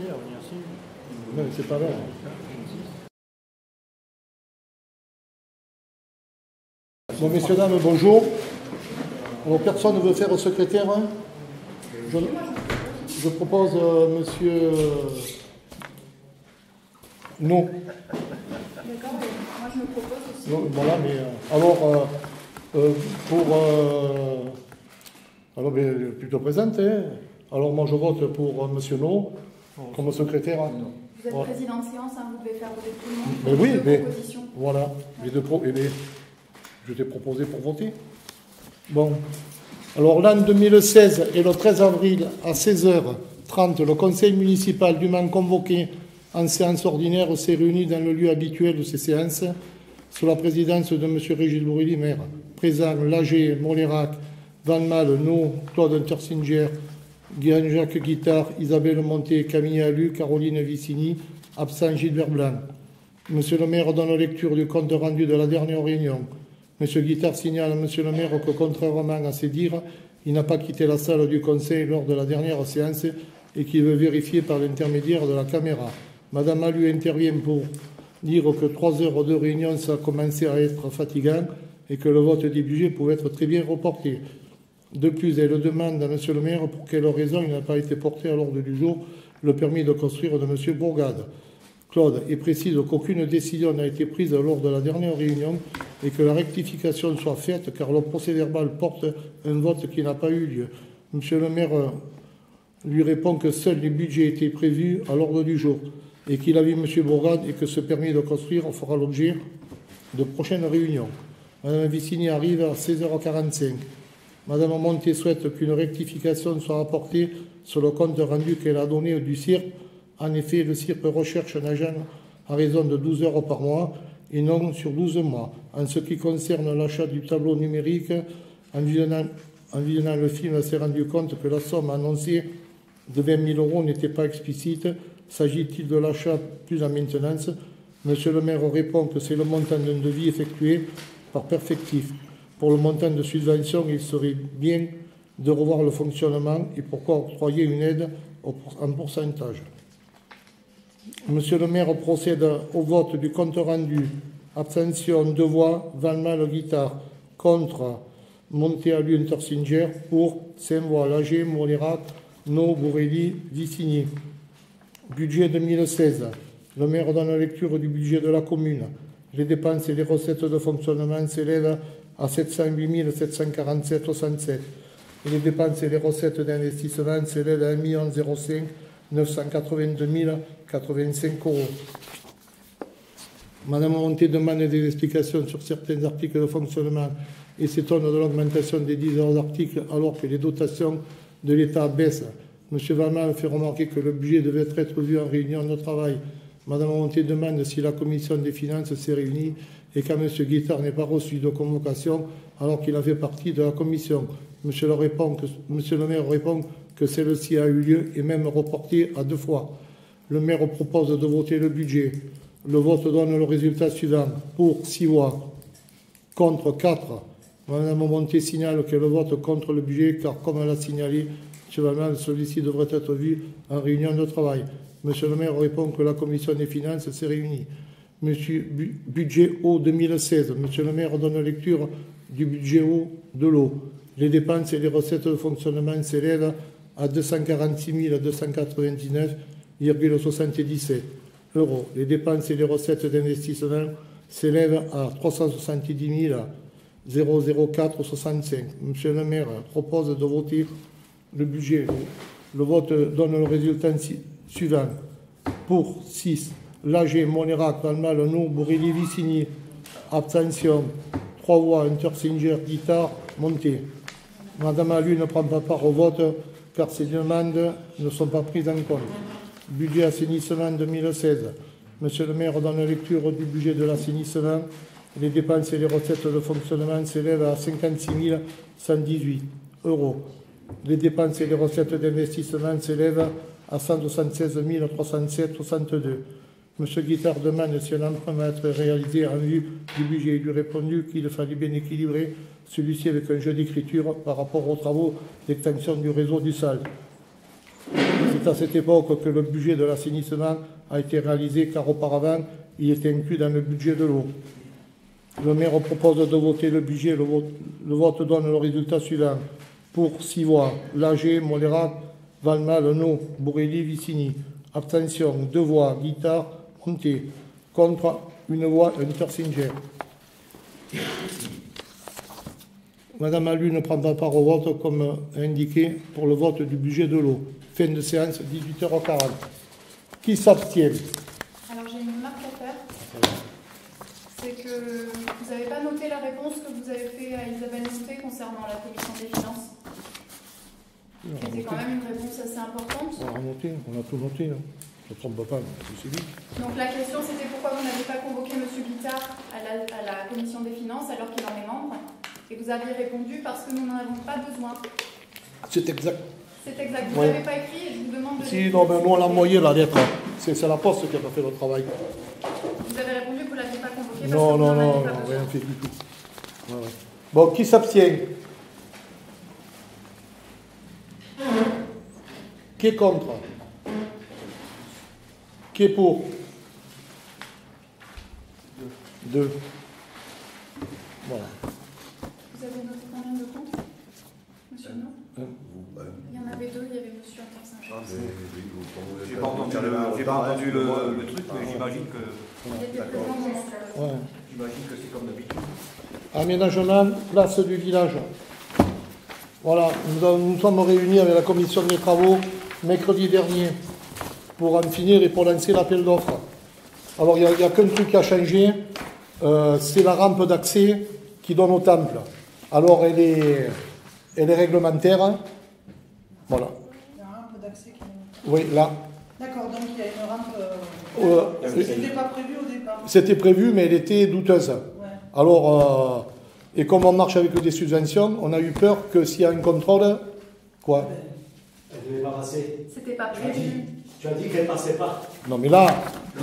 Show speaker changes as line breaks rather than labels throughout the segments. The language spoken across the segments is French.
à venir ici.
Non, c'est pas vrai. Bon, messieurs, dames, bonjour. Alors, personne ne veut faire secrétaire, hein? Je propose monsieur... Non.
D'accord, moi je me propose aussi.
Non, voilà, mais alors, alors, mais, plutôt présente, hein. Alors, moi, je vote pour monsieur No comme secrétaire.
Vous êtes président de séance, hein, vous devez faire voter tout le monde.
Mais oui, mais
propositions.
voilà, les deux pro. Eh bien, je t'ai proposé pour voter. Bon. Alors, l'an 2016 et le 13 avril à 16h30, le conseil municipal dûment convoqué en séance ordinaire s'est réuni dans le lieu habituel de ces séances, sous la présidence de M. Régis Bourrelli, maire, présent Lager, Molérac, Van Mal, No, Claude Untersinger, Guy-Jacques Guittard, Isabelle Monté, Camille Allu, Caroline Vicini, absent Gilbert Blanc. Monsieur le maire donne lecture du compte rendu de la dernière réunion. Monsieur Guittard signale à monsieur le maire que, contrairement à ses dires, il n'a pas quitté la salle du conseil lors de la dernière séance et qu'il veut vérifier par l'intermédiaire de la caméra. Madame Allu intervient pour dire que 3 heures de réunion, ça a commencé à être fatigant et que le vote du budget pouvait être très bien reporté. De plus, elle demande à monsieur le maire pour quelle raison il n'a pas été porté à l'ordre du jour le permis de construire de monsieur Bourgade. Claude et précise qu'aucune décision n'a été prise lors de la dernière réunion et que la rectification soit faite car le procès-verbal porte un vote qui n'a pas eu lieu. Monsieur le maire lui répond que seuls les budgets étaient prévus à l'ordre du jour et qu'il a vu monsieur Bourgade et que ce permis de construire fera l'objet de prochaines réunions. Madame Vicini arrive à 16h45. Madame Monté souhaite qu'une rectification soit apportée sur le compte rendu qu'elle a donné du CIRP. En effet, le CIRP recherche un agent à raison de 12 heures par mois et non sur 12 mois. En ce qui concerne l'achat du tableau numérique, en visionnant le film, elle s'est rendu compte que la somme annoncée de 20 000 € n'était pas explicite. S'agit-il de l'achat plus en maintenance? Monsieur le maire répond que c'est le montant d'un devis effectué par Perfectif. Pour le montant de subvention, il serait bien de revoir le fonctionnement et pourquoi octroyer une aide en pourcentage. Monsieur le maire procède au vote du compte rendu. Abstention 2 voix, Valmal Guittard, contre Monté Allu Untersinger, pour 5 voix, Lager, Molérac, No, Bourrelli, Vicini. Budget 2016. Le maire donne la lecture du budget de la commune. Les dépenses et les recettes de fonctionnement s'élèvent à 708 747,67. Et les dépenses et les recettes d'investissement s'élèvent à 1 05 982 085 €. Madame Monté demande des explications sur certains articles de fonctionnement et s'étonne de l'augmentation des 10 heures d'articles alors que les dotations de l'État baissent. Monsieur Valmal fait remarquer que le budget devait être vu en réunion de travail. Madame Monté demande si la commission des finances s'est réunie et quand monsieur Guittard n'est pas reçu de convocation alors qu'il a fait partie de la commission. Monsieur le maire répond que celle-ci a eu lieu et même reportée à 2 fois. Le maire propose de voter le budget. Le vote donne le résultat suivant. Pour 6 voix, contre 4. Madame Monté signale qu'elle vote contre le budget car, comme elle a signalé, M. Valmal, celui-ci devrait être vu en réunion de travail. Monsieur le maire répond que la commission des finances s'est réunie. Monsieur budget eau 2016. Monsieur le maire donne lecture du budget eau de l'eau. Les dépenses et les recettes de fonctionnement s'élèvent à 246 299,77 €. Les dépenses et les recettes d'investissement s'élèvent à 370 004,65 €. Monsieur le maire propose de voter le budget. Le vote donne le résultat suivant. Pour 6, Lager, Molérac, Valmal, No, Bourrelli, Vicini. Abstention 3 voix, Untersinger, Guittard, Monté. Madame Allu ne prend pas part au vote car ces demandes ne sont pas prises en compte. Budget assainissement 2016. Monsieur le maire donne lecture du budget de l'assainissement. Les dépenses et les recettes de fonctionnement s'élèvent à 56 118 €. Les dépenses et les recettes d'investissement s'élèvent à 176 307,62 €. Monsieur Guittard demande si un emprunt va être réalisé en vue du budget. Il lui a répondu qu'il fallait bien équilibrer celui-ci avec un jeu d'écriture par rapport aux travaux d'extension du réseau du SAL. C'est à cette époque que le budget de l'assainissement a été réalisé, car auparavant, il était inclus dans le budget de l'eau. Le maire propose de voter le budget. Le vote donne le résultat suivant. Pour 6 voix, Lager, Molérat, Valmal, No, Bourrelli, Vicini. Abstention, 2 voix, Guittard, Monté. Contre, 1 voix, Intersinger. Madame Alu ne prendra part au vote comme indiqué pour le vote du budget de l'eau. Fin de séance, 18h40. Qui s'abstient?
Alors j'ai une remarque à faire. C'est que vous n'avez pas noté la réponse que vous avez fait à Isabelle Monté concernant la commission des finances. C'était quand même une réponse assez importante.
On a noté, on a tout noté. Hein. Je ne trompe pas, c'est lui.
Donc la question c'était pourquoi vous n'avez pas convoqué M. Guittard à la commission des finances alors qu'il en est membre. Et vous aviez répondu parce que nous n'en avons pas besoin.
C'est exact.
C'est exact. Vous ne l'avez pas écrit et je vous demande de...
Si, non, mais nous on l'a envoyé la lettre. C'est la poste qui n'a pas fait le travail.
Vous avez répondu que vous ne l'aviez pas convoqué parce
Non,
que vous
non,
n'en
non,
aviez pas
non,
besoin.
rien fait du tout. Ouais, ouais. Bon, qui s'abstient? Qui est contre? Qui est pour? 2. Voilà.
Vous avez noté combien de comptes, monsieur Non Il y en avait 2, il y avait monsieur Intersinger.
J'ai pas entendu le truc, mais j'imagine que
Il était présent au moment de la
Ouais.
j'imagine que c'est comme d'habitude.
Aménagement, place du village. Voilà, nous sommes réunis avec la commission des travaux mercredi dernier pour en finir et pour lancer l'appel d'offres. Alors, il n'y a qu'un truc qui a changé, c'est la rampe d'accès qui donne au temple. Alors, elle est réglementaire. Voilà.
Il y a une rampe d'accès qui...
Oui, là.
D'accord, donc il y a une rampe... C'était pas prévu au départ.
C'était prévu, mais elle était douteuse.
Ouais.
Alors, et comme on marche avec des subventions, on a eu peur que s'il y a un contrôle, quoi?
Elle devait pas passer.
C'était pas prévu.
Tu as dit qu'elle passait pas.
Non mais là,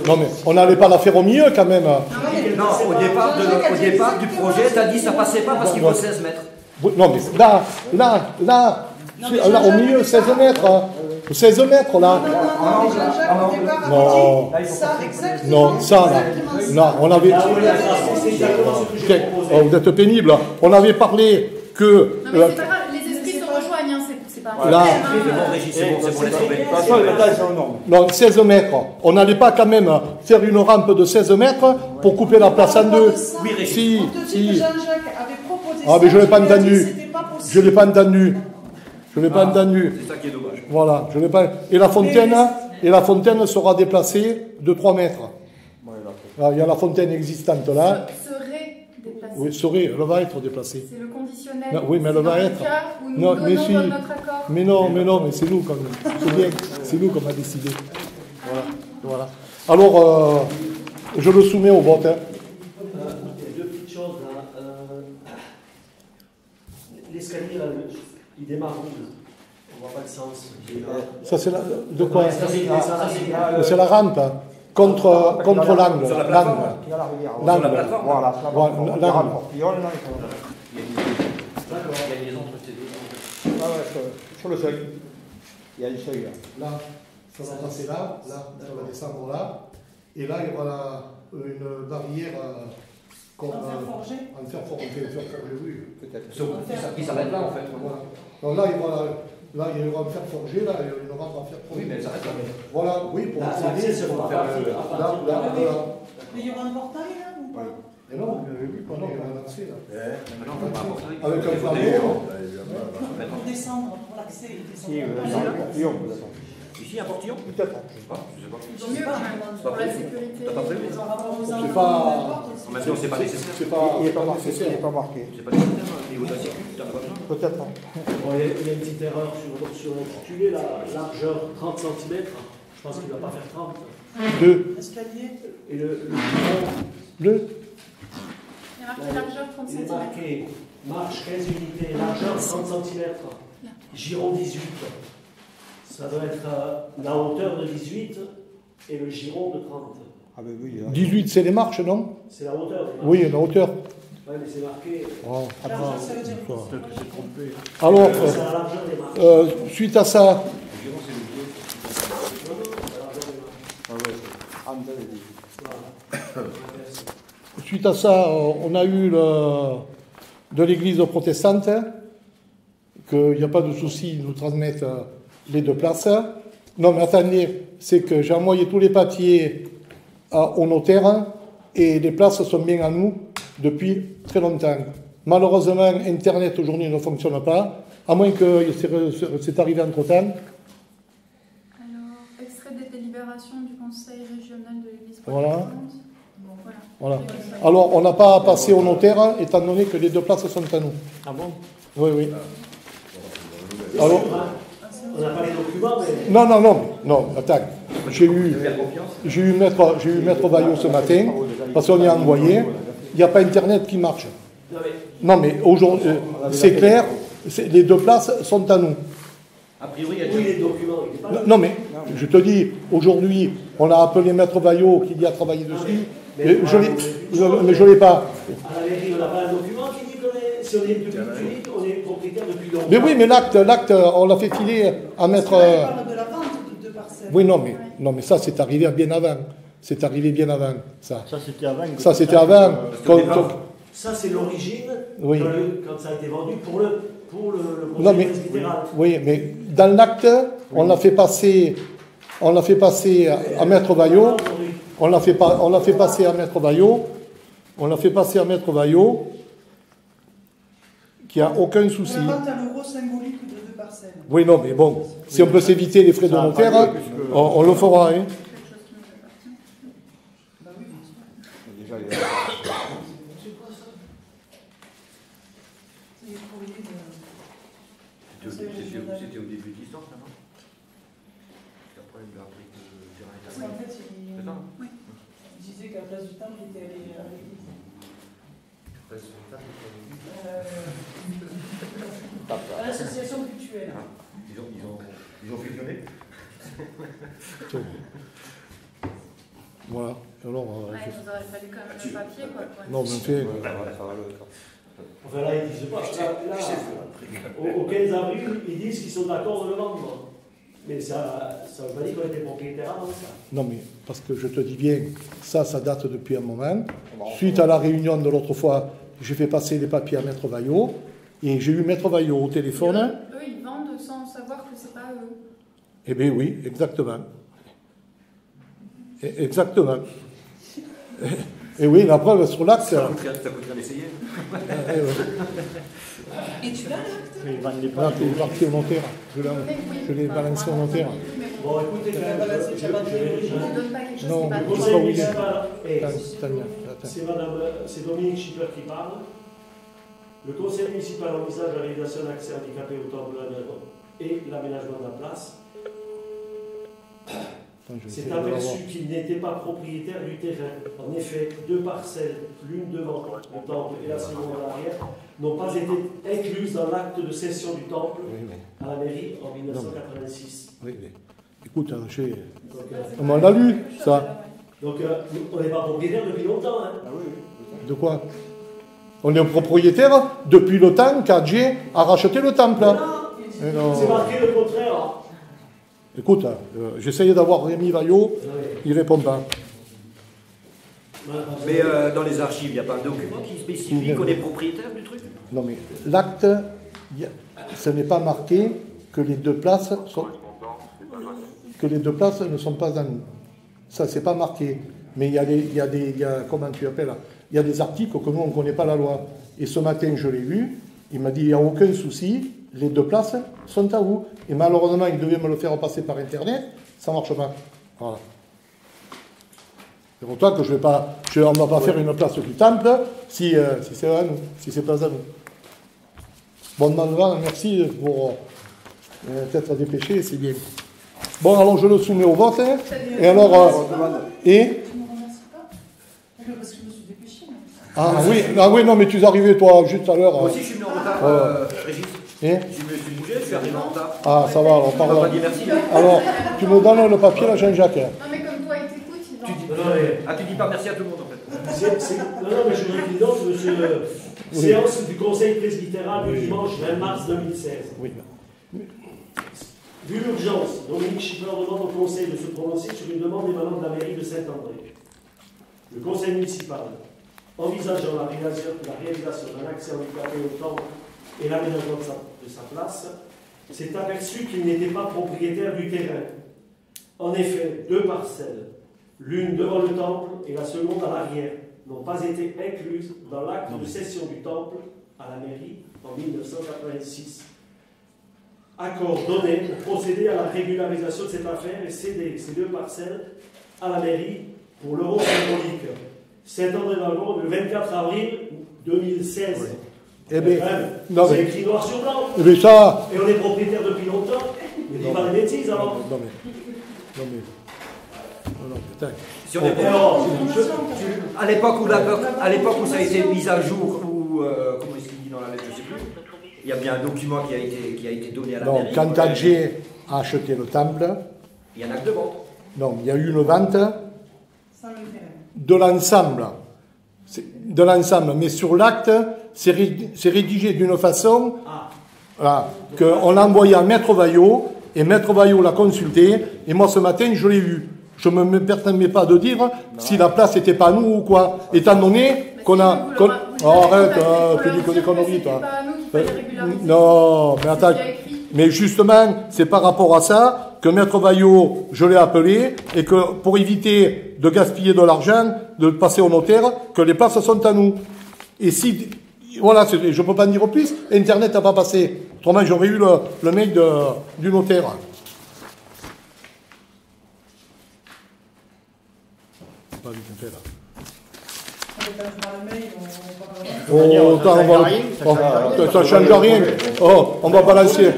non mais on n'allait pas la faire au milieu quand même.
Non, au départ du projet, tu as dit ça passait pas parce qu'il faut 16 mètres.
Non mais là, au milieu, 16 mètres. 16 mètres là.
Non, Jean-Jacques, au départ,
Non.
avait dit ça, exactement.
Non, ça là. Là, on avait.
Ah oui, d'accord, c'est exactement ce que j'ai proposé.
Oh, vous êtes pénible. On avait parlé que.
Non mais c'est pas grave, les esprits se rejoignent, hein, c'est pas un
Là.
problème.
C'est bon,
Hein.
Régis, c'est bon, laisse tomber.
Non, 16 mètres. On n'allait pas quand même faire une rampe de 16 mètres pour couper la place en deux.
Oui, Régis.
Si,
On te dit que
si.
Jean-Jacques avait proposé
Ah, mais je ne l'ai pas
tu lui as dit
entendu.
que c'était pas possible.
Je ne l'ai pas entendu. Je ne l'ai pas entendu.
C'est ça qui est dommage.
Voilà, je l'ai pas. Et la fontaine sera déplacée de 3 mètres. Là, il y a la fontaine existante là.
Serait déplacé.
Oui, elle va être déplacée.
C'est le conditionnel.
Non, oui, mais elle
C'est
va
dans le
être.
cas où nous
Non, mais
donnons
si.
notre accord.
Mais non, mais c'est nous quand même. C'est bien, c'est nous qu'on a décidé. Voilà. Alors, je le soumets au vote. Hein.
Il y a deux petites choses là. L'escalier là, il démarre où? On voit pas le sens.
Ça, c'est de quoi?
Ouais, ça, c'est
C'est la rampe hein, contre l'angle.
Sur la
L'angle.
plateforme.
L'angle.
Sur la plateforme.
Voilà, l'angle.
Il y a une liaison entre ces deux.
Sur le seuil. Il y a le seuil là.
Là, ça va passer là, ça va descendre là, et là, il y aura une barrière comme
En fer forgé.
en fer forgé, oui.
Peut-être.
Qui s'arrête là en fait.
Voilà. Donc là, il y aura un fer forgé, là, il y aura un fer forgé.
Oui, mais elle s'arrête là.
Voilà, oui, pour
l'accès
accéder,
se fera
là,
à partir
là,
de
voilà.
Mais il y aura un portail là ou pas?
Et non, vous avez vu qu'on est un accès, là.
Maintenant, on va pas apporter.
Avec un flambeau.
Pour descendre, pour l'accès, il
Si,
descend.
Ici, un portillon
peut-être.
Je sais pas.
Il vaut mieux quand même, pour la sécurité.
T'as pas prévu?
C'est pas.
Maintenant, c'est pas nécessaire.
C'est pas.
Il n'est pas marqué. Il
nécessaire.
n'est pas marqué.
C'est pas nécessaire. Au niveau de la sécu, t'en as pas besoin.
Peut-être.
Bon, il y a une petite erreur sur l'intitulé, la largeur 30 cm. Je pense qu'il ne va pas faire 30.
2.
Escalier.
Et le giron,
2.
Il y a marqué largeur 30
il est
cm.
marqué marche 15 unités, largeur 30 cm, giron 18. Ça doit être la hauteur de 18 et le giron de 30.
Ah ben oui. Là.
18, c'est les marches, non?
C'est la hauteur. des marches.
Oui, la hauteur.
Ouais, mais c'est marqué.
Oh.
Largeur, ça veut dire quoi?
Alors,
C'est la largeur des marches.
suite à ça,
Ah ouais, entre les deux.
Suite à ça, on a eu de l'église protestante, qu'il n'y a pas de souci, ils nous transmettent les 2 places. Non, mais attendez, c'est que j'ai envoyé tous les papiers au notaire et les places sont bien à nous depuis très longtemps. Malheureusement, Internet aujourd'hui ne fonctionne pas, à moins que c'est arrivé entre-temps.
Alors, extrait des délibérations du Conseil régional de l'Église protestante. Bon,
Voilà. Alors, on n'a pas passé au notaire, étant donné que les 2 places sont à nous.
Ah bon?
Oui, oui. Alors,
On n'a pas les documents, mais...
non, attends. J'ai eu Maître Vaillot ce matin, parce qu'on y a envoyé. Il n'y a pas Internet qui marche. Non, mais aujourd'hui, c'est clair, les 2 places sont à nous.
A priori, il y a
Oui, les documents, il n'est pas là.
Non, mais je te dis, aujourd'hui, on a appelé Maître Vaillot qui y a travaillé dessus, mais je ne l'ai pas.
À la mairie, on n'a pas un document qui dit qu'on est, si on est public, on est propriétaire depuis longtemps.
Mais oui, mais l'acte, on l'a fait filer à Maître...
Là, il parle de la vente de 2 parcelles.
Oui, non, mais ça, c'est arrivé bien avant. C'est arrivé bien avant, ça.
Ça, c'était avant.
Ça, c'était avant.
Ça, c'est l'origine,
Oui.
quand ça a été vendu pour le
Non,
conseil
mais,
presbytéral.
oui, mais dans l'acte, on l'a fait passer à Maître Vaillot. On l'a fait passer à Maître Vaillot. On l'a fait passer à Maître Vaillot, qui a aucun souci.
La vente à l'euro symbolique de 2 parcelles.
Oui, non, mais bon, si on peut s'éviter les frais de notaire, on le fera. Hein.
Déjà, il y a-
C'est les courriers de...
C'était au début de l'histoire, ça, non? Après, il a appris que Gérard était
Parce qu'en fait,
C'est ça?
il disait qu'à la place du temple, il était allé à l'église. À l'association cultuelle.
Ils ont fusionné.
Voilà. Alors,
Ouais, il nous aurait fallu quand même le papier, quoi.
non, mais fait,
ça va le faire.
Enfin là, ils disent pas. Là, au 15 avril, ils disent qu'ils sont d'accord de le vendre. Mais ça ne veut pas dire qu'on était propriétaire avant ça.
non, mais parce que je te dis bien, ça date depuis un moment. Suite à la réunion de l'autre fois, j'ai fait passer les papiers à Maître Vaillot, et j'ai eu Maître Vaillot au téléphone.
Eux, ils vendent sans savoir que c'est pas eux.
Eh bien oui, exactement. Exactement. Et oui, la preuve sur l'acte.
Ça coûte rien d'essayer.
Et tu l'as, l'acte?
Ils vendent les
Là, il est parti au notaire. Je l'ai balancé au notaire.
Bon, écoutez,
Tu l'as balancé, tu l'as pas donné
On ne donne pas quelque chose
Non,
qui va
mais
le
je sais
conseil
pas où il est.
municipal,
Attends.
c'est Dominique Schipper qui parle. Le conseil municipal envisage la réalisation d'accès handicapé au temple et l'aménagement de la place. C'est aperçu qu'il n'était pas propriétaire du terrain. En effet, 2 parcelles, l'une devant le temple et la seconde à l'arrière, n'ont pas été incluses dans l'acte de cession du temple à la mairie en 1986.
Oui, mais écoute, on l'a lu, ça.
Donc, on n'est pas propriétaire depuis longtemps. Hein.
Ah oui.
De quoi? On est propriétaire depuis le temps qu'Adjé a racheté le temple. Mais non.
C'est marqué le contraire. Hein.
Écoute, j'essayais d'avoir Rémi Vaillot, il répond pas.
Mais dans les archives, il n'y a pas un document qui spécifie qu'on est propriétaire du truc?
Non mais l'acte, ce n'est pas marqué que les 2 places ne sont pas à nous. Ça, c'est pas marqué. Mais il y a comment tu appelles? Il y a des articles que nous, on ne connaît pas la loi. Et ce matin, je l'ai vu, il m'a dit, il n'y a aucun souci, les 2 places sont à vous. Et malheureusement, il devait me le faire passer par Internet, ça ne marche pas. Voilà. C'est pour toi que on ne va pas faire une place du temple si c'est à nous, si c'est pas à nous. Bon, Malvan, merci pour t'être dépêché, c'est bien. Bon, alors je le soumets au vote. Hein, et alors, et
Tu ne me remercies pas? Parce que je me suis dépêchée.
oui, non, mais tu es arrivé, toi, juste à l'heure.
Moi aussi, je suis venu en retard, Régis.
Et
Je me suis bougé, je suis arrivé en retard.
ah, ça va, alors,
On m'a
pardon.
pas dit merci.
Alors, tu me donnes le papier, là, Jean-Jacques.
Non, mais comme toi, il t'écoute, il va.
Ah, tu dis pas merci à tout le monde, en fait.
Non, mais je vous dis donc, monsieur. Séance du conseil presbytéral du dimanche 20 mars 2016.
Oui.
Vu l'urgence, Dominique Schipper demande au Conseil de se prononcer sur une demande émanant de la mairie de Saint-André. Le Conseil municipal, envisageant la réalisation d'un accès handicapé au temple et l'aménagement de sa place, s'est aperçu qu'il n'était pas propriétaire du terrain. En effet, 2 parcelles, l'une devant le temple et la seconde à l'arrière, n'ont pas été incluses dans l'acte de cession du temple à la mairie en 1986. Accord donné pour procéder à la régularisation de cette affaire et céder ces 2 parcelles à la mairie pour l'euro symbolique. Saint-André-Valmont, le 24 avril 2016.
Eh bien,
c'est écrit noir sur blanc.
Eh bien, ça.
Et on est propriétaire depuis longtemps. Mais dis pas des bêtises alors.
Non, putain.
Si on est à l'époque où ça a été mis à jour, ou comment est-ce qu'il dit dans la lettre, je ne sais plus, il y a bien un document qui a été donné à la mairie.
Quand Alger a acheté le temple,
il y a un acte de vente.
Non, il y a eu une vente de l'ensemble. De l'ensemble. Mais sur l'acte, c'est rédigé d'une façon voilà, qu'on l'a envoyé à Maître Vaillot, et Maître Vaillot l'a consulté, et moi ce matin, je l'ai vu. Je ne me permets pas de dire si la place n'était pas à nous ou quoi, étant donné qu'on a... arrête, tu dis que des conneries, toi. Non, mais attends. Mais justement, c'est par rapport à ça que Maître Vaillot, je l'ai appelé, et que pour éviter de gaspiller de l'argent, de passer au notaire, que les places sont à nous. Et si... Voilà, je ne peux pas en dire plus, Internet n'a pas passé. Autrement, j'aurais eu le mail du notaire. Pas vu qu'on fait là. Ça ne change rien. Oh, on va balancer.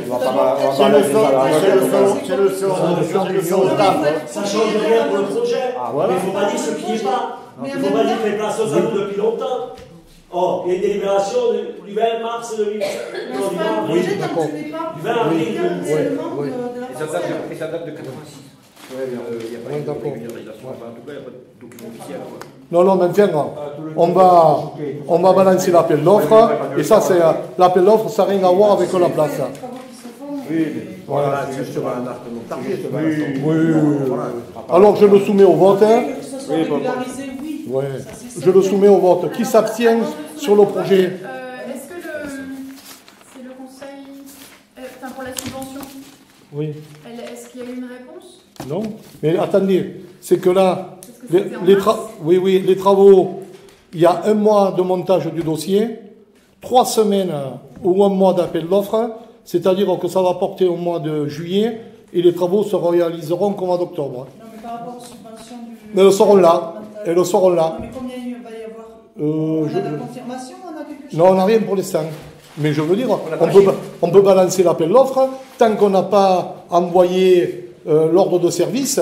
Ça change rien pour le projet. Mais il ne faut pas dire ce qui n'est pas. Il ne faut pas dire que les places sont à nous depuis longtemps. Oh, il y a une délibération du 20 mars 2017.
Oui, d'accord. Du
20 avril.
Et ça date de 86. Il n'y a pas de régularisation. En tout cas, il n'y a pas de document officiel.
Non, maintenant, on va balancer l'appel d'offres. Et ça, c'est l'appel d'offres, ça n'a rien à voir avec la place.
Oui, voilà, c'est justement un acte notarié.
Oui. Alors, je le soumets au vote.
Oui.
Je le soumets au vote. Qui s'abstient sur le projet?
Est-ce que c'est le conseil, enfin pour la subvention,
Oui.
Est-ce qu'il y a eu une réponse?
Non. Mais attendez, c'est que là,
oui,
les travaux, il y a 1 mois de montage du dossier, 3 semaines ou 1 mois d'appel d'offres, c'est-à-dire que ça va porter au mois de juillet et les travaux se réaliseront qu'au mois d'octobre.
Non, mais par rapport aux subventions du...
Mais elles seront là. Elles seront là.
Non, mais combien il va y avoir on a la confirmation, on a quelque chose?
Non, on n'a rien pour l'instant. Mais je veux dire, on peut balancer l'appel d'offres. Tant qu'on n'a pas envoyé l'ordre de service,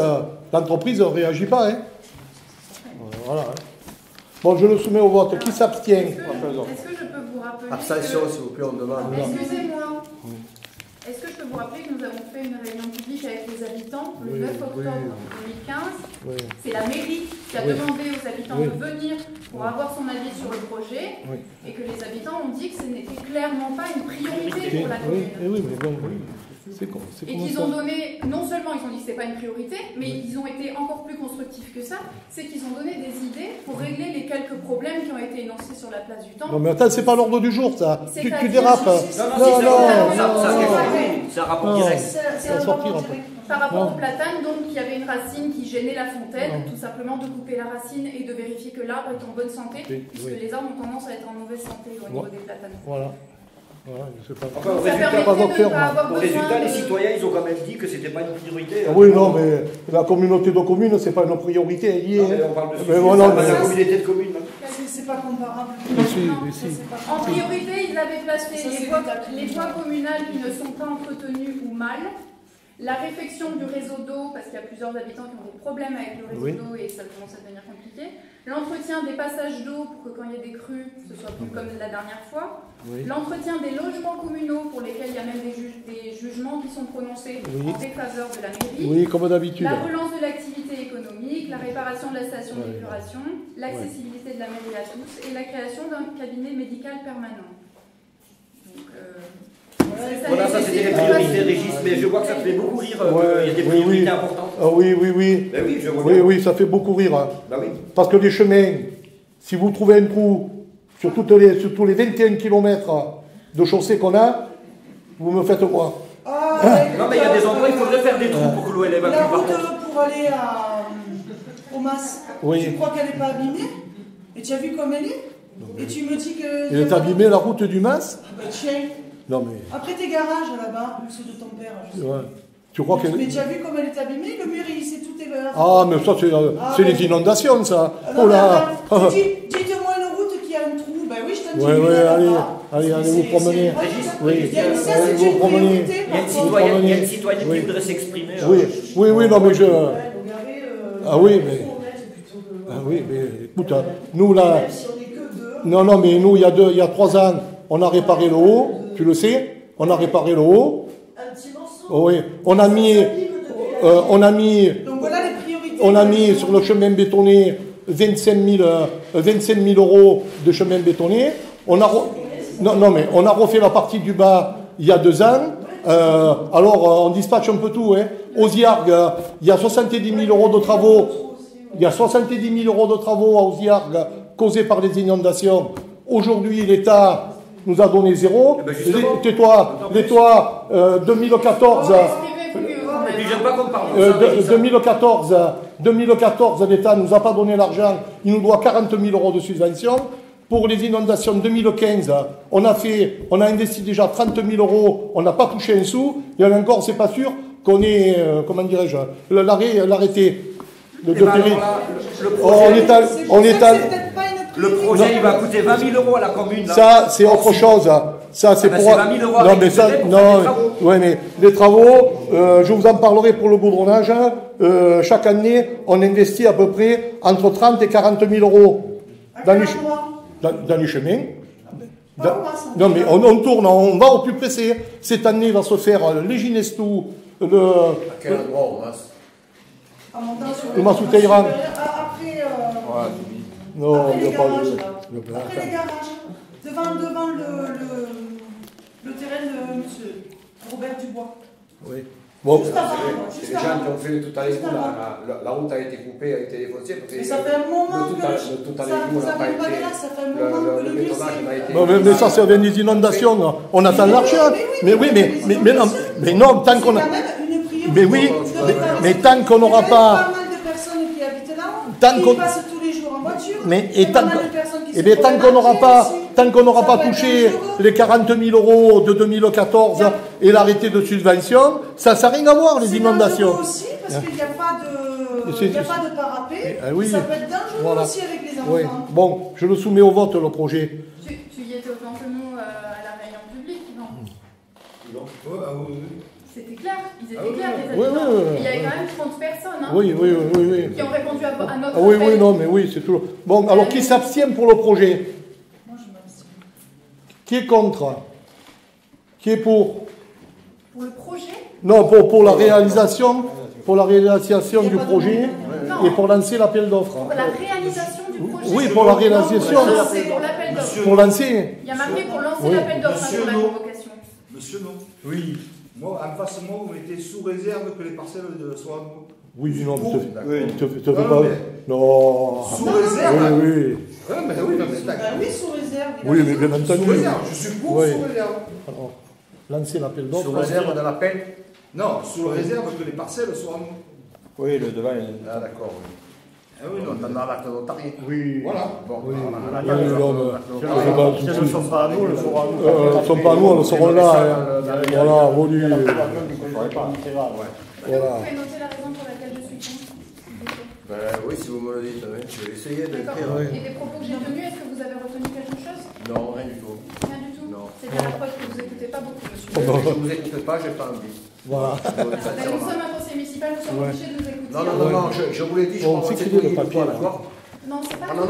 l'entreprise ne réagit pas. Hein. Voilà. Bon, je le soumets au vote. Qui s'abstient?
Est-ce que je peux vous rappeler...
Abstention, s'il vous plaît, on demande.
Excusez-moi. Est-ce que je peux vous rappeler que nous avons fait une réunion publique avec les habitants le 9 octobre 2015 C'est la mairie qui a demandé aux habitants de venir pour avoir son avis sur le projet et que les habitants ont dit que ce n'était clairement pas une priorité pour la commune. Et qu'ils ont donné, non seulement ils ont dit que ce n'était pas une priorité, mais ils ont été encore plus constructifs que ça, c'est qu'ils ont donné des idées pour régler les quelques problèmes qui ont été énoncés sur la place du Temple.
Non mais attends, c'est pas l'ordre du jour ça. Tu dérapes.
C'est un rapport direct.
Par rapport aux platanes, donc il y avait une racine qui gênait la fontaine, tout simplement de couper la racine et de vérifier que l'arbre est en bonne santé, puisque les arbres ont tendance à être en mauvaise santé au niveau des platanes.
Voilà. Je sais pas.
Enfin, au résultat, les citoyens, ils ont quand même dit que c'était pas une priorité.
Oui, non, mais la communauté de communes, c'est pas une priorité liée.
On parle de la communauté de communes.
C'est pas comparable.
En priorité, ils avaient placé les voies communales qui ne sont pas entretenues ou mal. La réfection du réseau d'eau, parce qu'il y a plusieurs habitants qui ont des problèmes avec le réseau d'eau et ça commence à devenir compliqué. L'entretien des passages d'eau pour que quand il y a des crues, ce soit plus comme la dernière fois. L'entretien des logements communaux pour lesquels il y a même des jugements qui sont prononcés en défaveur de la mairie.
Oui, comme d'habitude.
La relance de l'activité économique, la réparation de la station d'épuration, l'accessibilité de la mairie à tous et la création d'un cabinet médical permanent. Donc,
Voilà, ça c'était les priorités, Régis, mais je vois que ça te fait beaucoup rire, il y a des priorités importantes.
Oui, oui, oui.
Ben oui, je vois
Oui,
bien.
oui, ça fait beaucoup rire. Hein.
Ben oui.
Parce que les chemins, si vous trouvez un trou sur tous les 21 km de chaussée qu'on a, vous me faites quoi?
Non, mais il y a des endroits, il faudrait faire des trous pour que l'eau elle évacue
La
par
route
contre.
pour aller au Mas,
Oui.
tu crois qu'elle n'est pas abîmée? Et tu as vu comme elle est? Et tu me dis que...
Il est abîmé la route du Mas?
Bah tiens,
Non mais...
après tes garages là-bas, ceux de ton père, je sais.
Ouais. Tu crois qu'elle...
Mais tu as vu comme elle est abîmée? Le mur, il s'est tout évacué.
Ah, mais ça c'est les inondations, ça. Oh là.
Dites-moi une route qui a un trou. Ben oui, je te dis.
Allez, vous promener. Oui,
Ça,
allez
c'est
vous
une
promener.
priorité.
Il y a une
par contre.
citoyenne, il y a une citoyenne qui voudrait s'exprimer.
Oui, non mais je...
Regardez,
Ah oui, mais... Ah oui, mais écoute, nous là...
même si on n'est que deux.
Non, mais nous, il y a 3 ans, on a réparé le haut, tu le sais, on a réparé le haut.
Un petit morceau.
Oh oui, on a mis
Donc voilà les priorités.
on a mis sur le chemin bétonné 25 000 euros de chemin bétonné. Non, mais on a refait la partie du bas il y a 2 ans. Alors, on dispatche un peu tout. Hein. Aux Iargues, il y a 70 000 euros de travaux. Il y a 70 000 euros de travaux à Auziargues causés par les inondations. Aujourd'hui, l'État nous a donné 0. Tais-toi, 2014...
Et puis j'aime pas qu'on parle.
2014, l'État ne nous a pas donné l'argent, il nous doit 40 000 euros de subvention. Pour les inondations 2015, on a investi déjà 30 000 euros, on n'a pas touché un sou, et encore, c'est pas sûr qu'on ait, comment dirais-je, l'arrêté de périr.
Le projet, il va coûter 20 000 euros à la commune. Là.
Ça, c'est autre chose. Ça, c'est pour.
20 000 euros
Non, mais ça, non. Ouais, mais les travaux, je vous en parlerai pour le goudronnage. Chaque année, on investit à peu près entre 30 et 40 000 euros dans les chemins. Non, mais on tourne, on va au plus pressé. Cette année, il va se faire les Ginestou,
À quel endroit au Mas?
le Massouteïran.
Après,
Non,
après
il
les
n'y a pas
garages,
de.
là. Après les garages, devant le terrain de monsieur Robert Dubois.
Oui. Bon.
Juste avant,
C'est
juste
les gens
avant.
qui ont fait tout à l'heure, la route a été coupée, a été défoncée.
Mais ça fait un moment que ça vient pas de là, ça fait un moment que le mur s'est...
Non, mais ça, ça vient des inondations. On attend l'argent. Mais oui, mais non, tant qu'on a. Mais oui, mais tant qu'on n'aura pas.
Il y a pas mal de personnes qui habitent là, qui passent tous les jours en voiture.
Mais tant qu'on n'aura pas touché les 40 000 euros de 2014 et l'arrêté de subvention, ça n'a rien à voir, les inondations.
C'est aussi, parce qu'il n'y a pas de parapet.
Oui.
Ça peut être dangereux aussi avec les enfants.
Oui. Bon, je le soumets au vote, le projet.
Tu y étais autant que nous à la réunion publique, non? C'était clair, ils étaient clairs, les habitants. Il y avait quand même 30 personnes hein, qui ont répondu à notre appel.
Oui, non, mais oui, c'est toujours. Bon, alors qui s'abstient pour le projet?
Moi, je m'abstiens.
Qui est contre? Qui est pour?
Pour le projet?
Non, pour la réalisation, du projet et pour lancer l'appel d'offres.
Pour la réalisation du projet?
Oui, pour la réalisation.
Non, c'est pour l'appel d'offres.
Pour lancer.
Il y a marqué pour lancer l'appel d'offres pour la convocation.
Monsieur, non. Oui. Moi, en face de moi, vous mettez sous réserve que les parcelles soient à nous.
Oui, non, mais te fais
Non,
pas.
mais-
Non.
Sous réserve.
Oui.
Oui, sous réserve.
Oui, mais bien entendu.
Sous réserve. Je suis pour
Oui.
sous réserve.
Alors, lancer l'appel d'offres.
Sous réserve de l'appel.
Non, sous réserve que les parcelles soient à nous.
Oui, le devant. Ah, d'accord. Ah oui, non, on a l'acte notarié.
Oui.
Voilà.
Bon,
Oui.
voilà.
Oui, non, mais-
Si elles ne sont pas à nous, elles seront à nous.
Elles ne sont pas à nous, elles seront là. Hein. Voilà, voulu.
C'est grave.
Voilà.
Vous pouvez noter la raison pour laquelle je suis contre, s'il vous plaît.
Ben oui, si vous me le dites, oui. Je vais essayer d'écrire.
D'accord. Et des propos que j'ai tenus, est-ce que vous avez retenu quelque chose?
Non, rien du tout.
Rien du tout?
Non.
C'est bien la preuve que vous n'écoutez pas beaucoup, monsieur.
Je ne vous écoute pas, j'ai pas envie.
Voilà.
Nous sommes un conseil municipal, nous sommes obligés de nous écouter.
Non, je vous l'ai dit, je
Bon,
crois que
c'est
c'est
le papier, là.
d'accord.
Non, c'est pas
Non,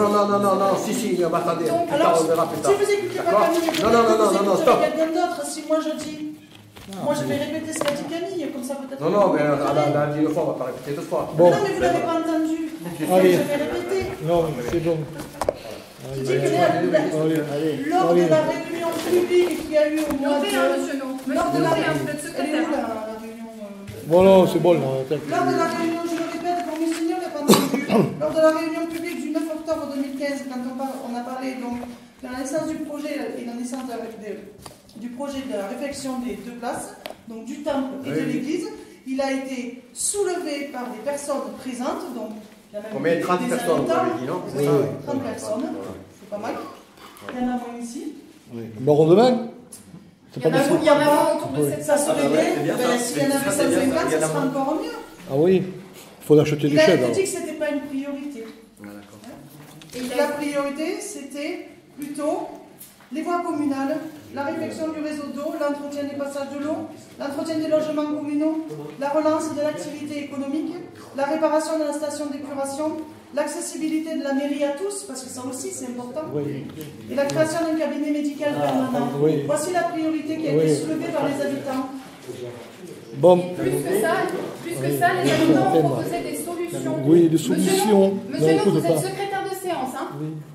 si, attendez.
Donc,
Plus tard, on verra plus tard.
Si vous écoutez pas
D'accord.
Camille,
Non, stop.
quelqu'un d'autre, si moi je dis. Moi je vais répéter ce qu'a dit Camille, comme ça peut-être.
Non, mais elle a dit une fois, on va pas répéter deux fois.
Bon.
Non, mais vous l'avez pas entendu.
Allez.
Je vais répéter.
Non, c'est bon.
Je dis que lors de la réunion publique qu'il y a eu au mois
Notez,
de.
monsieur, non. Monsieur
de la
Noté,
réunion,
notre
elle est
secrétaire.
où la réunion
Voilà, c'est bon. Là,
Lors de la réunion, je le répète, pour mieux signer, on n'a pas entendu. Lors de la réunion publique du 9 octobre 2015, quand on a parlé donc, de la naissance du projet et la naissance du projet de la réfection des deux places, donc du temple et de l'église, il a été soulevé par des personnes présentes, donc il y a même
Combien 30
des
personnes, vous
habitants,
avez dit, non?
oui, 30 personnes, c'est pas mal. Il y en a moins ici.
oui. Mais heureusement, c'est pas
Il y en a autour de 700.
Ça serait bien,
c'est bien ça.
ben, s'il y en avait
Ça, c'est bien
150,
ça.
ça serait encore mieux.
Ah oui, il faut acheter des
Il a
chèvres.
dit que ce n'était pas une priorité.
Et il
La
a
priorité, c'était plutôt les voies communales, la réfection du réseau d'eau, l'entretien des passages de l'eau, l'entretien des logements communaux, la relance de l'activité économique, la réparation de la station d'épuration, l'accessibilité de la mairie à tous, parce que ça aussi c'est important,
Oui.
et la création d'un cabinet médical permanent.
oui.
Voici la priorité qui a été
Oui.
soulevée par les habitants.
Bon,
plus que ça, les habitants ont proposé des solutions.
oui, des solutions.
Monsieur
écoute
vous êtes
pas.
secrétaire de séance, hein.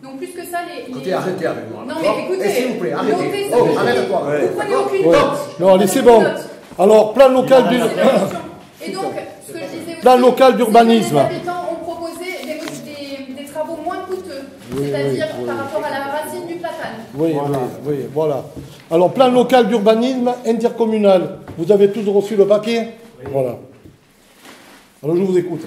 Donc plus que ça,
Écoutez, arrêtez avec moi.
Non mais écoutez,
S'il vous plaît, arrêtez.
notez ce
Oh,
que je
arrête-toi.
dis. Vous prenez aucune
Ouais.
note.
Non, allez,
Vous
c'est
prenez
bon.
aucune note.
Alors, plan local du...
Et donc, ce que je disais
Plan
aussi,
local
c'est
d'urbanisme.
que les habitants ont proposé des travaux moins coûteux, c'est-à-dire par rapport à la racine du platane.
Oui, oui, voilà. Alors, plan local d'urbanisme intercommunal. Vous avez tous reçu le papier? Voilà. Alors, je vous écoute.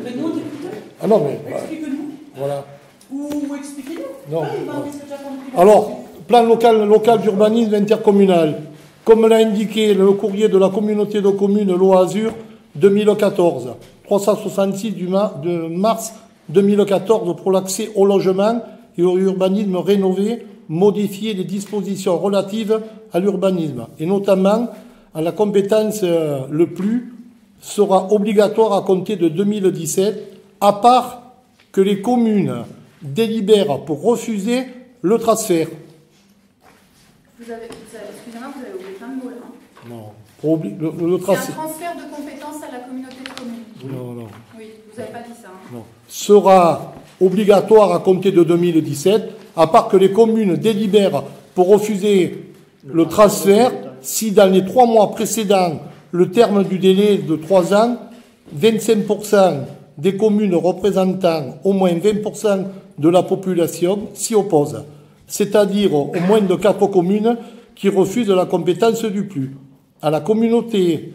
Mais nous, on t'écoute.
Ah non, mais...
Explique-nous.
Voilà.
Ou expliquez-nous.
Non.
Ah, Yvan, qu'est-ce que tu as compris?
Alors, plan local d'urbanisme intercommunal. Comme l'a indiqué le courrier de la communauté de communes Loire-Azur 2014, 366 de mars 2014 pour l'accès au logement et au urbanisme rénové, modifier les dispositions relatives à l'urbanisme et notamment à la compétence le plus sera obligatoire à compter de 2017, à part que les communes délibèrent pour refuser le transfert.
Excusez-moi, vous avez oublié plein de mots là. Hein.
Non. Le
C'est
transfert.
un transfert de compétences à la communauté de communes.
Non.
Oui, vous n'avez pas dit ça. Hein.
Non. Sera obligatoire à compter de 2017, à part que les communes délibèrent pour refuser le transfert si dans les 3 mois précédant le terme du délai de 3 ans, 25% des communes représentant au moins 20% de la population s'y opposent, c'est-à-dire au moins de 4 communes qui refusent la compétence du PLU. À la communauté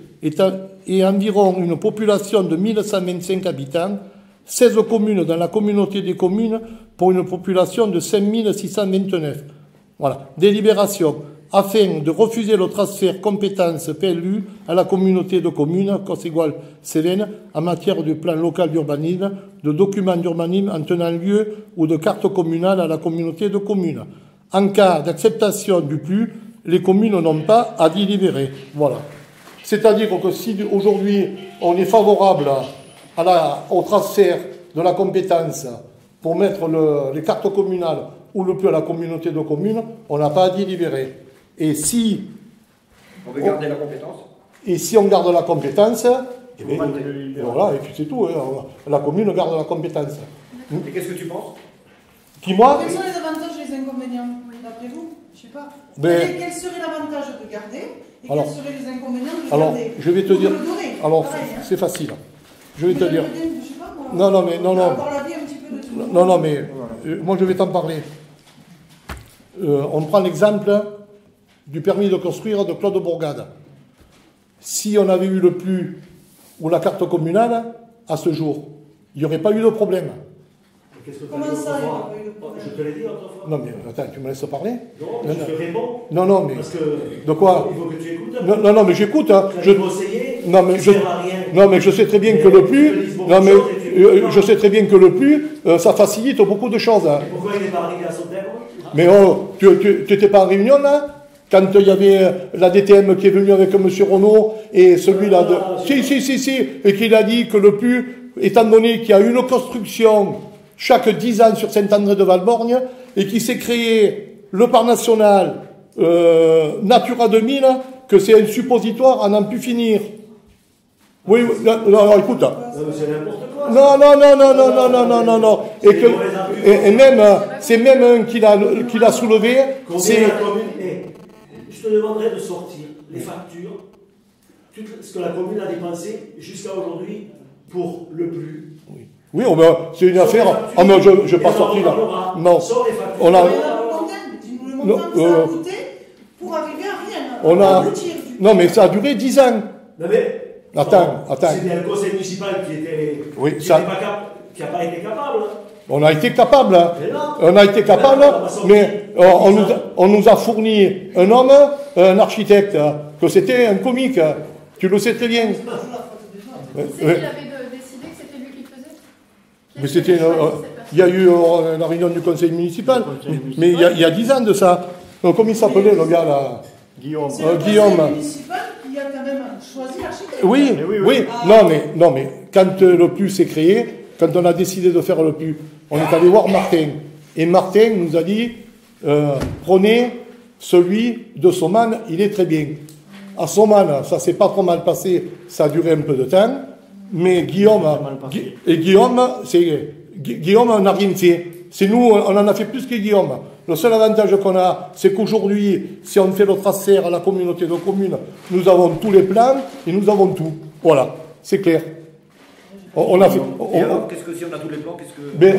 et environ une population de 1125 habitants, 16 communes dans la communauté des communes pour une population de 5629. Voilà. Délibération afin de refuser le transfert compétence PLU à la communauté de communes, Cos-Cévennes, en matière de plan local d'urbanisme, de documents d'urbanisme en tenant lieu ou de carte communale à la communauté de communes. En cas d'acceptation du PLU, les communes n'ont pas à délibérer. Voilà. C'est-à-dire que si aujourd'hui on est favorable au transfert de la compétence pour mettre les cartes communales ou le PLU à la communauté de communes, on n'a pas à délibérer. Et si
on veut garder la compétence.
Et si on garde la compétence,
et bien,
voilà, et puis c'est tout. Hein, la commune garde la compétence.
Et qu'est-ce que tu penses?
Qui, moi?
Quels sont les avantages et les inconvénients, d'après vous? Je ne sais pas.
Mais,
quel serait l'avantage de garder et
alors,
quels seraient les inconvénients de
alors,
garder?
je vais te dire. Alors,
pareil, hein.
c'est facile. Je vais te dire.
Je sais pas, moi.
Non, mais non. Non, mais moi je vais t'en parler. On prend l'exemple du permis de construire de Claude Bourgade. Si on avait eu le PLU ou la carte communale, à ce jour, il n'y aurait pas eu de problème.
Comment ça, il n'y aurait pas eu de problème?
Je te l'ai dit autrefois.
Non, mais attends, tu me laisses parler?
Non, je te réponds.
Non, mais.
Parce que
de quoi?
il faut que tu écoutes.
Non, mais j'écoute. Hein.
Non, mais
je sais très bien que le PLU. Non, mais je sais très bien que le PLU, ça facilite beaucoup de choses. Hein.
Et pourquoi il n'est pas arrivé à son terme?
Mais oh, tu n'étais pas en réunion là? Quand il y avait la DTM qui est venue avec M. Renault et celui-là de... Si, et qu'il a dit que le PLU, étant donné qu'il y a une construction chaque 10 ans sur Saint-André-de-Valborgne et qui s'est créé le parc national Natura 2000, que c'est un suppositoire à n'en plus finir. Oui, non, écoute.
C'est n'importe quoi.
Non. Et même, c'est même un qui l'a soulevé. C'est...
te demanderais de sortir les factures, tout ce que la commune a dépensé jusqu'à aujourd'hui pour le plus.
Oui, c'est une affaire. Ah non, je ne vais pas sortir là. Non. On a.
Pour arriver à rien.
On a. Non, mais ça a duré 10 ans.
Non, mais.
Attends.
C'est bien le conseil municipal qui était.
Oui,
qui n'a pas été capable.
On a été capable. On a été capable, mais on nous a fourni un homme, un architecte, que c'était un comique. Tu le sais très bien.
C'est qu'il avait décidé que c'était lui qui le faisait.
Mais c'était. Il y a eu la réunion du conseil municipal, mais il y a 10 ans de ça. Comment il s'appelait le gars là?
Guillaume.
Guillaume.
C'est le conseil municipal qui a quand même choisi l'architecte.
Oui. Non, mais quand le PLU s'est créé, quand on a décidé de faire le PLU, on est allé voir Martin. Et Martin nous a dit, prenez celui de Soman, il est très bien. À Soman, ça s'est pas trop mal passé, ça a duré un peu de temps, mais Guillaume n'a rien fait. C'est nous, on en a fait plus que Guillaume. Le seul avantage qu'on a, c'est qu'aujourd'hui, si on fait le tracé à la communauté de communes, nous avons tous les plans et nous avons tout. Voilà, c'est clair. On a fait.
Et alors, qu'est-ce que si on a tous les plans, qu'est-ce que.
Ben,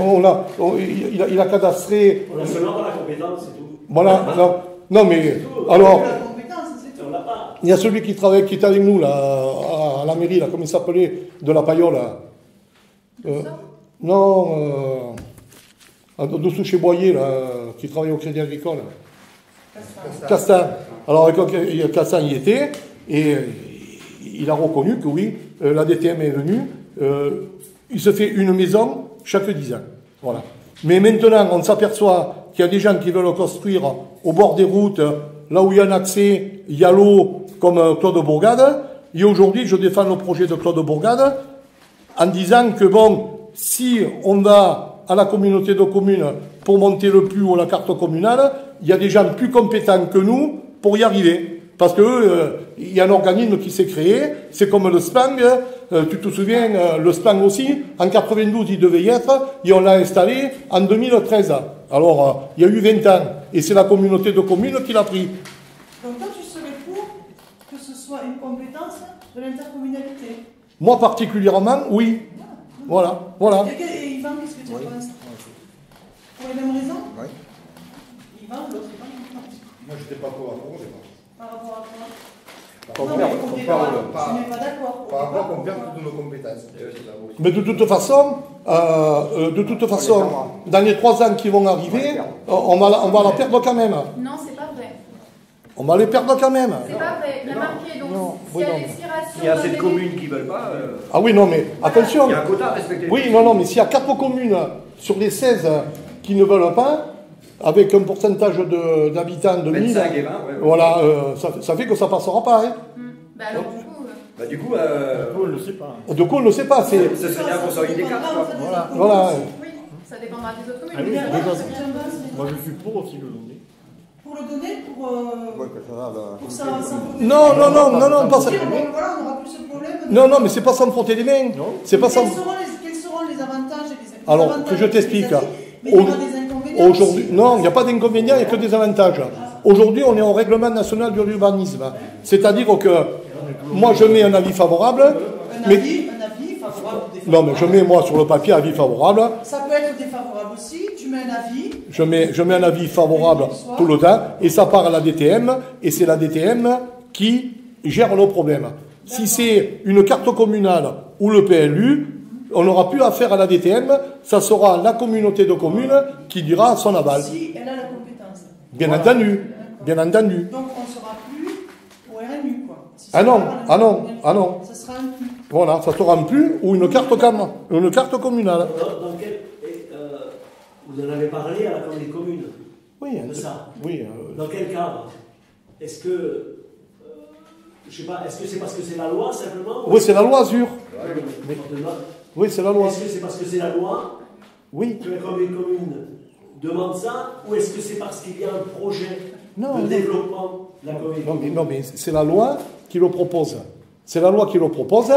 il a cadastré.
On a seulement la compétence, c'est tout.
Voilà, non mais. Alors.
La compétence, c'est tout.
On l'a pas.
Il y a celui qui travaille, qui est avec nous, là, à la mairie, là, comment il s'appelait, de la Paillole, là. Dessous chez Boyer, là, qui travaille au Crédit Agricole. Castan. Alors, Castan y était, et il a reconnu que oui, la DTM est venue. Il se fait une maison chaque 10 ans. Voilà. Mais maintenant, on s'aperçoit qu'il y a des gens qui veulent construire au bord des routes, là où il y a un accès, il y a l'eau, comme Claude Bourgade. Et aujourd'hui, je défends le projet de Claude Bourgade en disant que bon, si on va à la communauté de communes pour monter le PLU ou la carte communale, il y a des gens plus compétents que nous pour y arriver. Parce que il y a un organisme qui s'est créé, c'est comme le SPANG, tu te souviens, le SPANG aussi, en 92 il devait y être, et on l'a installé en 2013. Alors, il y a eu 20 ans, et c'est la communauté de communes qui l'a pris.
Donc toi, tu serais pour que ce soit une compétence de l'intercommunalité?
Moi particulièrement, oui. Voilà.
Et Yvan, qu'est-ce que tu penses? Pour les mêmes raisons?
Oui.
Yvan, l'autre Yvan?
Moi, j'étais pas pour au départ.
Par rapport à quoi?
Tu n'es
pas d'accord.
Par rapport qu'on perd toutes nos compétences.
Mais de toute façon, dans les 3 ans qui vont arriver, on va la perdre quand même.
Non, c'est pas vrai.
On va les perdre quand même.
C'est pas vrai. Il y a marqué, donc, s'il y a l'expiration.
Il y a cette commune qui ne veulent pas.
Ah oui, non, mais attention.
Il y a un quota à respecter.
Oui, non, mais s'il y a 4 communes sur les 16 qui ne veulent pas, avec un pourcentage d'habitants de 1000,
25 et 20,
voilà, ça fait que ça ne passera pas. Hein.
Bah alors, du coup.
on ne le sait pas. Du coup, on ne le sait pas.
Ça serait bien qu'on soit une des 4.
Voilà.
Oui, ça dépendra des autres communes.
Ah oui,
Mais
moi je suis pour aussi le donner.
Pour le donner, pour ça.
Non, pas ça.
Voilà, on n'aura plus ce problème.
Non, mais c'est pas sans me frotter les mains. C'est pas sans.
Quels seront les avantages et les
Alors,
avantages
que je t'explique.
Mais il y aura des inconvénients.
Aujourd'hui, non, il n'y a pas d'inconvénients, il n'y a que des avantages. Aujourd'hui, on est au règlement national de l'urbanisme. C'est-à-dire que moi, je mets un avis favorable.
Un avis favorable ou défavorable.
Non, mais je mets, moi, sur le papier, avis favorable.
Ça peut être défavorable aussi. Tu mets un avis.
Je mets un avis favorable tout le temps. Et ça part à la DTM. Et c'est la DTM qui gère le problème. Si c'est une carte communale ou le PLU, on n'aura plus affaire à la DTM, ça sera la communauté de communes qui dira son aval.
Si elle a la compétence.
Bien entendu, bien entendu.
Donc on ne sera plus au RNU, quoi. Si
Ah non.
Ça sera un plus.
Voilà, ça sera un plus ou une carte communale.
Vous en avez parlé à la Chambre des communes.
Oui,
de ça.
Oui.
Dans quel cadre? Est-ce que je sais pas, est-ce que c'est parce que c'est la loi simplement?
Oui, c'est la loi Azur. Oui, c'est la loi.
Est-ce que c'est parce que c'est la loi?
Oui.
Que la Chambre des communes demande ça? Ou est-ce que c'est parce qu'il y a un projet de développement de la commune?
Non, mais c'est la loi qui le propose. C'est la loi qui le propose.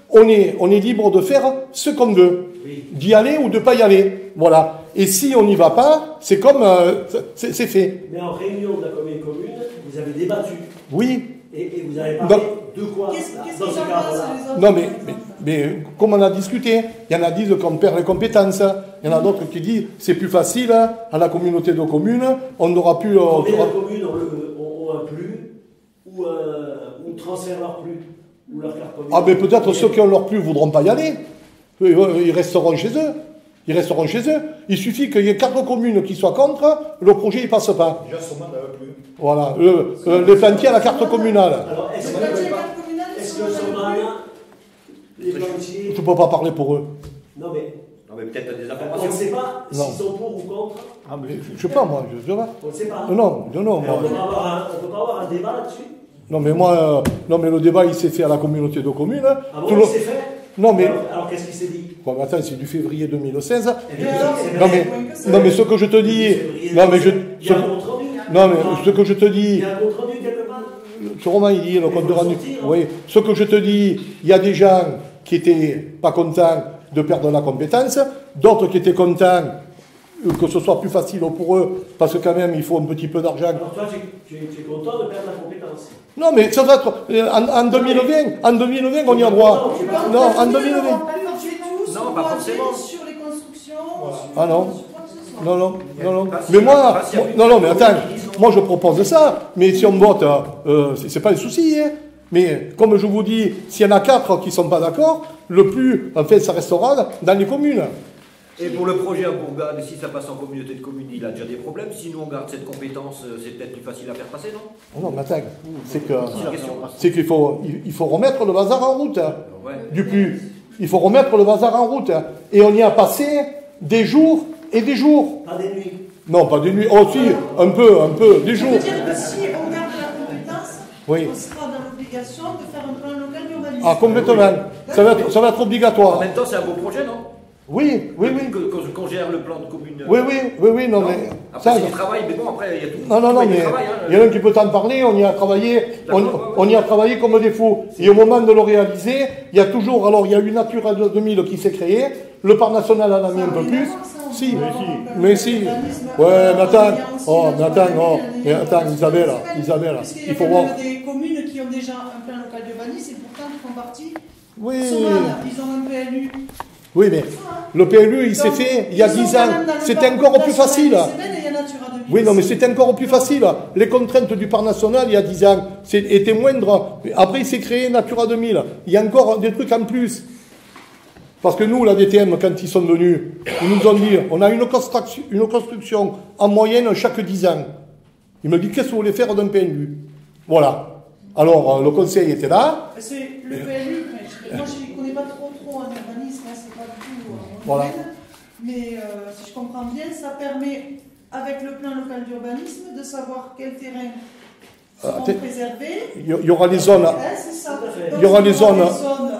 On est libre de faire ce qu'on veut.
Oui.
D'y aller ou de ne pas y aller. Voilà. Et si on n'y va pas, c'est comme... c'est fait.
Mais en réunion de la Chambre des communes, vous avez débattu.
Oui.
Et vous avez parlé de quoi
Qu'est-ce
dans
qu'ils
ce
en pensent,
cadre-là?
les autres?
Non, mais comme on a discuté, il y en a qui disent qu'on perd les compétences. Il y en a d'autres qui disent c'est plus facile à la communauté de communes, on n'aura plus.
Combien de communes ont un plus ou transfèrent leur plus ou leur carte commune?
Ah, mais peut-être ceux qui ont leur plus ne voudront pas y aller. Ils resteront chez eux. Ils resteront chez eux. Il suffit qu'il y ait 4 communes qui soient contre, le projet ne passe pas.
Déjà, Soman n'avait plus.
Voilà. Les plantiers à la carte communale.
Alors, est-ce
Le
que
plantier carte communale,
est-ce que Soman, les plantiers.
Je ne peux pas parler pour eux.
Non, mais
Non, mais peut-être des
on ne
informations.
sait pas
Non.
s'ils sont pour ou contre.
Je ne sais pas, moi. Je sais pas.
On ne sait pas.
Non.
Mais
Moi.
on ne peut pas avoir un débat là-dessus.
Non, mais moi, non, mais le débat, il s'est fait à la communauté de communes.
Ah bon,
Tout
il
le-
s'est fait?
Non, mais.
Alors qu'est-ce qu'il s'est dit?
Bon, mais attends, c'est du février 2016.
Et alors,
Non, mais ce que je te dis. Non, mais je.
Il y a un compte rendu.
Non, mais ce que je te
Il
dis.
y a un compte rendu quelque part.
Ce roman, il dit le compte de
faut
rendu.
sortir, hein.
Oui. Ce que je te dis, il y a des gens qui étaient pas contents de perdre la compétence, d'autres qui étaient contents que ce soit plus facile pour eux, parce que quand même, il faut un petit peu d'argent.
Alors toi, tu es content de perdre la compétence?
Non, mais ça va être. En 2020, on y a droit. Non, en 2020.
Non, pas forcément.
Sur les constructions.
Ah non.
sur quoi que ce soit.
Non.
Pas si-
Mais moi,
pas si-
non, mais attends, moi je propose ça, mais si on vote, c'est pas un souci, hein. Mais comme je vous dis, s'il y en a 4 qui ne sont pas d'accord, le plus, en fait, ça restera dans les communes.
Et pour le projet à Bourgade, si ça passe en communauté de communes, il a déjà des problèmes. Si nous on garde cette compétence, c'est peut-être plus facile à faire passer, non?
Non, mais attends, c'est
question.
qu'il faut, il faut remettre le bazar en route, hein,
Ouais.
Dupuis. Il faut remettre le bazar en route, hein. Et on y a passé des jours et des jours.
Pas des nuits.
Non, pas des nuits, oh si, un peu, des
Ça
jours.
veut dire que si on garde la compétence,
Oui.
on sera dans l'obligation de faire un plan local d'urbanisme.
Ah, complètement. Ça va être
En
obligatoire.
même temps, c'est un beau projet, non?
Oui.
Qu'on gère le plan de commune.
Oui, non, mais.
Après,
Ça,
c'est du travail, mais bon, après, il y a tout.
non,
tout
mais
du travail, hein.
il y en a un qui peut t'en parler, on y a travaillé, on y a travaillé comme des fous. Et au moment de le réaliser, il y a toujours, alors il y a eu Natura 2000 qui s'est créée, le Parc National en a mis un peu plus. Si, mais si. Ouais, mais attends, Isabelle, il faut voir.
Il y a des communes qui ont déjà un plan local d'urbanisme et pourtant qui font partie.
Oui,
Soman, ils ont un PLU.
oui, mais le PLU, il s'est fait il y a 10 ans. C'était encore plus facile. Oui, non, mais c'était encore plus facile. Les contraintes du Parc National, il y a 10 ans, étaient moindres. Après, il s'est créé Natura 2000. Il y a encore des trucs en plus. Parce que nous, la DTM, quand ils sont venus, ils nous ont dit, on a une construction en moyenne chaque 10 ans. Ils me disent, qu'est-ce que vous voulez faire d'un PLU? Voilà. Alors, le conseil était là.
C'est le PLU, moi je ne connais pas trop en urbanisme, hein, c'est pas du tout mon
Voilà.
domaine. Mais si je comprends bien, ça permet, avec le plan local d'urbanisme, de savoir quels terrains seront préservés.
Il y aura les zones,
C'est ça. Donc,
il y aura les zones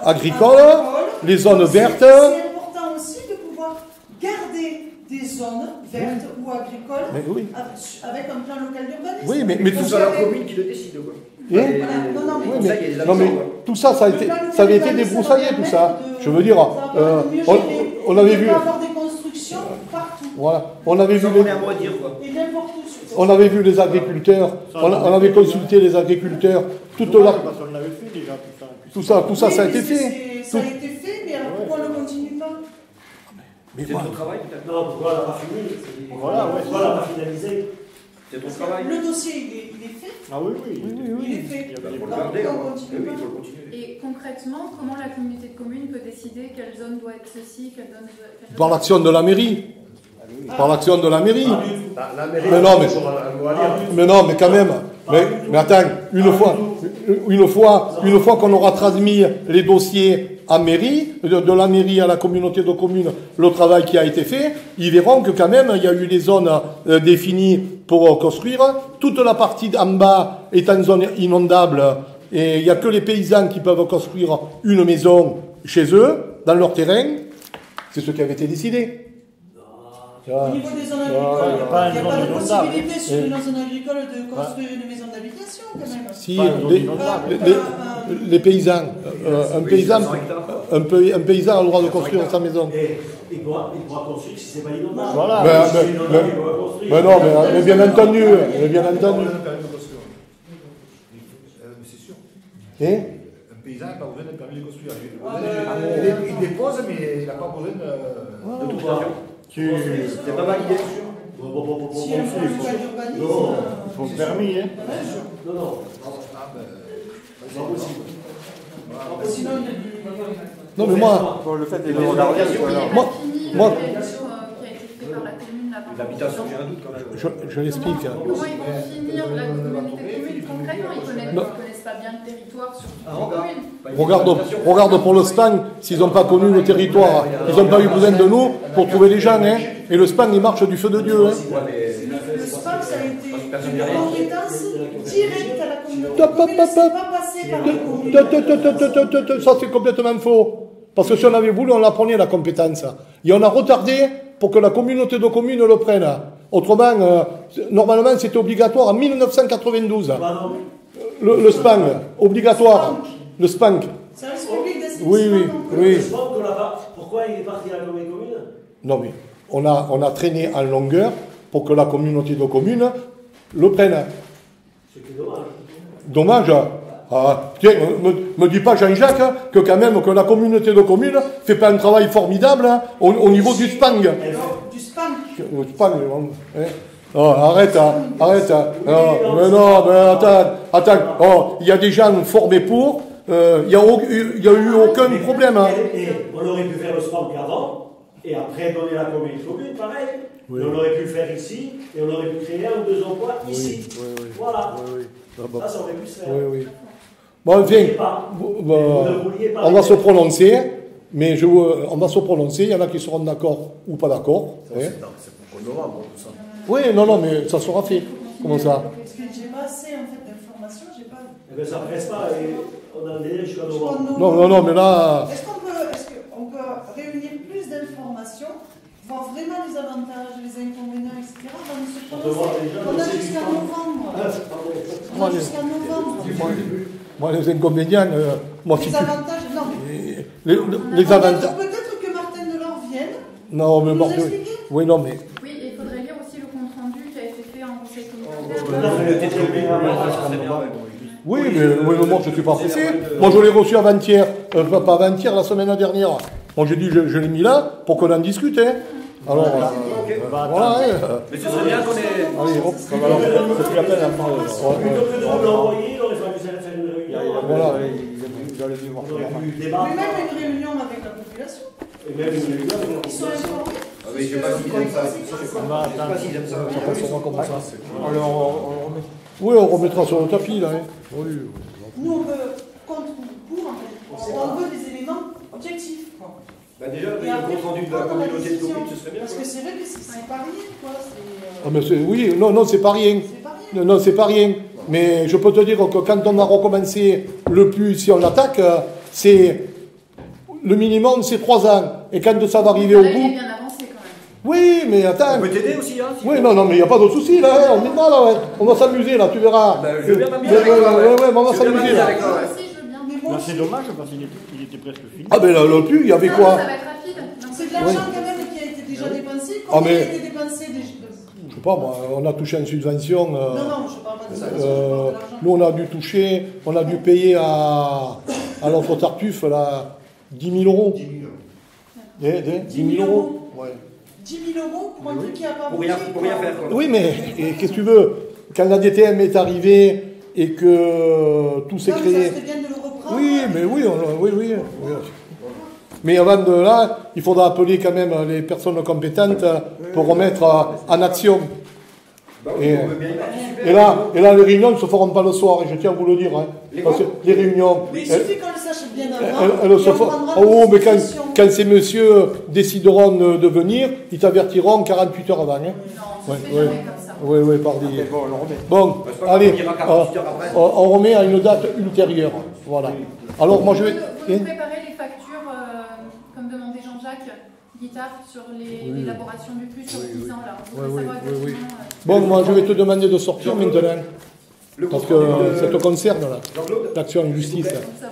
agricoles, les zones vertes.
C'est important aussi de pouvoir garder des zones vertes ou agricoles
Mais oui.
avec un plan local d'urbanisme.
Oui, mais tout
C'est
ça.
la commune qui le décide, quoi.
Hein
Non, mais-
Oui, mais tout ça, ça a été débroussaillé, tout ça. Je veux dire, on avait vu.
Il va y avoir des constructions partout.
Voilà, on avait vu
Sans
les.
qu'on ait un mot à dire, quoi.
Et n'importe où. sur-
On avait vu les agriculteurs, on avait consulté les agriculteurs, toute la,
Parce qu'on l'avait fait déjà,
tout ça, ça a
Oui,
été
mais
fait.
Ça a été fait, mais alors pourquoi on ne continue pas?
Mais
C'est
voilà.
ton travail, peut-être.
Non, pourquoi elle n'a pas fini?
Voilà, ouais.
Pourquoi elle n'a pas finalisé?
C'est ton travail.
Le dossier, il est fait.
Ah oui.
Il est fait.
Il y avait des
Faut le
Alors,
garder,
pourquoi
hein.
on
Eh
continue
oui,
pas?
il faut le continuer.
Et concrètement, comment la communauté de communes peut décider quelle zone doit être ceci, quelle zone
Par l'action de la mairie. Par l'action de la mairie.
La mairie,
Mais non, mais-
toujours un mot à dire.
Mais non, mais quand même. Mais attends, une fois qu'on aura transmis les dossiers à mairie, de la mairie à la communauté de communes, le travail qui a été fait, ils verront que quand même, il y a eu les zones définies pour construire. Toute la partie en bas est en zone inondable et il n'y a que les paysans qui peuvent construire une maison chez eux, dans leur terrain. C'est ce qui avait été décidé.
Au niveau des zones
il y a
agricoles,
pas
il n'y a
une
pas
zone
de
inondable.
possibilité sur une zone agricole de construire une maison d'habitation quand même.
Si,
Pas une zone inondable.
les paysans, un paysan a le droit de construire sa maison.
Et il pourra construire si c'est pas inondable.
Voilà.
Mais-
Si c'est inondable, il pourra construire.
Mais non, mais bien entendu, mais bien entendu. Et
Un paysan n'a pas besoin d'un permis de construire. Il dépose, mais il n'a pas besoin d'autorisation.
C'est pas validé.
Si il y a un projet d'urbanisme,
Il faut le permis, hein.
Non, non. C'est pas possible.
sinon il y a du...
non, mais moi,
Pour le fait des
Mais
bords
l'organisation,
d'arrière,
moi- moi-
qui a été fait par la commune là.
L'habitation, j'ai un doute quand même.
je l'explique.
Comment ils vont finir la communauté de communes concrètement? Ils connaissent pas bien le territoire sur toute la commune.
Regarde pour le SPAN, s'ils n'ont pas connu le territoire, ils n'ont pas eu besoin de nous pour trouver les gens. Hein. Et le SPAN, il marche du feu de Dieu. Hein.
Le SPAC, ça a été une compétence directe à la communauté de communes, c'est pas passé par la commune.
Ça, c'est complètement faux. Parce que si on avait voulu, on la prenait, la compétence. Et on a retardé pour que la communauté de communes le prenne. Autrement, normalement, c'était obligatoire en 1992. Le SPAN, obligatoire. Le SPAN.
Service public d'instruction.
Oui.
Je pense qu'on l'a pas. Pourquoi il est parti à la commune?
Non, mais on a traîné en longueur pour que la communauté de communes le prenne.
C'est que dommage.
Dommage. Ah, tiens, me dis pas, Jean-Jacques, que quand même que la communauté de communes fait pas un travail formidable hein, au niveau du SPAN.
Du SPAN.
Le SPAN, hein. Oh, arrête. Oh, mais non, mais attends. Oh, il y a des gens formés pour. Il y a eu aucun problème. Hein.
Et on aurait pu faire le SPAN avant, et après donner la commune pareil.
Oui.
Et on aurait pu le faire ici, et on aurait pu créer 1 ou 2 emplois ici.
Oui.
Voilà.
Oui.
Ça aurait pu se faire.
Oui. Bon, enfin, on va se prononcer, mais on va se prononcer. Il y en a qui seront d'accord ou pas d'accord.
C'est pour novembre, tout ça.
Oui, non, mais ça sera fait. Comment ça?
Parce que j'ai pas assez en fait d'informations, j'ai pas.
Eh bien, ça ne presse pas, et on a le délai jusqu'à novembre.
Non, mais là.
Est-ce qu'on peut réunir plus d'informations, voir vraiment les avantages, les inconvénients, etc. avant de se prononcer? On a jusqu'à novembre. On a jusqu'à novembre.
Moi, les inconvénients,
Les avantages, non.
les avantages.
Peut-être que Martin Delors vienne.
Non, mais
nous expliquer.
oui, non, mais.
Oui, et il faudrait lire aussi le compte rendu qui a été fait en conseil
Oui, mais moi, je ne suis pas pressé. Moi, je l'ai reçu avant-hier, pas avant-hier, la semaine dernière. Moi, j'ai dit, je l'ai mis là pour qu'on en discute. Hein. Alors, voilà.
Mais ce serait bien qu'on ait.
Allez, hop.
c'est plus la peine d'en parler.
Plutôt que de nous l'envoyer, il aurait fallu faire une réunion.
Voilà.
Ils auraient dû voir
On aurait pu débattre.
Mais même une réunion avec la population.
Et même une réunion avec la
Ils sont
population.
informés.
Ah oui, je sais pas s'ils aiment ça. Je sais pas s'ils aiment ça.
Oui, on remettra sur le tapis, là. Hein. Oui.
Nous, on veut contre ou pour, en fait. On veut des éléments objectifs. Quoi.
Bah déjà,
Et
le
après,
compte rendu de la
prendre la
communauté de
décision.
communes, ce serait bien.
Parce que c'est vrai que c'est pas rien, quoi.
Ah, mais oui, non, c'est pas rien.
C'est pas rien.
Non, c'est pas rien. Mais je peux te dire que quand on a recommencé le plus, si on l'attaque, c'est le minimum, c'est 3 ans. Et quand ça va arriver au
Là, il est
bout.
bien avancé quand même.
Oui, mais attends.
On peut t'aider aussi, hein.
Oui, non, mais il n'y a pas de souci, là. Hein, on est là, là. Ouais. On va s'amuser, là, tu verras.
Ben, je veux bien m'amuser avec toi, ouais.
Ouais, on va
Je veux bien
s'amuser,
m'amuser
là.
avec toi, ouais.
Moi aussi, je veux bien.
Mais moi,
C'est dommage parce qu'il était presque fini.
Ah, ben là, le plus, il y avait
Non,
quoi?
Ça va être rapide. Non,
c'est de l'argent quand même qui a été déjà dépensé.
Ah,
Combien
mais-
a été dépensé déjà?
Je sais pas, moi, on a touché une subvention.
Non, je parle pas de ça. Je parle de l'argent.
Nous, on a dû toucher, on a dû payer à l'autre Tartuffe, là, 10 000 euros.
10 000 euros.
10 000 euros. Ouais.
10 000 euros pour un truc qui n'a pas
Pour rien faire, quoi.
Oui, mais qu'est-ce que tu veux? Quand la DTM est arrivée et que tout s'est
Ça
créé.
serait bien de le reprendre.
Oui, mais oui. Mais avant de là, il faudra appeler quand même les personnes compétentes pour remettre en action. Et,
On veut bien y participer.
et là, les réunions ne se feront pas le soir, et je tiens à vous le dire. Hein, parce que les réunions.
Mais il suffit qu'on le sache bien avant.
Elles se
et on
font.
prendra
Oh, mais
des discussions.
quand ces messieurs décideront de venir, ils t'avertiront 48 heures avant. Hein.
Non, on
Ouais,
se fait
ouais.
jamais comme ça.
Oui, pardi.
Bon, on le remet.
Bon,
Parce qu'on
allez,
dira 48 heures après.
on remet à une date ultérieure. Voilà. Alors, moi, je vais.
Vous préparez les factures, comme demandait Jean-Jacques Guittard, sur l'élaboration du plus sur 10 ans, là. On voudrait savoir exactement,
Bon, moi, je vais te demander de sortir maintenant.
Le
Parce
compte
que
rendu de-
ça te concerne, là.
Jean-Claude.
L'action en justice.
ça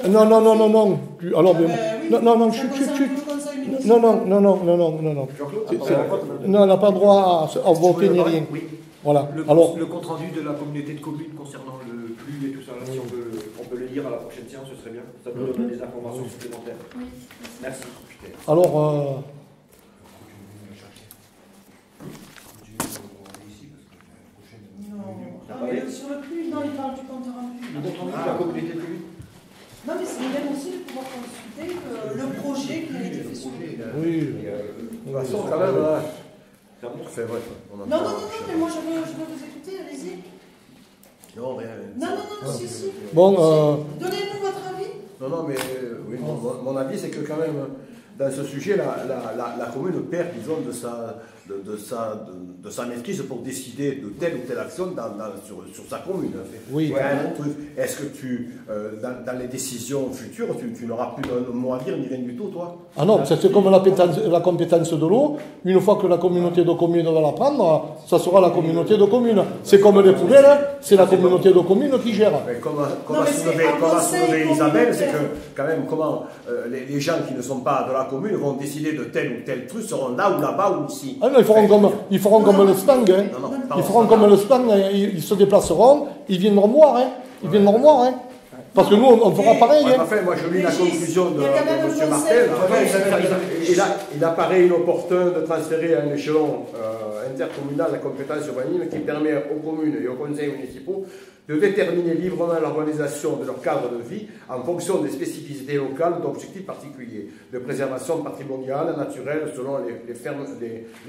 vaut-
Non. Alors, mais-
Oui,
non,
ça
chut.
concerne tout le conseil municipal.
Non.
Jean-Claude.
Non, on n'a pas le droit à voter ni rien.
Oui.
Voilà.
Le
Alors,
compte rendu de la communauté de communes concernant le plus et tout ça, là, si on peut peut le lire à la prochaine séance, ce serait bien. Ça peut donner des informations supplémentaires.
Oui.
Merci.
Alors,
Non, mais sur le plus, non, il parle du compte rendu.
La communauté de communes.
Non, mais c'est bien aussi de pouvoir consulter le projet qui a été fait sur le
oui.
De toute façon, quand même, c'est vrai.
Non, mais moi je veux vous écouter, allez-y.
Non, rien.
Non, si.
Bon,
Donnez-nous votre avis.
Non, mais oui, mon avis, c'est que quand même, dans ce sujet, la commune perd, disons, de sa maîtrise pour décider de telle ou telle action sur sa commune.
Oui.
Est-ce que dans les décisions futures, tu n'auras plus de mot à dire ni rien du tout, toi?
ah non, c'est comme la compétence de l'eau. Une fois que la communauté de communes va la prendre, ça sera la communauté de communes. C'est comme les poubelles, c'est la communauté de communes qui gère.
Mais comme a soulevé Isabelle, c'est que quand même, comment les gens qui ne sont pas de la commune vont décider de tel ou tel truc, seront là ou là-bas ou ici.
Ah non, ils feront comme le SPANG. Hein. Ils feront comme le SPANG, ils se déplaceront, ils viendront voir. Hein. Ils viendront voir. Hein. Parce que nous, on fera pareil. Hein.
Enfin, moi, je lis la conclusion de M. Martel. Il apparaît inopportun de transférer à un échelon intercommunal la compétence urbanisme qui permet aux communes et aux conseils municipaux de déterminer librement l'organisation de leur cadre de vie en fonction des spécificités locales d'objectifs particuliers, de préservation patrimoniale, naturelle, selon les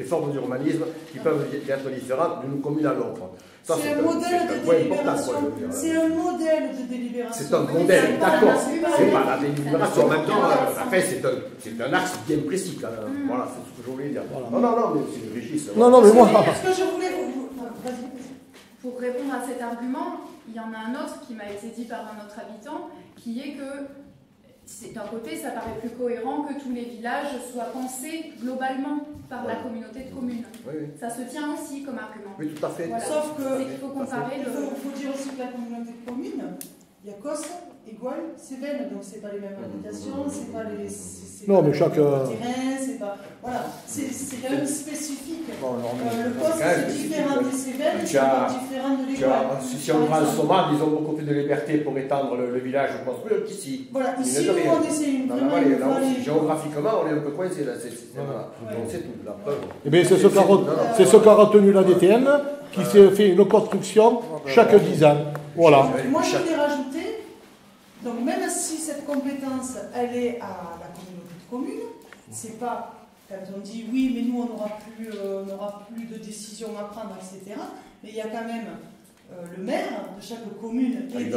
formes d'urbanisme qui peuvent être différentes d'une commune à l'autre.
C'est un modèle de délibération. C'est un modèle de délibération.
C'est un modèle, d'accord. C'est pas la délibération. En même temps, c'est un axe bien précis quand même. Voilà, c'est ce que je voulais dire. Non, mais c'est le Régis.
Non, mais moi.
Est-ce que je voulais vous. Vas-y.
Pour répondre à cet argument, il y en a un autre qui m'a été dit par un autre habitant, qui est que d'un côté, ça paraît plus cohérent que tous les villages soient pensés globalement par la communauté de communes.
Oui.
Ça se tient aussi comme argument.
Oui, tout à fait.
Voilà.
Sauf que
il faut comparer
il faut dire aussi que la communauté de communes, il y a Cos, Égoile, Cévennes, donc c'est pas les mêmes habitations, c'est pas les.
Non, mais chaque.
Terrain, c'est pas. Voilà, c'est quand même spécifique. Le Cos c'est différent des Cévennes, c'est pas différent de l'Égoile.
Si on prend le Somal, ils ont beaucoup plus de liberté pour étendre le village construire qu'ici.
Voilà, ici on essaie vraiment.
Géographiquement, on est un peu coincé là. Donc c'est tout, la preuve.
Eh bien, c'est ce qu'a retenu la DTM, qui s'est fait une construction chaque 10 ans. Voilà.
Moi, je voulais rajouter, donc même si cette compétence, elle est à la communauté de communes, c'est pas, quand on dit oui, mais nous, on n'aura plus de décisions à prendre, etc. Mais il y a quand même le maire de chaque commune et des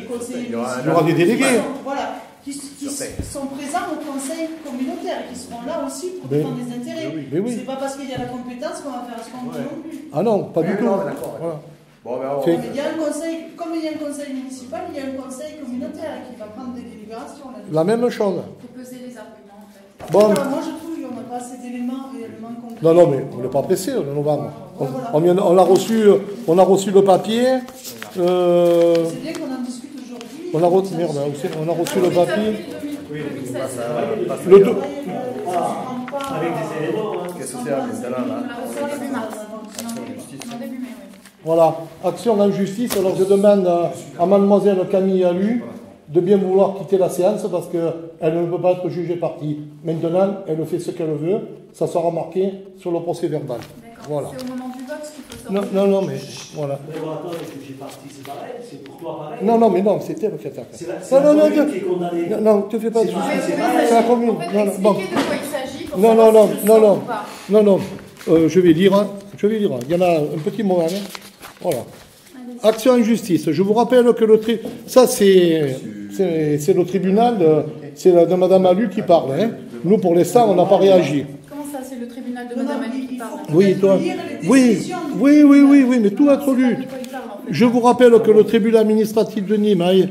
conseillers municipaux.
Il y aura des délégués.
Voilà, qui sont présents au conseil communautaire, qui seront là aussi pour défendre les intérêts.
Oui.
C'est pas parce qu'il y a la compétence qu'on va faire ce qu'on veut non plus.
Ah non, pas du tout.
D'accord. Bon,
mais il y a un conseil, comme il y a un conseil municipal, il y a un conseil communautaire qui va prendre des délibérations.
La même chose.
Il faut peser les arguments en fait.
Bon.
Moi je trouve qu'on n'a pas assez d'éléments réellement concrets.
Non, mais on n'est pas pressé, on novembre. On a reçu le papier.
C'est bien qu'on en discute aujourd'hui.
On a reçu le papier.
Le
2.
Avec des éléments.
Qu'est-ce que c'est maintenant là?
On l'a reçu en début mars. En début mai, oui.
Voilà, action en justice. Alors je demande à mademoiselle Camille Alu de bien vouloir quitter la séance parce qu'elle ne peut pas être jugée partie. Maintenant, elle fait ce qu'elle veut. Ça sera marqué sur le procès verbal. Voilà.
C'est au moment du vote qu'il faut sortir.
Non, mais voilà.
Mais bon, attends, les jugés partis, c'est pareil, c'est pour toi pareil.
Non, mais non, c'est elle qui a fait.
C'est la commune qui est condamnée.
Non, ne te fais pas de soucis. C'est la commune.
En fait, expliquer de quoi il s'agit pour
Non, je vais dire. Il y en a un petit moment. Voilà. Action en justice. Je vous rappelle que ça c'est le tribunal, c'est de Madame Alu qui parle. Hein. Nous, pour l'instant, on n'a pas réagi.
Comment ça, c'est le tribunal de Madame Alu qui parle?
Oui, toi. Oui, mais tout notre lutte. Je vous rappelle que le tribunal administratif de Nîmes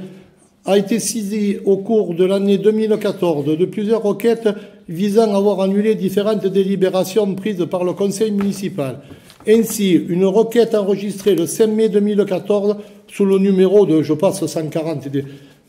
a été saisi au cours de l'année 2014 de plusieurs requêtes visant à avoir annulé différentes délibérations prises par le conseil municipal. Ainsi, une requête enregistrée le 5 mai 2014 sous le numéro de, je passe, 140.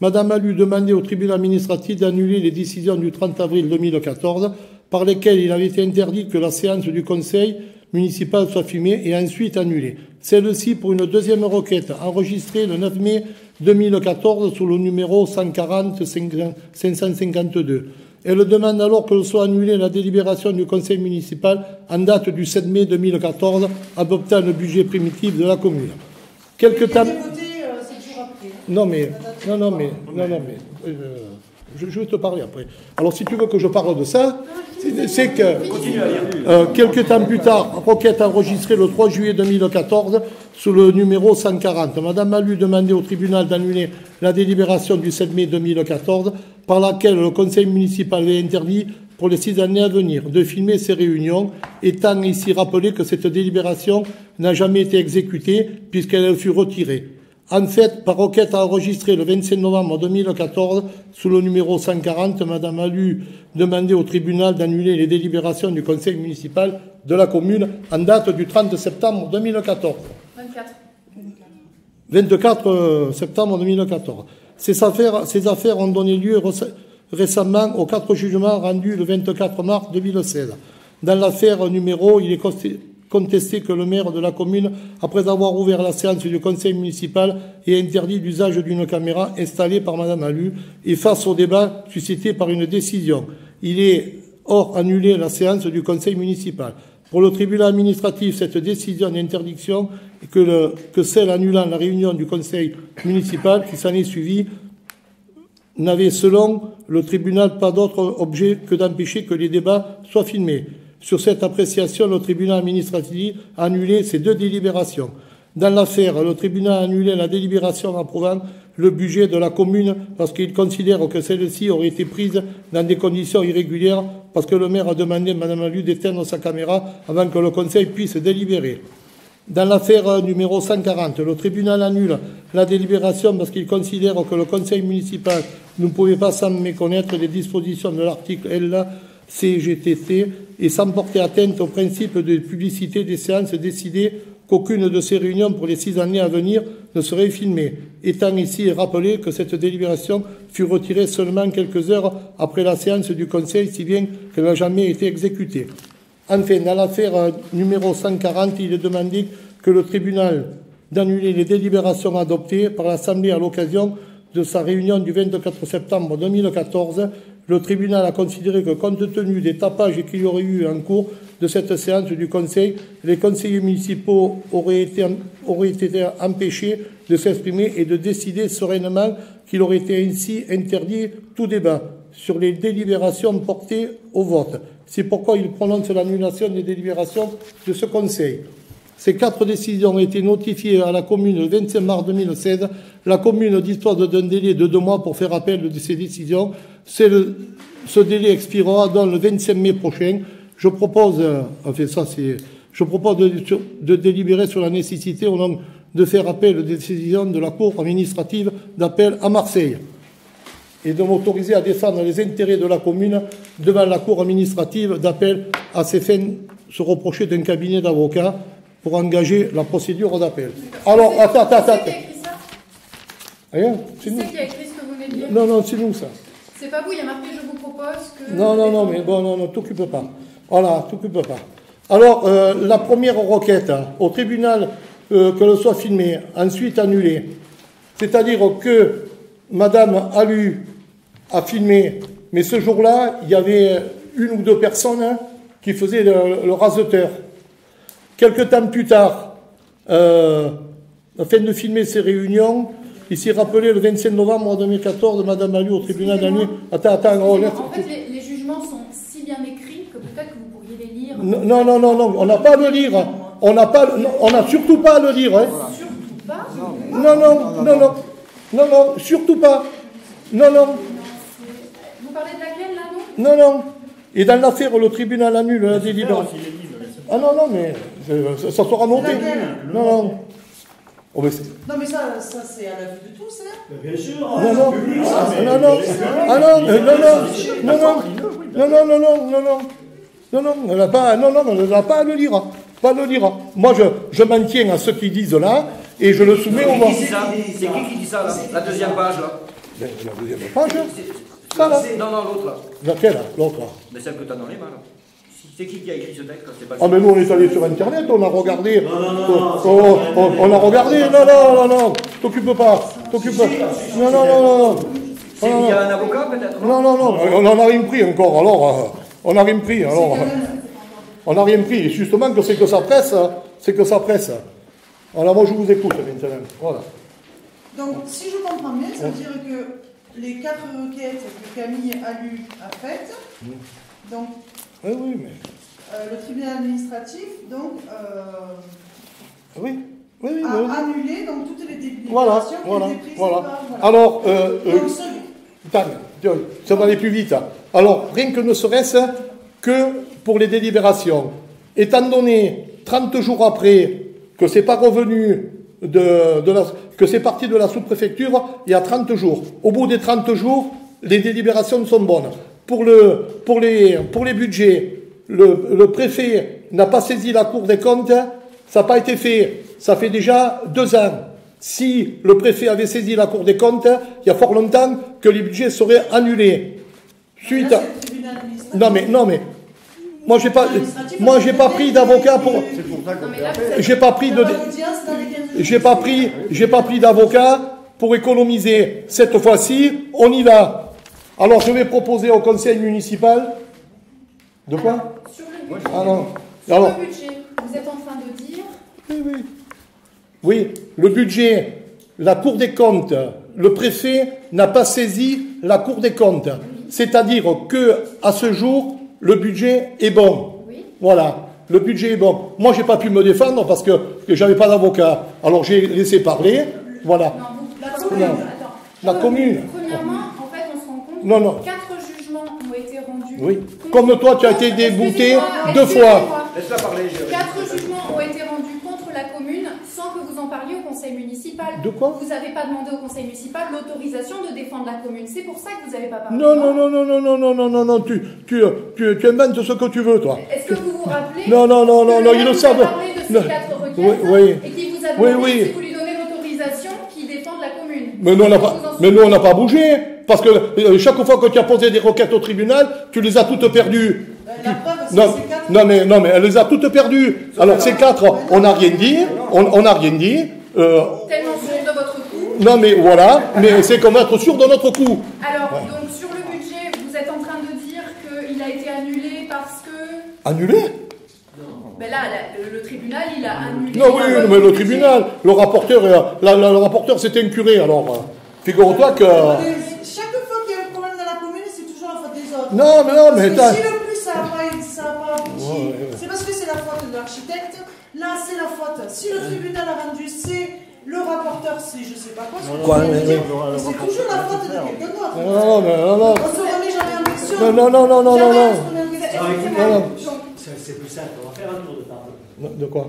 Madame Alu demandait au tribunal administratif d'annuler les décisions du 30 avril 2014 par lesquelles il avait été interdit que la séance du conseil municipal soit filmée et ensuite annulée. Celle-ci pour une deuxième requête enregistrée le 9 mai 2014 sous le numéro 140 552. Elle demande alors que soit annulée la délibération du conseil municipal en date du 7 mai 2014 adoptant le budget primitif de la commune. Quelque temps... Non mais, je vais te parler après. Alors si tu veux que je parle de ça, c'est que quelques temps plus tard, requête enregistrée le 3 juillet 2014 sous le numéro 140. Madame Malu demandait au tribunal d'annuler la délibération du 7 mai 2014 par laquelle le conseil municipal avait interdit pour les 6 années à venir de filmer ces réunions, étant ici rappelé que cette délibération n'a jamais été exécutée puisqu'elle fut retirée. En fait, par requête enregistrée le 25 novembre 2014, sous le numéro 140, Madame Alu demandait au tribunal d'annuler les délibérations du conseil municipal de la commune en date du 30 septembre 2014. 24 septembre 2014. Ces affaires ont donné lieu récemment aux 4 jugements rendus le 24 mars 2016. Dans l'affaire numéro, il est contesté que le maire de la commune, après avoir ouvert la séance du conseil municipal, ait interdit l'usage d'une caméra installée par Madame Alu et face au débat suscité par une décision. Il est hors annulé la séance du conseil municipal. Pour le tribunal administratif, cette décision d'interdiction que celle annulant la réunion du conseil municipal qui s'en est suivie n'avait, selon le tribunal, pas d'autre objet que d'empêcher que les débats soient filmés. Sur cette appréciation, le tribunal administratif a annulé ces 2 délibérations. Dans l'affaire, le tribunal a annulé la délibération approuvant le budget de la commune parce qu'il considère que celle-ci aurait été prise dans des conditions irrégulières parce que le maire a demandé à Mme Alu d'éteindre sa caméra avant que le conseil puisse délibérer. Dans l'affaire numéro 140, le tribunal annule la délibération parce qu'il considère que le conseil municipal ne pouvait pas s'en méconnaître des dispositions de l'article LCGTT et sans porter atteinte au principe de publicité des séances décidées qu'aucune de ces réunions pour les 6 années à venir ne serait filmée, étant ici rappelé que cette délibération fut retirée seulement quelques heures après la séance du Conseil, si bien qu'elle n'a jamais été exécutée. Enfin, dans l'affaire numéro 140, il est demandé que le tribunal d'annuler les délibérations adoptées par l'Assemblée à l'occasion de sa réunion du 24 septembre 2014. Le tribunal a considéré que, compte tenu des tapages qu'il y aurait eu en cours de cette séance du Conseil, les conseillers municipaux auraient été empêchés de s'exprimer et de décider sereinement qu'il aurait été ainsi interdit tout débat sur les délibérations portées au vote. C'est pourquoi il prononce l'annulation des délibérations de ce Conseil. Ces 4 décisions ont été notifiées à la commune le 25 mars 2016. La commune dispose d'un délai de 2 mois pour faire appel de ces décisions. Ce délai expirera donc le 25 mai prochain. Je propose de délibérer sur la nécessité au nom de faire appel des décisions de la Cour administrative d'appel à Marseille et de m'autoriser à défendre les intérêts de la commune devant la Cour administrative d'appel. À ces fins, se reprocher d'un cabinet d'avocats pour engager la procédure d'appel. Alors, attends.
Qui a écrit ça?
Rien, c'est nous.
Qui a écrit ce que vous venez de dire?
Non, c'est nous, ça.
C'est pas vous, il y a marqué « Je vous propose que... »
Non, mais bon, non, t'occupe pas. Voilà, t'occupe pas. Alors, la première requête, au tribunal, que le soit filmé, ensuite annulé. C'est-à-dire que Madame Alu a filmé, mais ce jour-là, il y avait 1 ou 2 personnes qui faisaient le raseteur. Quelque temps plus tard, afin de filmer ces réunions, il s'est rappelé le 25 novembre 2014, Madame Alu au tribunal d'année. Attends.
En fait, les jugements sont si bien écrits que peut-être que vous pourriez les lire.
Non, on n'a pas à le lire. On n'a surtout pas à le lire. Hein.
Surtout pas?
Non, surtout pas. Non.
Vous parlez de laquelle, là,
non? Et dans l'affaire, le tribunal annule la délibération. Ah non, mais ça sera monté. Non. Oh, mais
non, mais ça c'est à la vue de tous, hein.
Bien sûr.
Non, elle n'a pas à le lire. Pas le lire. Moi, je m'en tiens à ceux qui disent là, et je le soumets au vote.
C'est qui dit ça, là? La deuxième page, là?
La deuxième page? Ça, là?
Non, l'autre, là.
Laquelle, là? L'autre, là?
Mais celle que tu as dans les mains, là. C'est qui a écrit ce texte?
Ah mais nous on est allé sur internet, on a regardé.
Non,
On a regardé, non, t'occupe pas. Non.
C'est via un avocat peut-être?
Non, on n'en a rien pris encore, alors. On n'a rien pris, alors. On n'a rien pris, justement que c'est que ça presse. Alors moi je vous écoute maintenant. Voilà.
Donc, si je comprends bien, ça veut dire que les 4 requêtes que Camille a faites, donc,
Oui, mais...
le tribunal administratif, donc,
Oui.
a annulé donc, toutes les délibérations
Voilà.
qui étaient prises par... Voilà.
Alors,
Donc,
ça va aller plus vite. Alors, rien que ne serait-ce que pour les délibérations, étant donné 30 jours après que c'est pas revenu que c'est parti de la sous-préfecture, il y a 30 jours. Au bout des 30 jours, les délibérations sont bonnes. Pour les budgets, le préfet n'a pas saisi la Cour des comptes, ça n'a pas été fait. Ça fait déjà 2 ans. Si le préfet avait saisi la Cour des comptes, il y a fort longtemps que les budgets seraient annulés. Suite à... Non mais, moi j'ai pas pris d'avocat pour... J'ai pas pris d'avocat pour économiser. Cette fois-ci, on y va. Alors je vais proposer au conseil municipal... De quoi?
Sur le budget,
Alors,
le budget, vous êtes en train de dire...
Oui, le budget, la Cour des comptes, le préfet n'a pas saisi la Cour des comptes. C'est-à-dire que à ce jour, le budget est bon.
Oui.
Voilà, le budget est bon. Moi, j'ai pas pu me défendre parce que j'avais pas d'avocat. Alors j'ai laissé parler. Voilà. La commune.
Premièrement, en fait, on se rend compte
Non.
que 4 jugements ont été rendus.
Oui. Comme toi, tu as été débouté 2 fois.
Laisse-la parler, Jérémy.
4 jugements ont été rendus contre la commune sans que vous en parliez au conseil municipal.
De quoi?
Vous n'avez pas demandé au conseil municipal l'autorisation de défendre la commune. C'est pour ça que vous n'avez pas parlé.
Non, tu inventes ce que tu veux, toi.
Est-ce que vous vous rappelez
Non, ils le savent.
Vous avez parlé de ces 4 requêtes
Oui.
et qui vous a demandé
Oui.
si vous lui donnez l'autorisation qui défende la commune.
Mais nous, on n'a pas bougé. Parce que chaque fois que tu as posé des requêtes au tribunal, tu les as toutes perdues.
La preuve, c'est
Non,
ces 4...
non, mais elle les a toutes perdues. Alors, ces 4, on n'a rien dit. On n'a rien dit.
Tellement sûr de votre coup.
Non, mais voilà. Mais c'est comme être sûr de notre coup.
Alors, donc, sur le budget, vous êtes en train de dire qu'il a été annulé parce que...
Annulé?
Ben là, le tribunal, il a annulé...
Non, oui, mais le tribunal, le rapporteur, c'était un curé. Alors, figure-toi que...
Chaque fois qu'il y a un problème dans la commune, c'est toujours la faute des autres.
Non, mais...
Parce que si le plus ça n'a pas abouti, c'est parce que c'est la faute de l'architecte. Là, c'est la faute. Si le tribunal a rendu, c'est le rapporteur, c'est je sais pas quoi. C'est toujours la faute de quelqu'un d'autre.
Non.
On se remet jamais en question.
Non.
C'est plus simple, on va faire un tour de table.
De quoi?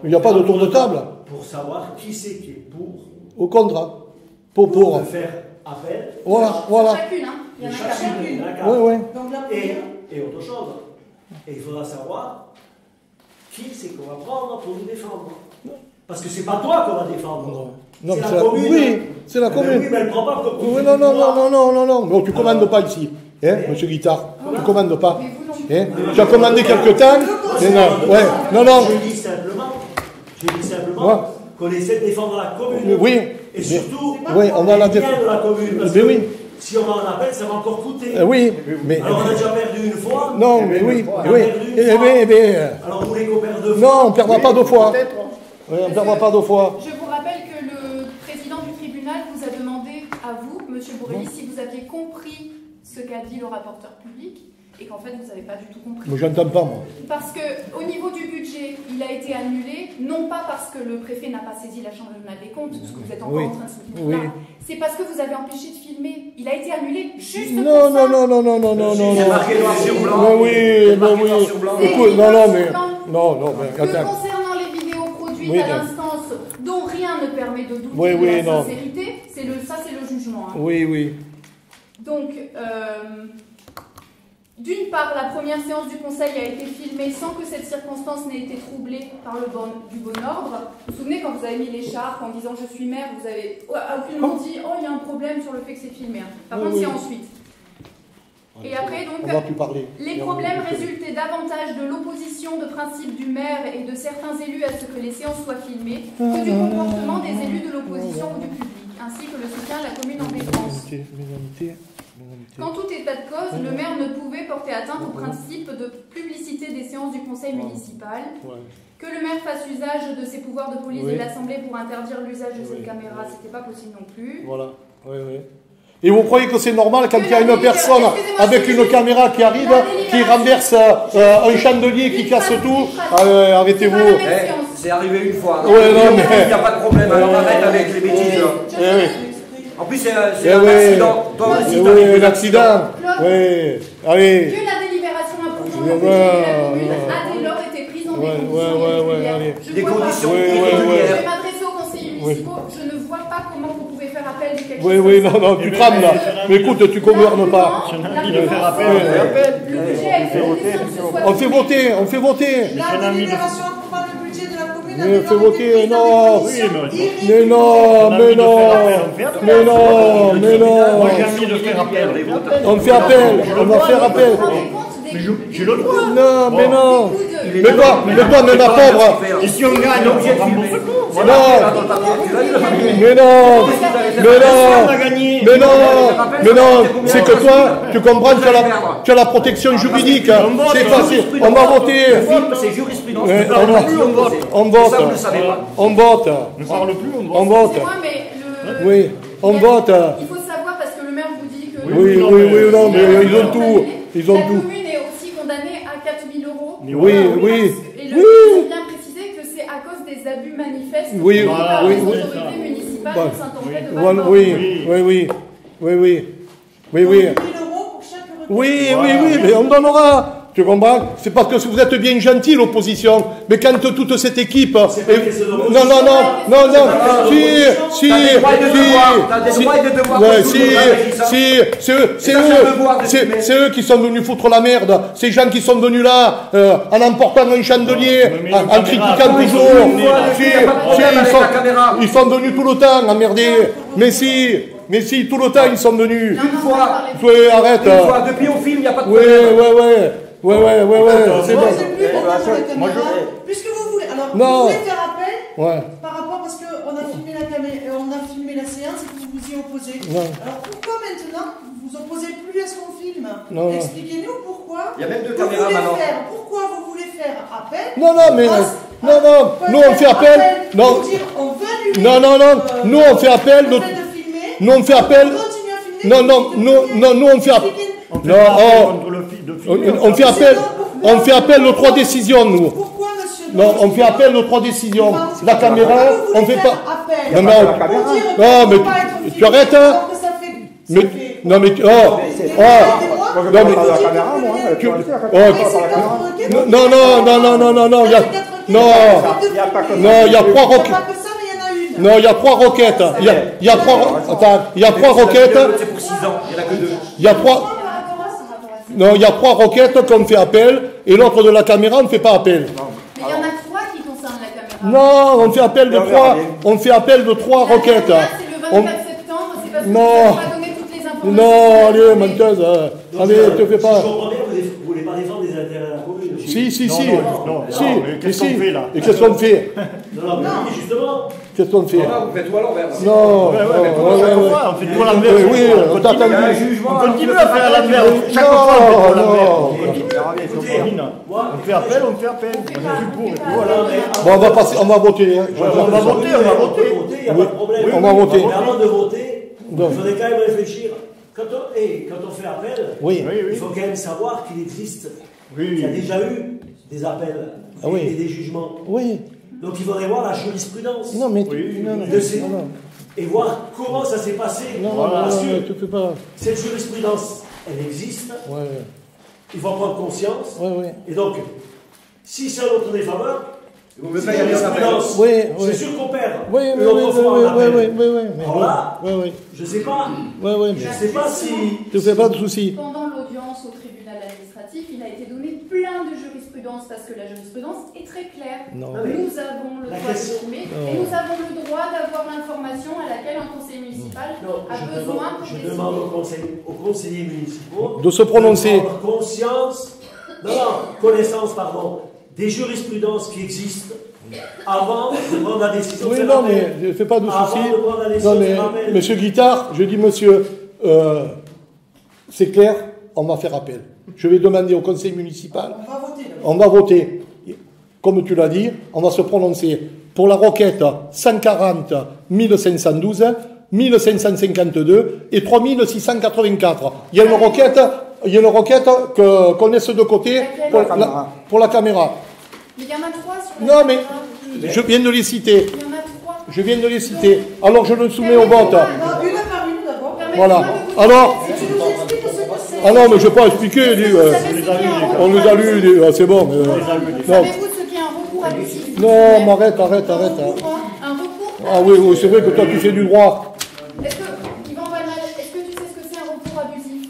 Il n'y a pas de tour de table.
Pour savoir qui c'est qui est pour.
Au contrat. Pour.
Faire appel.
Voilà.
Chacune, hein. Il y en a
Chacune.
Oui.
Donc la première.
Et autre chose. Et il faudra savoir qui c'est qu'on va prendre pour nous défendre. Parce que c'est pas toi qu'on va défendre.
Non,
c'est la commune.
Oui, c'est la commune.
Oui, mais elle prend pas comme.
Oui, non. Non, tu commandes pas ici. Monsieur Guittard, tu commandes pas. Tu as commandé quelque temps. Non.
Je dis simplement qu'on essaie de défendre la commune.
Oui.
Et surtout,
on va la
défendre de la commune. Parce
mais
que
oui.
si on va en appel, ça va encore coûter.
Oui, mais...
Alors on a déjà perdu une fois.
Non, mais oui.
Alors vous voulez qu'on perde 2 fois?
Non, on ne perdra pas 2 fois. On ne perdra pas 2 fois.
Je vous rappelle que le président du tribunal vous a demandé à vous, monsieur Bourrelli, si vous aviez compris ce qu'a dit le rapporteur public et qu'en fait vous n'avez pas du tout compris.
Mais j'entends pas, moi.
Parce qu'au niveau du budget, il a été annulé, non pas parce que le préfet n'a pas saisi la Chambre régionale des comptes, ce que vous êtes encore en train de soutenir là, c'est parce que vous avez empêché de filmer. Il a été annulé juste pour ça.
Non.
C'est marqué noir sur blanc.
Oui. Écoute, non, mais
Que
attends.
concernant les vidéos produites à l'instance dont rien ne permet de douter de la sincérité, c'est le jugement. Hein.
Oui.
Donc, d'une part, la première séance du Conseil a été filmée sans que cette circonstance n'ait été troublée par du bon ordre. Vous vous souvenez quand vous avez mis l'écharpe en disant je suis maire, vous avez aucunement dit il y a un problème sur le fait que c'est filmé. Hein. Par contre, c'est ensuite. Et après, donc,
on va plus parler.
les problèmes résultaient davantage de l'opposition de principe du maire et de certains élus à ce que les séances soient filmées que du comportement des élus de l'opposition ou du public, ainsi que le soutien de la commune en défense. Qu'en tout état de cause, le maire ne pouvait porter atteinte au principe de publicité des séances du conseil municipal, que le maire fasse usage de ses pouvoirs de police de l'Assemblée pour interdire l'usage de cette caméra, c'était pas possible non plus.
Voilà, Et vous croyez que c'est normal quand il y a une personne avec une caméra qui arrive, qui renverse un chandelier, qui casse tout? Arrêtez-vous.
C'est arrivé une fois.
Ouais, non, mais...
Il n'y a pas de problème, alors arrête avec les bêtises. En plus, c'est un accident.
Un accident. Oui, allez.
Que la délibération approuvant le budget de la commune a dès lors été prise dans des conditions irrégulières.
Des conditions
Je
irrégulières.
vais m'adresser aux conseillers municipaux. Je ne vois pas comment vous pouvez faire appel de quelque chose.
Oui, non, tu trames là. Mais écoute, tu gouvernes pas.
Le budget a été voté sans que ce soit
On fait voter.
La délibération approuvant le budget de la commune a
Mais
été
fais voter, non.
irrégulière.
Mais non.
Moi j'ai envie de faire appel.
On fait appel. On va faire appel.
Mais j'ai le droit.
Non, mais non. Mais toi, mais ma pauvre.
Et si on gagne, on rembourse tout.
Mais non, c'est que toi, tu comprends que tu as la protection juridique. C'est facile, on va voter.
C'est jurisprudence.
On vote.
Ça, vous le savez pas.
On vote.
Ne parle plus,
On vote.
Excusez-moi, mais
Oui, on vote.
il faut savoir, parce que le maire vous dit que...
Oui, non, mais ils ont tout. Ils ont
La
tout.
commune est aussi condamnée à 4 000 €.
Oui.
Et le ils ont bien précisé que c'est à cause des abus manifestes
Oui,
par
oui,
les
oui.
autorités municipales de Saint-André de
Oui,
Valbonne.
oui.
1000 € pour chaque repas.
Oui, mais on donnera. Tu comprends? C'est parce que vous êtes bien gentil, l'opposition. Mais quand toute cette équipe... Non, si, c'est eux qui sont venus foutre la merde. Ces gens qui sont venus là, en emportant un chandelier, en critiquant toujours. Ils sont venus tout le temps, emmerder. Mais si, tout le temps, ils sont venus.
Une fois.
Oui, arrête.
Une fois. Depuis au film, il n'y a pas de
Oui,
problème.
c'est bon.
Puisque vous voulez, alors
Non.
vous voulez faire appel
Ouais.
par rapport parce qu'on a filmé la caméra, on a filmé la séance et que vous vous y opposez.
Ouais.
Alors pourquoi maintenant vous vous opposez plus à ce qu'on filme?
Non.
Expliquez-nous pourquoi.
Il y a même deux
vous
caméras
voulez
maintenant.
Pourquoi vous voulez faire appel?
Nous on fait appel. Non.
Pour dire, on va annuler,
Nous on fait appel.
le fait de filmer.
Nous on fait appel.
On continue à filmer.
Nous on fait appel. On fait appel de 3 décisions, nous.
Pourquoi, monsieur?
Non, on fait appel de 3 décisions. La caméra, on fait pas.
Non,
mais tu arrêtes, hein? Non, mais. Il y a 3 roquettes. Non, il y a 3 roquettes. Il y a 3 roquettes.
C'est pour 6 ans, il n'y en a que 2.
Il y a 3. Non, il y a 3 roquettes qu'on fait appel, et l'autre de la caméra, on ne fait pas appel.
Mais il y en a 3 qui concernent la caméra.
Non, on fait appel de 3. On fait appel de 3 roquettes.
C'est le 24 septembre, c'est parce que
Non.
vous n'avez pas donné toutes les informations.
Non, allez, menteuse. Allez, te fais
Si
pas.
je comprends bien, vous ne voulez pas défendre les intérêts de la commune.
mais qu'est-ce qu'on fait là?
Et qu'est-ce qu'on fait?
Non, mais oui, justement.
Qu'est-ce qu'on fait?
Vous faites tout à l'envers.
Non,
On fait tout à l'envers.
oui, on t'a attendu.
On continue à faire à l'envers. Chaque fois, on fait tout à l'envers.
Écoutez, moi,
On fait appel. On est plus pour. Et puis voilà.
Bon, on va voter. Hein.
On va voter.
il n'y a pas de problème.
on va voter.
Mais avant de voter, il
Donc.
faudrait quand même réfléchir. Quand on fait appel,
Oui.
il faut quand même savoir qu'il existe, qu'il y a déjà eu des appels et des jugements.
Oui.
Donc il faudrait voir la jurisprudence
Non, mais.
de ces... et voir comment ça s'est passé. Parce que
tu fais pas.
cette jurisprudence, elle existe, il faut en prendre conscience. Et donc, si c'est à notre défaveur, c'est jurisprudence. C'est sûr qu'on perd. Une autre fois, on appelle. Alors là, je ne sais pas. Je sais pas si...
Tu fais pas de soucis.
Pendant l'audience au tribunal administratif, administratif, il a été donné plein de jurisprudence, parce que la jurisprudence est très claire.
Non.
Nous avons le droit d'exprimer, et nous avons le droit d'avoir l'information à laquelle un conseil municipal a besoin pour décider.
Je demande aux conseillers municipaux
de se prononcer.
Connaissance, des jurisprudences qui existent avant de prendre la décision.
Oui, non, mais ne fais pas de soucis. Non, mais monsieur Guittard, je dis, monsieur, c'est clair, on va faire appel. Je vais demander au conseil municipal.
On va voter.
On va voter. Comme tu l'as dit, on va se prononcer pour la requête 140 1512, 1552 et 3684. Il y a une requête qu'on laisse de côté pour la caméra.
Mais il y en a 3 sur la
Non, mais je viens de les citer.
Il y en a 3.
Je viens de les citer. Alors je le soumets au vote.
Non, une par une d'abord.
Voilà. Alors.
Si tu nous expliques ce que c'est.
Ah non, mais je ne vais pas expliquer. On les a lus, c'est bon.
Savez-vous ce qu'est un recours abusif?
Non, mais arrête.
Un recours.
Ah oui, c'est vrai que toi tu fais du droit.
Est-ce que, Yvan Valmal, est-ce que tu sais ce que c'est un recours abusif?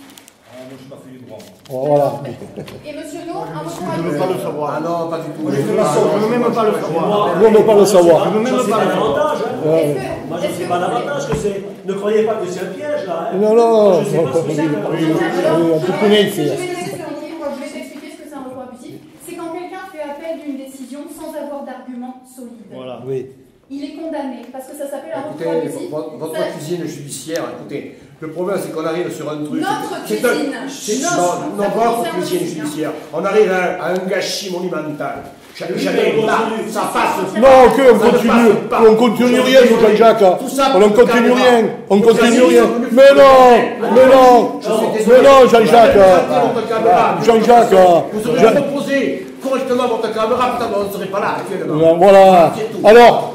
Moi, je n'ai pas fait du droit.
Voilà.
Et monsieur No, un recours
Je ne veux pas le
abusif?
savoir.
Ah non, pas du tout.
Je ne veux même pas le savoir.
Nous, on ne veut pas le savoir.
Je ne veux même pas l'avantage. Moi, je ne sais pas
vous
l'avantage que c'est. Ne croyez pas que c'est un piège, là.
Non.
Je ne sais pas ce que c'est.
On peut connaître.
Je vais t'expliquer ce que c'est un recours abusif. C'est quand quelqu'un fait appel d'une décision sans avoir d'argument solide.
Voilà.
Oui.
Il est condamné parce que ça s'appelle un recours
Écoutez,
abusif.
votre cuisine judiciaire, écoutez, le problème c'est qu'on arrive sur un truc.
Notre
c'est
cuisine.
non, votre cuisine judiciaire. On arrive à un gâchis monumental. Jamais là, ça passe.
Non, on continue rien, nous, Jean-Jacques. On ne continue rien. On continue rien. Mais non, Jean-Jacques.
Vous auriez proposé correctement votre caméra, peut-être on ne serait pas là actuellement.
Voilà. Alors,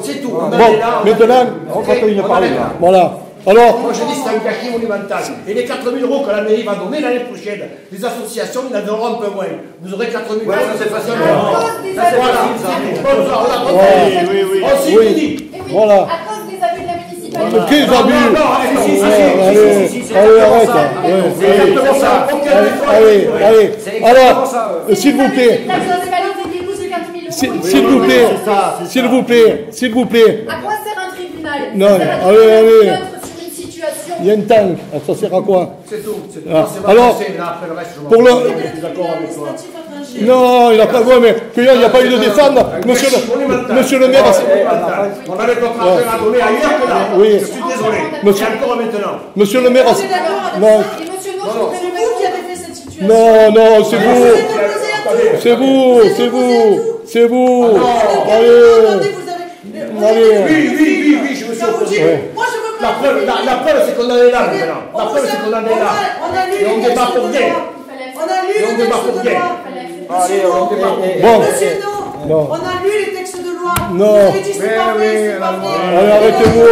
c'est tout.
Bon, maintenant,
on continue de parler là.
Voilà. Alors,
moi je dis c'est un gâchis monumental. Et les 4 000 € que la mairie va donner l'année prochaine, les associations, ils en auront un peu moins. Vous aurez 4 000 €, c'est facile.
Oui.
On s'y dit.
Voilà.
À cause des abus de la municipalité.
Quels abus? Allez, arrête. Allez. Alors, s'il vous plaît.
La municipalité qui coûte 4 000 €.
S'il vous plaît.
À quoi sert un tribunal?
Non,
Ça sert à
allez.
neutre sur une situation.
Il y a une tank. Ça sert à quoi?
C'est tout.
Alors, pour le. Non, il n'a pas voix, mais qu'il n'y a pas eu de défendre. Monsieur le maire.
On avait notre affaire à donner ailleurs que là.
Oui.
Je suis désolé. Encore maintenant.
Monsieur le maire.
Et monsieur No,
C'est vous qui avez fait cette situation.
Non, c'est vous. C'est vous. Allez.
Oui, je me suis opposé.
Moi, je veux pas.
La preuve, c'est qu'on en est là maintenant. La preuve, c'est qu'on en est là.
On a lu
Et on
les
débat
textes
pour
de
rien.
loi. On a lu les textes de loi.
Bon.
Monsieur No,
Non.
on a lu les textes de loi.
Non.
Vous avez dit c'est pas vrai, c'est pas vrai.
Allez, arrêtez-vous.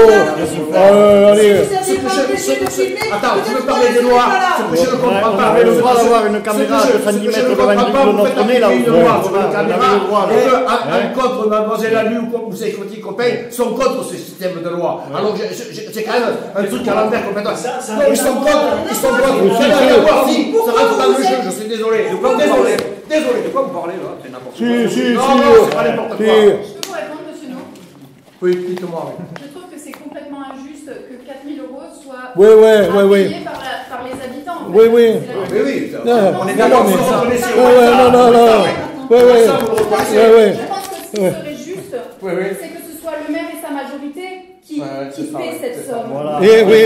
Allez.
Attends, tu veux parler des lois, c'est que je ne comprends
On
pas.
avait le droit d'avoir une caméra de 110 mètres devant notre nez, là où on avait le droit.
Un contre Mademoiselle Alu ou vous savez, petits copains sont contre ce système de loi. Alors c'est quand même un truc à l'envers complètement. Non, ils sont contre. Ça rentre dans le jeu, je suis désolé. Désolé.
De quoi vous parlez là? C'est n'importe quoi.
Non, c'est pas n'importe quoi.
Je peux vous répondre, monsieur No?
Oui, dites-moi.
Je trouve que c'est complètement injuste que 4 000 € soient
Oui.
payés par les habitants. en fait.
Oui.
C'est la
Oui.
Non,
On est d'accord, vous le reconnaissez.
non. Oui.
Je pense que ce qui serait juste, c'est que ce soit le maire et sa majorité qui paient cette somme.
Eh oui.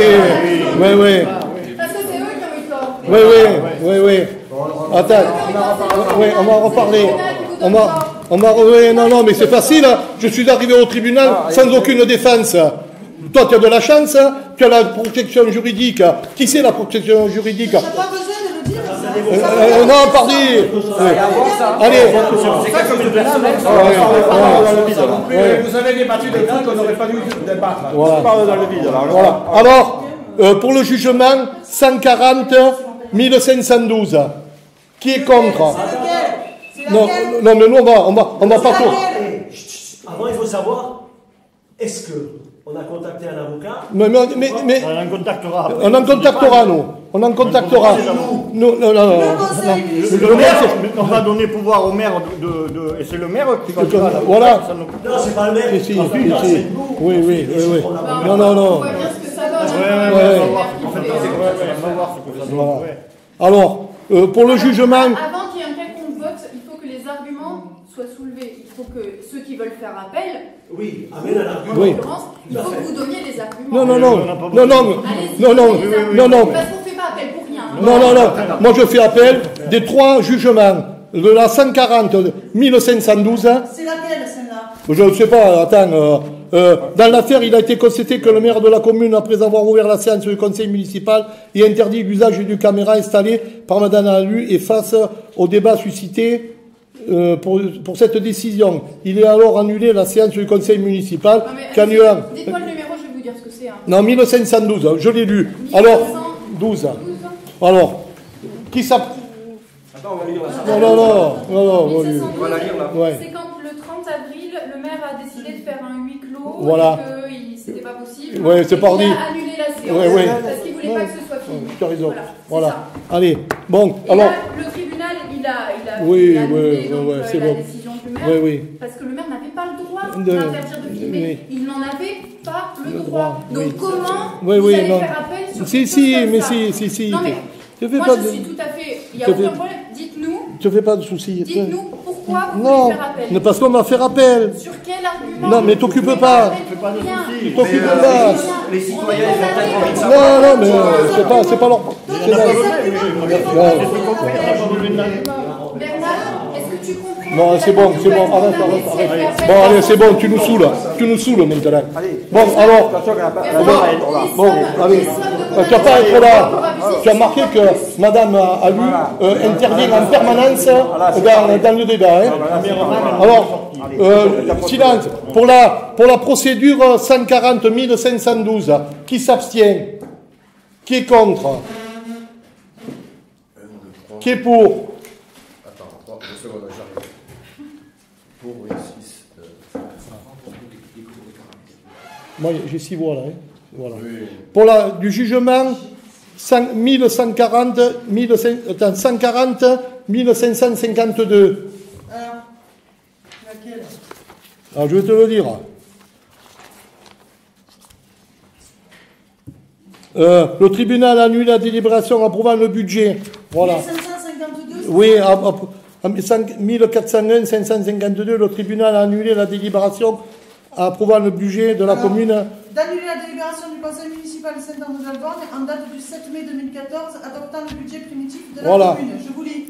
Parce que c'est eux qui ont eu tort.
Oui. Attends. Oui, on va en reparler. Non, mais c'est facile. Hein. Je suis arrivé au tribunal sans aucune défense. Toi, tu as de la chance. Tu as la protection juridique. Qui c'est la protection juridique?
T'as pas besoin de le dire.
Non, pardon. Allez.
C'est quelque chose de personnel.
Vous avez débattu des trucs qu'on n'aurait pas dû débattre.
Voilà.
Parle dans le vide, alors.
Voilà. Alors, pour le jugement, 140 1512. Qui est contre? Non, mais nous, on va pas tout.
Avant, il faut savoir, est-ce qu'on a contacté un avocat?
Mais
On en contactera.
on en contactera, nous. On en contactera. Non, non, non.
Le conseil municipal.
Le maire, on va donner pouvoir au maire et c'est le maire qui va.
Voilà.
Non, c'est pas le maire.
Si,
En fait, là,
si.
c'est nous.
Oui, oui, oui, oui.
Non,
non, non.
On voit bien ce que ça donne.
ouais.
On va voir. En fait, on va voir ce que ça donne.
Voilà.
Ouais.
Alors, pour le jugement...
Avant qu'il y ait un quelconque vote, il faut que les arguments soient soulevés. Il faut que ceux qui veulent faire appel,
Oui, amène un argument.
Oui.
en l'occurrence, il faut que vous donniez des arguments.
Non, non, non. Non, non.
Allez-y,
Non, non.
donnez des arguments.
Non, non.
Parce qu'on ne fait pas appel pour rien. hein.
Non, non, non. Moi, je fais appel des 3 jugements. De la 140 1512.
C'est laquelle, celle-là?
Je ne sais pas, attends. Dans l'affaire, il a été constaté que le maire de la commune, après avoir ouvert la séance du conseil municipal et interdit l'usage d'une caméra installée par Madame Alu et face au débat suscité pour cette décision. Il est alors annulé la séance du conseil municipal.
Non, mais
qu'annulant.
dites-moi le numéro, je vais vous dire ce que c'est. Hein.
Non, 1512, je l'ai lu. Alors, 12. Alors, qui s'appelle...
Attends, on va lire la
Non, non, non, non, non,
1512,
On va la lire là.
Ouais.
c'est quand le 30 avril, le maire a décidé de faire un huis clos
Voilà.
et que c'était pas possible.
Ouais, c'est
Et
pas
il
dit.
a annulé la séance
Ouais, ouais.
parce qu'il voulait pas que ce soit fini.
Tu as raison.
Voilà.
Voilà. Allez, bon,
Et
alors...
là, le tribunal, il a
Oui,
annulé
oui,
donc,
oui, c'est
la
bon.
décision du maire
Oui, oui.
parce que le maire n'avait pas le droit
De-
d'interdire de filmer.
oui.
Il n'en avait pas le
Le
droit.
droit,
Donc
oui.
comment
Oui,
vous
oui,
allez
non.
faire appel sur
Si,
quelque
si,
chose comme
mais
ça?
si.
Non mais
Je fais
moi
pas
je
de...
suis tout à fait... Il n'y a
Je
aucun
fais-
problème. Dites-nous,
Je fais pas de soucis.
pourquoi vous
Non,
voulez faire appel.
parce qu'on m'a fait rappel.
Sur quel argument?
Non, mais t'occupe
Vous voulez
pas.
appel pour rien.
T'occupe
Mais,
pas.
les citoyens,
On est
ils ont peut-être
condamnés
envie de
pour-
savoir.
Non, non, mais c'est pas leur... c'est
Les
leur-
arguments,
Bernard, est-ce que tu comprends?
Non, c'est bon, c'est bon, arrête. Bon, allez, c'est bon, tu nous saoules maintenant. Bon, alors, bon, allez, tu n'as pas à être là. Tu as marqué que Madame Alu intervient en permanence dans le débat. Hein. Alors, silence. Pour la procédure 140 512, qui s'abstient? Qui est contre? Qui est pour?
Attends, 2 secondes, j'arrive. Pour, oui, 6.
Moi, j'ai 6 voix là. Hein. Voilà.
Oui.
Pour du jugement, 140 1552.
Alors, laquelle?
Alors, je vais te le dire. Le tribunal annule la délibération approuvant le budget. Voilà.
1552?
Oui, en 1401, 552, le tribunal a annulé la délibération approuvant le budget de la
Alors,
commune.
D'annuler la délibération du conseil municipal de Saint-Anne-de-Valborgne en date du 7 mai 2014 adoptant le budget primitif de la
Voilà.
commune. Je vous lis.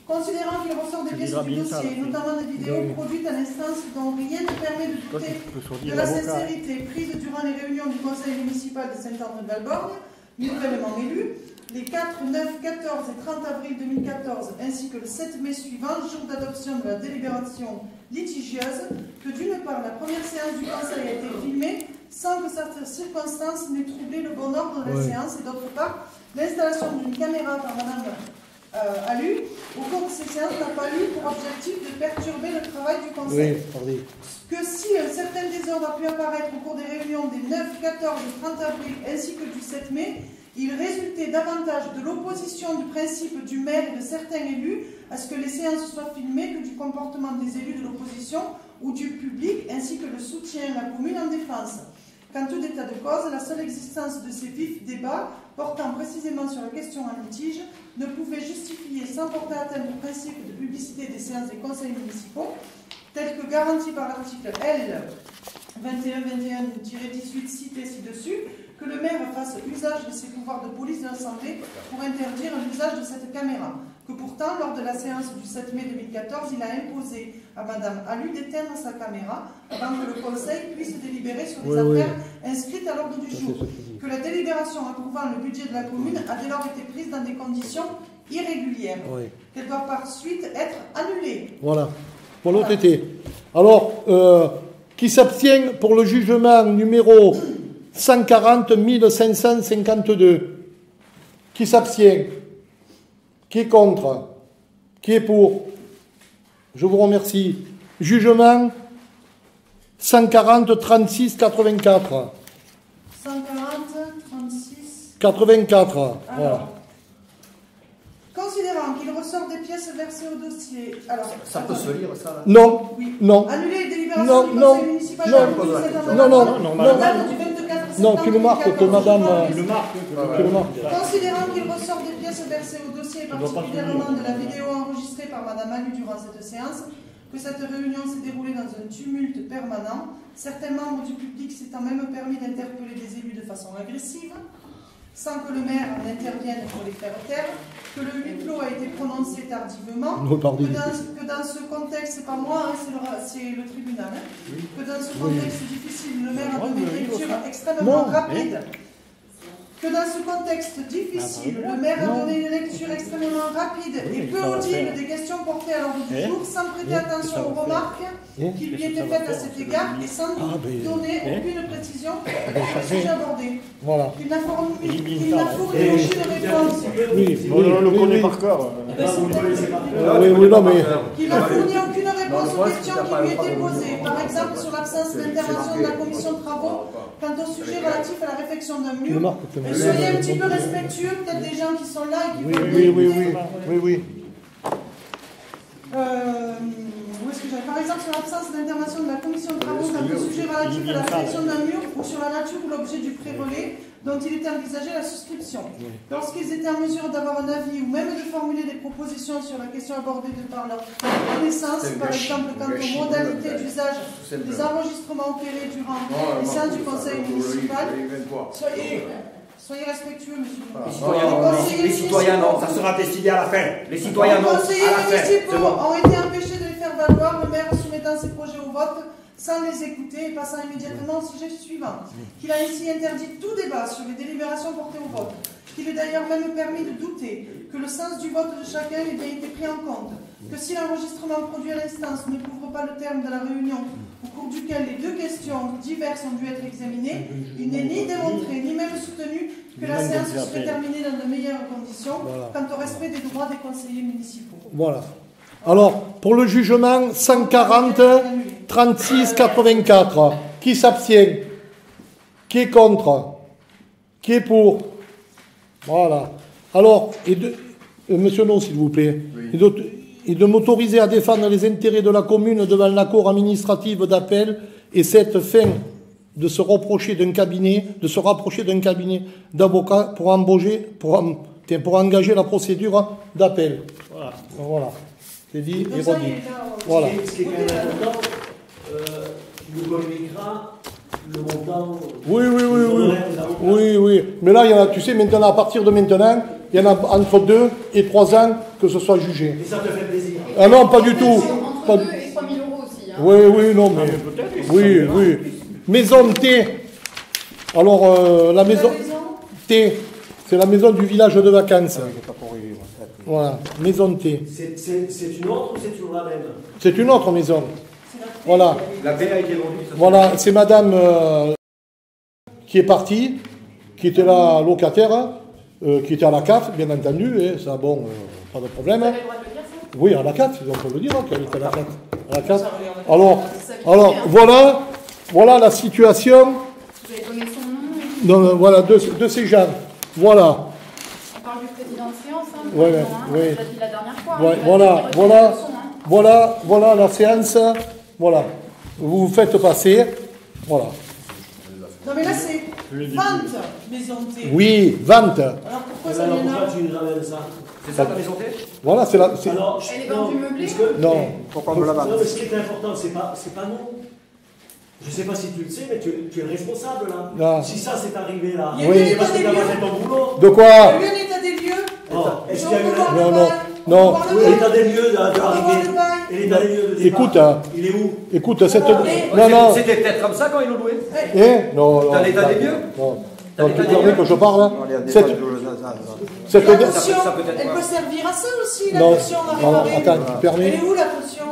Considérant qu'il ressort des pièces du dossier, notamment des vidéos produites à l'instance dont rien ne permet de douter de la sincérité prise durant les réunions du conseil municipal de Saint-Anne-de-Valborgne, nouvellement élu, les 4, 9, 14 et 30 avril 2014, ainsi que le 7 mai suivant, jour d'adoption de la délibération litigieuse, que d'une part, la première séance du conseil a été filmée sans que cette circonstance n'ait troublé le bon ordre de la séance, et d'autre part, l'installation d'une caméra par Madame Alu au cours de ces séances n'a pas eu pour objectif de perturber le travail du conseil. Que si un certain désordre a pu apparaître au cours des réunions des 9, 14 et 30 avril ainsi que du 7 mai, il résultait davantage de l'opposition du principe du maire et de certains élus à ce que les séances soient filmées que du comportement des élus de l'opposition ou du public, ainsi que le soutien à la commune en défense. Qu'en tout état de cause, la seule existence de ces vifs débats portant précisément sur la question en litige ne pouvait justifier sans porter atteinte au principe de publicité des séances des conseils municipaux, tel que garanti par l'article L 2121-18 cité ci-dessus, que le maire fasse usage de ses pouvoirs de police de l'Assemblée pour interdire l'usage de cette caméra, que pourtant, lors de la séance du 7 mai 2014, il a imposé à Madame Alu d'éteindre sa caméra avant que le Conseil puisse délibérer sur les affaires inscrites à l'ordre du jour, que la délibération approuvant le budget de la commune a dès lors été prise dans des conditions irrégulières, qu'elle doit par suite être annulée.
Voilà, pour l'OTT. Alors, qui s'abstient pour le jugement numéro 140 552? Qui s'abstient? Qui est contre? Qui est pour? Je vous remercie. Jugement 140 36 84.
140, 36...
84.
Alors,
Voilà.
pièces versées au dossier. Alors,
Ça peut se lire, ça, là.
Non,
oui.
non.
Annuler les délibérations
Non,
du
non,
conseil municipal
non,
de la commune de Saint-Antoine
non, non,
en date du 24
non,
septembre
tu le marques que
2014.
madame...
Le marque.
tu le marques.
Considérant qu'il ressort des pièces versées au dossier, et particulièrement de la vidéo enregistrée par Madame Alu durant cette séance, que cette réunion s'est déroulée dans un tumulte permanent, certains membres du public s'étant même permis d'interpeller des élus de façon agressive, sans que le maire n'intervienne pour les faire taire, que le huis clos a été prononcé tardivement, que dans ce contexte, c'est pas moi, hein, c'est le tribunal, hein, que dans ce contexte difficile, le maire a donné une lecture extrêmement rapide. Que dans ce contexte difficile, le maire a donné une lecture extrêmement rapide et peu audible des questions portées à l'ordre du jour, sans prêter attention aux remarques qui lui étaient faites à cet égard et sans donner aucune précision sur le sujet abordé.
Voilà.
Il n'a fourni aucune réponse.
On le connaît par cœur.
Oui, non, mais...
Il n'a fourni aucune réponse aux questions qui lui étaient posées, par exemple sur l'absence d'intervention de la commission de travaux quant au sujet relatif à la réfection d'un mur. Et soyez un petit peu respectueux, peut-être des gens qui sont là et qui veulent
Oui.
Où est-ce que j'avais? Par exemple, sur l'absence d'intervention de la commission de travaux quant au sujet relatif à la réfection d'un mur ou sur la nature ou l'objet du pré-relais dont il était envisagé la souscription. Lorsqu'ils étaient en mesure d'avoir un avis ou même de formuler des propositions sur la question abordée de par leur connaissance, par exemple quant aux modalités d'usage des enregistrements opérés durant les séances du conseil municipal, soyez respectueux, monsieur.
Les citoyens, non, ça sera destiné à la fin. Les citoyens, non, à la fin.
Les conseillers municipaux ont été empêchés de les faire valoir, le maire soumettant ses projets au vote sans les écouter et passant immédiatement au sujet suivant. Qu'il a ainsi interdit tout débat sur les délibérations portées au vote. Qu'il est d'ailleurs même permis de douter que le sens du vote de chacun ait bien été pris en compte. Que si l'enregistrement produit à l'instance ne couvre pas le terme de la réunion au cours duquel les deux questions diverses ont dû être examinées, il n'est ni démontré ni même soutenu que la séance serait terminée dans de meilleures conditions quant au respect des droits des conseillers municipaux.
Voilà. Alors, pour le jugement, 140, 36, 84. Qui s'abstient? Qui est contre? Qui est pour? Voilà. Alors, monsieur Non, s'il vous plaît, et de m'autoriser à défendre les intérêts de la commune devant la cour administrative d'appel et cette fin de se rapprocher d'un cabinet d'avocats pour engager la procédure d'appel. Voilà. C'est dit et redit. Voilà.
Ce qui est quand même important, tu nous communiqueras le montant.
Oui. Mais là, il y en a, tu sais, maintenant, à partir de maintenant, il y en a entre 2 et 3 ans que ce soit jugé.
Et ça te fait plaisir?
Ah non, pas du tout.
Entre 2 et 3 000 euros aussi. Hein.
Oui, non, mais... Oui. Maison T. Alors, la maison T, c'est la maison du village de vacances. Voilà, maison T.
C'est une autre ou c'est toujours la même?
C'est une autre maison. Voilà.
La paix a été vendue.
Voilà, c'est madame qui est partie, qui était là locataire, qui était à la CAF, bien entendu, et ça, bon, pas de problème.
Vous avez le droit de le dire, ça?
Oui, à la CAF, on peut le dire, qu'elle était à la CAF. À la CAF. Alors, voilà la situation.
Vous avez donné son nom?
Voilà, de ces gens. Voilà.
On parle du président de séance, hein,
Ouais,
hein, on l'a dit la dernière fois.
Voilà la séance. Voilà. Vous vous faites passer. Voilà.
Non mais là c'est vente maison T.
Oui, vente.
Alors pourquoi ça vient là?
Pourquoi tu nous ramènes ça?
C'est ça ta maison T?
Voilà, c'est la.
Alors,
Elle est vendue meublée?
Non.
Pourquoi on me la vend?
Non, mais ce qui est important, c'est pas nous. Je ne sais pas si tu le sais, mais tu es responsable là.
Ah.
Si ça c'est arrivé là,
Il y a eu un
c'est parce
état
que
des
tu n'as pas
lieux.
fait ton boulot.
De quoi?
Il y a eu un état des lieux.
Oh, est-ce qu'il y a eu
Non.
l'état des lieux d'arrivée? Et l'état des lieux de départ?
Écoute, hein.
Il est où?
Écoute, cette.
mais-
Non.
C'était peut-être comme ça quand ils l'ont loué.
Non.
Dans l'état des lieux?
Non, tu permets que je parle.
Non, il y a des
Cette.
pages
Cette.
La caution,
ça peut être
elle
quoi?
peut servir à ça aussi, la
Non.
caution, on
Non,
va réparer.
attends, tu permets.
Elle est où la caution?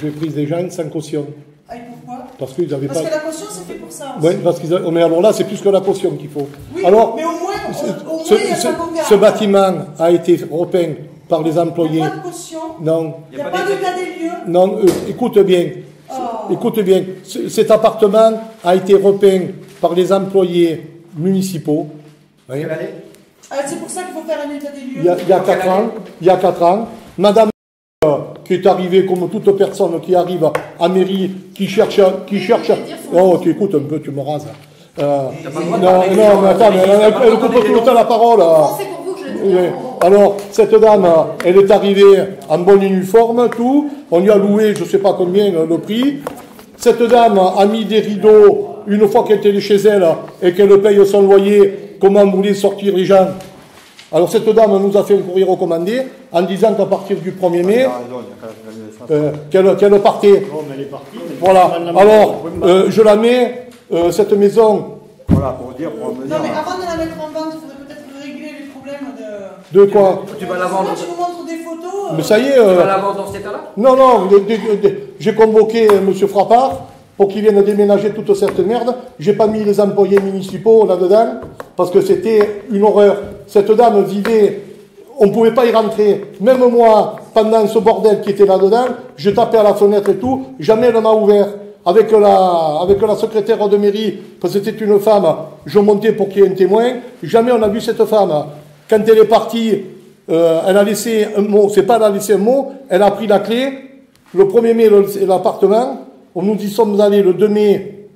J'ai pris des gens sans caution.
Ah, et pourquoi?
Parce qu'ils n'avaient
Parce
pas.
que la caution c'est fait pour ça aussi.
Oui, parce qu'ils. Mais alors là, c'est plus que la caution qu'il faut.
Oui,
Alors,
mais au moins il y a ça qu'on garde.
ce bâtiment a été repeint par les
Il n'y
employés.
a pas de caution,
Non,
il n'y a pas d'état des lieux.
non, écoute bien.
Oh.
Écoute bien. Cet appartement a été repeint par les employés municipaux. Oui.
Quelle année?
Ah, c'est pour ça qu'il faut faire un état des lieux.
Il y a 4 ans. Madame qui est arrivé comme toute personne qui arrive à mairie, qui cherche. Oh, tu écoutes un peu, tu me rases. Non, mais attends, elle coupe tout le temps la parole.
C'est pour vous que je le dis.
Alors, cette dame, elle est arrivée en bon uniforme, tout. On lui a loué, je ne sais pas combien, le prix. Cette dame a mis des rideaux une fois qu'elle était chez elle et qu'elle paye son loyer. Comment voulait sortir les gens? Alors, cette dame nous a fait un courrier recommandé en disant qu'à partir du 1er mai, qu'elle partait. Voilà. Alors, je la mets, cette maison.
Voilà, pour dire.
Non, mais avant de la mettre en vente, il faudrait peut-être régler les problèmes de.
De quoi?
Tu vas la vendre.
Tu nous montres des photos.
Mais ça y est.
Tu vas la vendre dans cet état-là?
Non, non, j'ai convoqué M. Frappard pour qu'il vienne déménager toute cette merde. J'ai pas mis les employés municipaux là-dedans parce que c'était une horreur. Cette dame vivait, on ne pouvait pas y rentrer. Même moi, pendant ce bordel qui était là-dedans, je tapais à la fenêtre et tout, jamais elle m'a ouvert. Avec la secrétaire de mairie, parce que c'était une femme, je montais pour qu'il y ait un témoin, jamais on a vu cette femme. Quand elle est partie, elle a laissé un mot, c'est pas elle a laissé un mot, elle a pris la clé, le 1er mai, l'appartement, nous y sommes allés le 2 mai,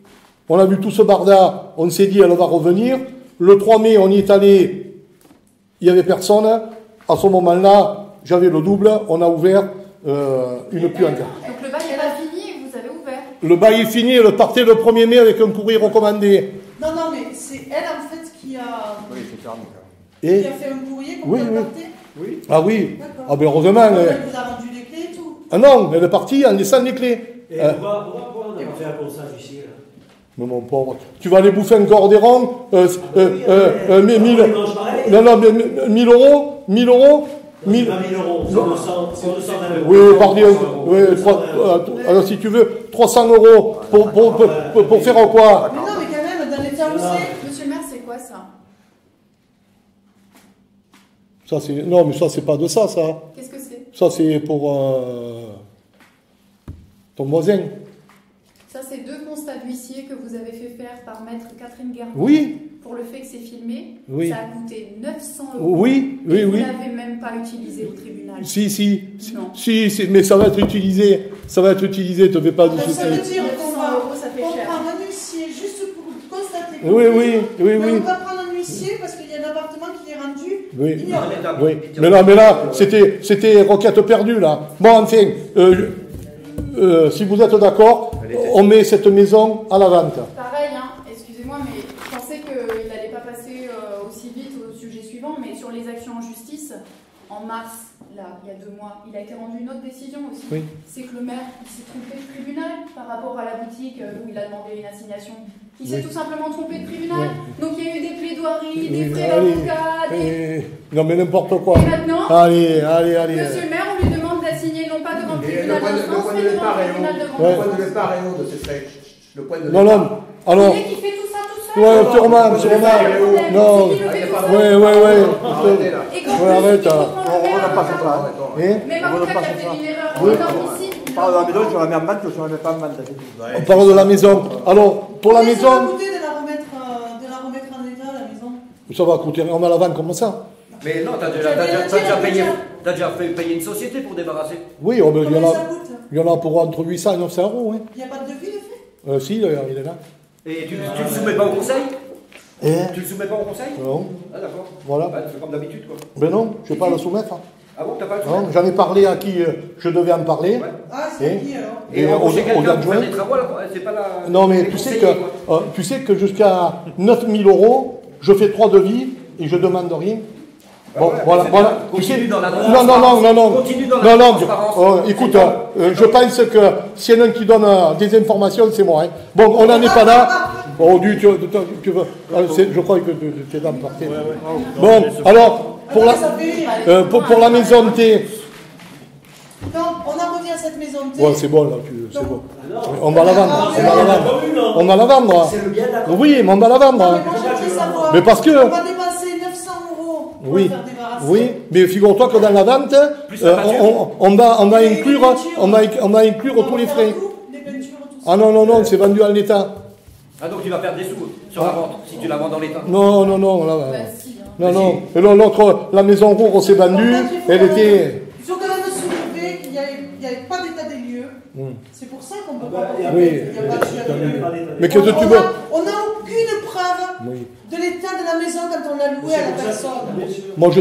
on a vu tout ce barda, on s'est dit elle va revenir, le 3 mai, on y est allé, il n'y avait personne, à ce moment-là, j'avais le double, on a ouvert une puante.
Donc le bail n'est pas fini et vous avez ouvert.
Le bail est fini, elle partait le 1er mai avec un courrier recommandé.
Non, mais c'est elle en fait qui a.
Oui, c'est clair.
Et
Qui a fait un courrier pour
oui,
qu'elle
oui.
partait.
Oui.
Ah oui.
D'accord.
Ah ben heureusement.
Elle vous a rendu les clés et tout.
Ah non, elle est partie en laissant les clés.
Et pourquoi on n'a pas fait un constat ici là?
Mais mon pauvre, tu vas aller bouffer encore des ronds 1000 euros 1000 euros
1000 euros, c'est 200
Oui, pardon. Oui, alors si tu veux, 300 euros pour faire quoi?
Mais non, mais quand même, dans l'état où c'est.
Monsieur le maire, c'est quoi ça?
Ça c'est non, mais ça c'est pas de ça.
Qu'est-ce que c'est?
Ça c'est pour ton voisin.
Ça, c'est 2 constats d'huissier que vous avez fait faire par maître Catherine Guermont.
Oui.
Pour le fait que c'est filmé.
Oui.
Ça a coûté 900 €.
Oui.
Vous l'avez même pas utilisé au tribunal.
Si,
Non.
mais ça va être utilisé. Ça va être utilisé, te fais pas de
Ça
soucis.
veut dire qu'on
900
va
€, ça fait cher.
prendre un huissier juste pour constater.
Oui.
Mais on va prendre un huissier parce qu'il y a un appartement qui est rendu.
Oui.
ignoré.
Oui. Mais là, c'était requête perdue, là. Bon, enfin, si vous êtes d'accord, on met cette maison à la vente.
Pareil, excusez-moi, mais je pensais qu'il n'allait pas passer aussi vite au sujet suivant, mais sur les actions en justice, en mars, là, il y a 2 mois, il a été rendu une autre décision aussi.
Oui.
C'est que le maire, il s'est trompé de tribunal par rapport à la boutique où il a demandé une assignation. Il s'est tout simplement trompé de tribunal. Donc il y a eu des plaidoiries, des frais d'avocat, des...
Non, mais n'importe quoi.
Et maintenant,
Allez.
monsieur le maire, on lui demande d'assigner non pas devant le
Et
tribunal d'instance, mais devant le tribunal de
le
grande
point de départ est où de ces frais? Le point de
Non,
départ.
non. Alors,
Vous voulez qu'il fait tout ça tout seul?
ouais, sûrement. Non.
C'est qui le fait tout seul?
Ouais.
Arrêtez là.
Et quand
Ouais, arrête,
il faut
hein.
prendre le maire
On n'a pas
à
fait
la
ça.
Hein?
Mais l'avocat qui a fait une erreur énorme ici.
On parle de la maison, si on la met en vente, si on la met pas en vente, c'est tout.
On parle de la maison. Alors, pour la
Combien ça va
maison,
coûter de la remettre en état, la maison?
ça va coûter. On va la vendre comme ça.
Mais non, t'as déjà fait payer une société pour débarrasser.
Oui, oh, ben, il y
Combien
en a.
ça coûte?
Il y en a pour entre 800 et 900 euros, oui.
Il n'y a pas de devis de fait?
Si, il est là.
Et tu le soumets pas au conseil?
Et
Tu le soumets pas au conseil?
Non,
Ah d'accord.
voilà.
Ouais, c'est comme d'habitude quoi.
Ben non, je ne vais pas la soumettre.
Ah bon, t'as pas le
Non,
soumettre?
j'en ai parlé à qui je devais en parler.
Ouais.
Ah, c'est
Et
qui alors?
Et
aux
embaucher quelqu'un pour
adjoints.
faire des travaux, là, c'est pas la...
Non, mais
les
tu sais que jusqu'à 9000 euros, je fais 3 devis et je demande rien. Bon,
ouais,
voilà.
c'est
Tu sais,
continue dans la
non.
Continue dans la transparence.
Écoute, je pense que s'il y en a un qui donne des informations, c'est moi. Hein. Bon, on n'en est pas là. Bon, tu veux. Je crois que tu es dans le parti. Bon, alors, pour la maison de thé.
Donc, on en revient à cette maison de thé.
Ouais, c'est bon, là, c'est bon. On va la vendre. On va la vendre.
C'est le bien d'accord.
Oui, mais on va la vendre.
Non, mais moi, je veux savoir.
Mais parce que-
On va dépenser 900 € pour
Oui,
le faire débarrasser.
oui, mais figure-toi que dans la vente, on va inclure tous les frais.
Les peintures, tout ça.
Ah non, c'est vendu en l'état.
Ah donc tu vas perdre des sous sur la vente, si tu la vends dans l'état.
Non, là,
Bah si, hein.
non. Et l'autre, la maison Roure, s'est vendue, elle était...
Il faut quand même soulever qu'il y a n'y avait pas d'état des lieux. C'est pour ça qu'on ne peut pas porter
oui.
plainte. Il n'y a pas d'état des lieux.
Mais que tu veux.
On n'a aucune preuve de l'état de la maison quand on l'a loué à la personne.
Moi, je